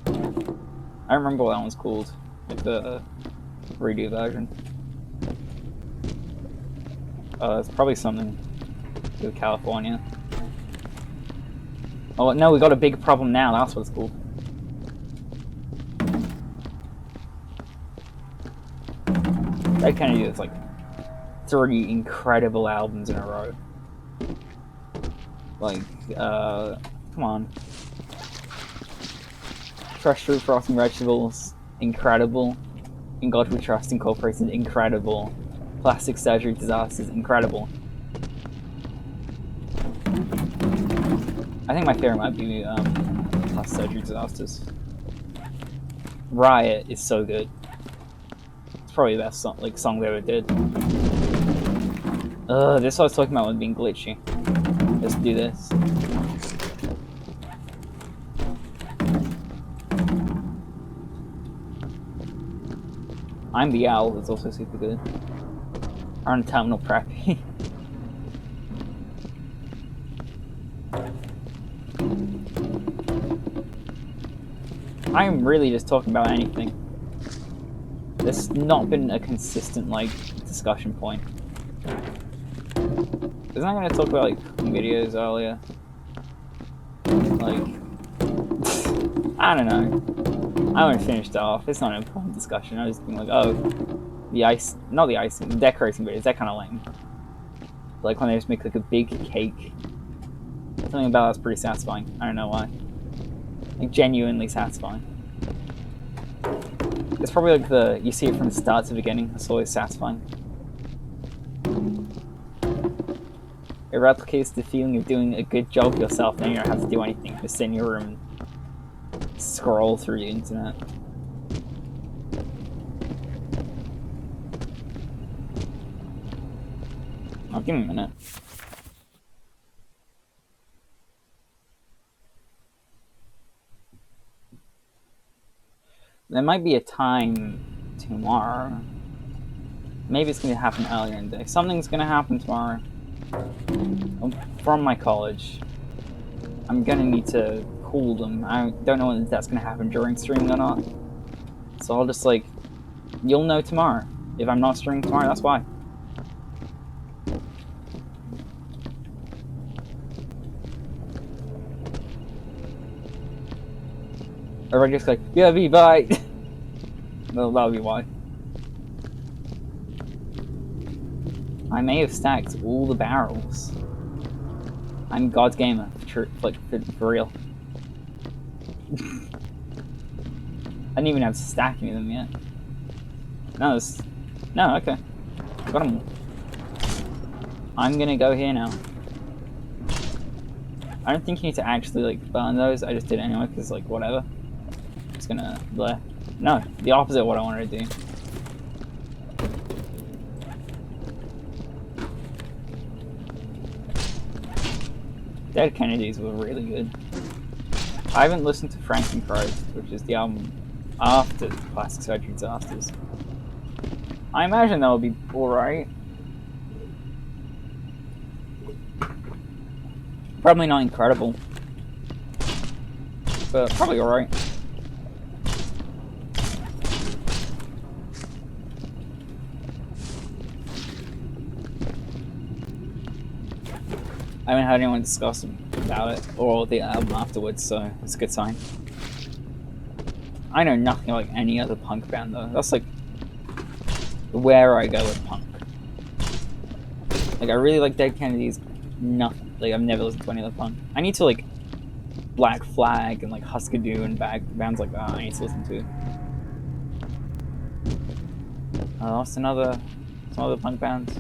I don't remember what that one's called, like the redo version. It's probably something with California. Oh no, we got a big problem now, that's what it's called. Dead Kennedy is like 3 incredible albums in a row. Like, come on. Fresh Fruit, Frosting Vegetables, incredible. In God We Trust Incorporated, incredible. Plastic Surgery Disasters, incredible. I think my favorite might be Plastic Surgery Disasters. Riot is so good. It's probably the best song they ever did. This is what I was talking about with being glitchy. Let's do this. I'm the Owl is also super good. On Terminal Preppy. I'm really just talking about anything. There's not been a consistent like discussion point. Wasn't I going to talk about like cooking videos earlier? Like, I don't know. I haven't finished it off. It's not an important discussion. I was just being like, oh, not the icing, the decorating videos. They're kind of lame. Like when they just make like a big cake. Something about that's pretty satisfying. I don't know why. Like genuinely satisfying. It's probably like you see it from the start to the beginning. It's always satisfying. It replicates the feeling of doing a good job yourself, then you don't have to do anything. Just sit in your room and scroll through the internet. Oh, give me a minute. There might be a time tomorrow. Maybe it's going to happen earlier in the day. Something's going to happen tomorrow. From my college. I'm going to need to call them. I don't know if that's going to happen during streaming or not. So I'll just like... You'll know tomorrow. If I'm not streaming tomorrow, that's why. Everybody just like, yeah, bye. Well, that'll be why. I may have stacked all the barrels. I'm God's gamer, for real. I didn't even have to stack any of them yet. No, okay. Got them all. I'm gonna go here now. I don't think you need to actually like burn those. I just did it anyway because like whatever. It's gonna bleh. No, the opposite of what I wanted to do. Dead Kennedys were really good. I haven't listened to Frankenchrist, which is the album after Plastic Surgery Disasters. I imagine that would be alright. Probably not incredible, but probably alright. I haven't heard anyone discuss about it or the album afterwards, so it's a good sign. I know nothing like any other punk band though. That's like where I go with punk. Like I really like Dead Kennedys. Nothing. Like I've never listened to any other punk. I need to like Black Flag and like Husker Du and bands like that. I need to listen to. I lost some other punk bands.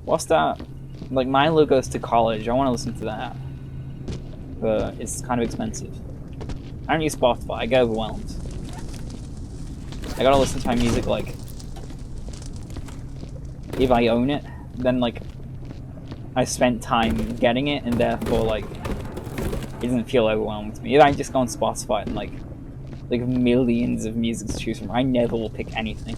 What's that? Like Milo Goes to College. I want to listen to that, but it's kind of expensive. I don't use Spotify. I get overwhelmed. I gotta listen to my music like if I own it, then like I spent time getting it, and therefore like it doesn't feel overwhelming to me. If I just go on Spotify and like millions of music to choose from, I never will pick anything.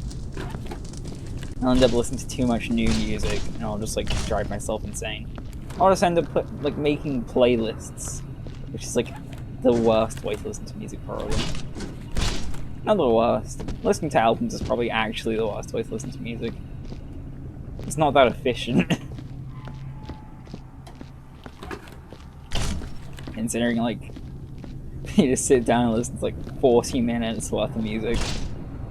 I'll end up listening to too much new music, and I'll just like drive myself insane. I'll just end up like making playlists, which is like the worst way to listen to music probably. Not the worst. Listening to albums is probably actually the worst way to listen to music. It's not that efficient. Considering like you just sit down and listen to like 40 minutes worth of music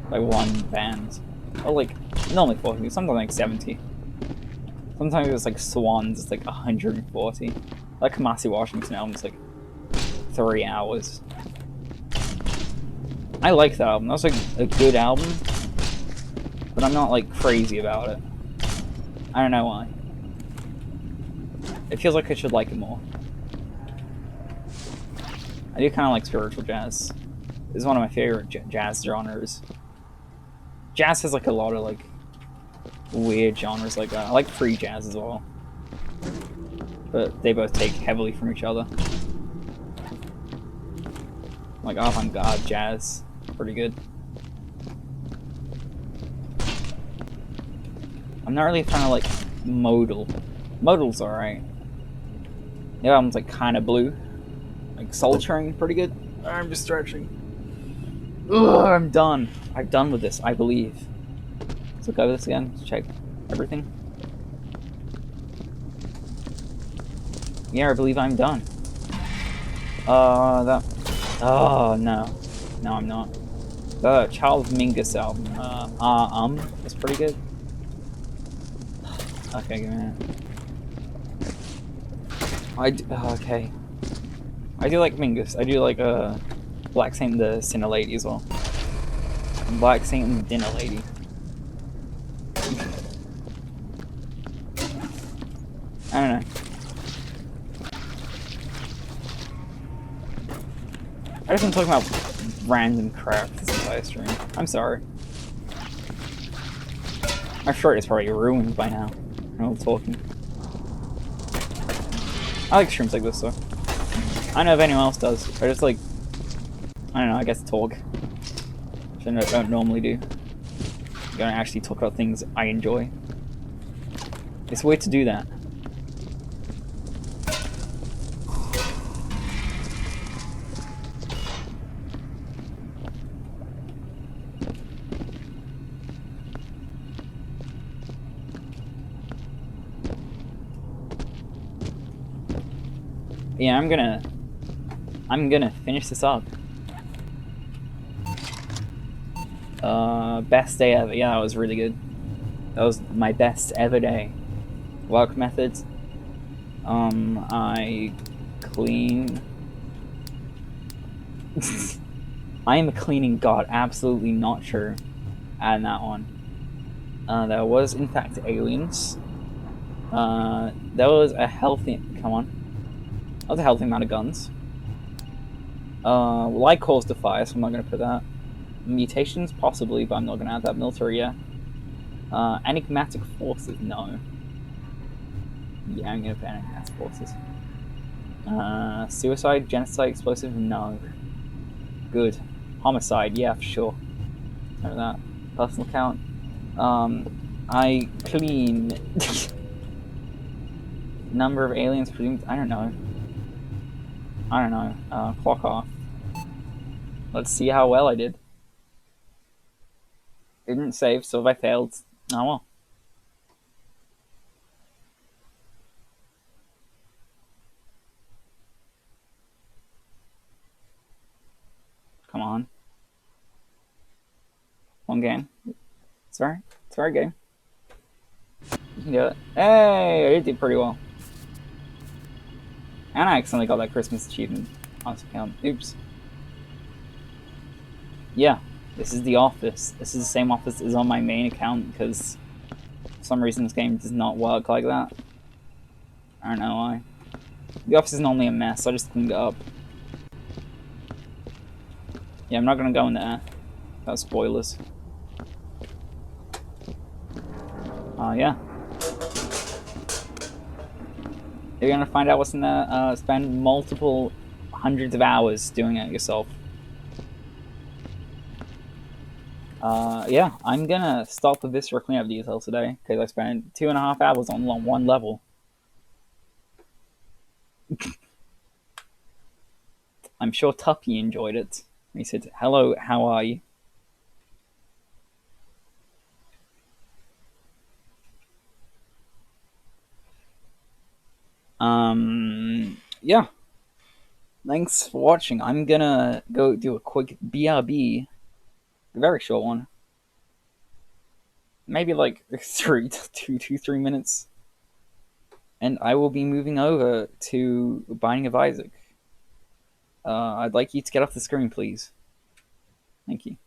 by one band. Or like normally 40, sometimes like 70. Sometimes it's like Swans, it's like 140. Like Kamasi Washington album's like 3 hours. I like that album. That's like a good album, but I'm not like crazy about it. I don't know why. It feels like I should like it more. I do kind of like spiritual jazz. It's one of my favorite jazz genres. Jazz has like a lot of like weird genres like that. I like free jazz as well, but they both take heavily from each other. Like avant-garde jazz, pretty good. I'm not really a fan of like modal. Modal's alright. The album's like kind of blue, like sulturing, pretty good. I'm just stretching. Ugh, I'm done. I'm done with this, I believe. Let's look over this again. Let's check everything. Yeah, I believe I'm done. Oh, no. No, I'm not. The Charles Mingus album. That's pretty good. Okay, give me a minute. Okay. I do like Mingus. I do like, Black Saint and the Sinner Lady as well. Black Saint and the Dinner Lady. I don't know. I just been talking about random crap this entire stream. I'm sorry. My shirt is probably ruined by now. I'm talking. I like streams like this though. I don't know if anyone else does. I just like I don't know, I guess talk. Which I don't normally do. I'm gonna actually talk about things I enjoy. It's weird to do that. Yeah, I'm gonna finish this up. Best day ever. Yeah, that was really good. That was my best ever day. Work methods. I clean. I am a cleaning god. Absolutely not sure. Adding that one. There was in fact aliens. There was a healthy. Come on. That was a healthy amount of guns. Well, I caused the fire, so I'm not gonna put that. Mutations, possibly, but I'm not gonna add that. Military, yeah. Enigmatic forces, no. Yeah, I'm gonna put enigmatic forces. Suicide, genocide, explosive, no. Good. Homicide, yeah, for sure. None of that. Personal count. I clean. Number of aliens presumed. I don't know. I don't know. Clock off. Let's see how well I did. Didn't save, so if I failed, oh well. Come on. One game. Sorry. Sorry, game. You can do it. Hey, I did do pretty well. And I accidentally got that Christmas achievement on this account. Oops. Yeah, this is the office. This is the same office as on my main account because for some reason this game does not work like that. I don't know why. The office is normally a mess, so I just cleaned it up. Yeah, I'm not gonna go in there. That's spoilers. Yeah. You're gonna find out what's in there. Spend multiple hundreds of hours doing it yourself. Yeah, I'm gonna stop with Viscera cleanup details today because I spent 2.5 hours on one level. I'm sure Tuppy enjoyed it. He said, "Hello, how are you?" Yeah. Thanks for watching. I'm gonna go do a quick BRB, a very short one. Maybe like 3 minutes. And I will be moving over to Binding of Isaac. I'd like you to get off the screen, please. Thank you.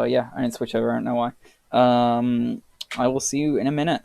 Yeah, I didn't switch over. I don't know why. I will see you in a minute.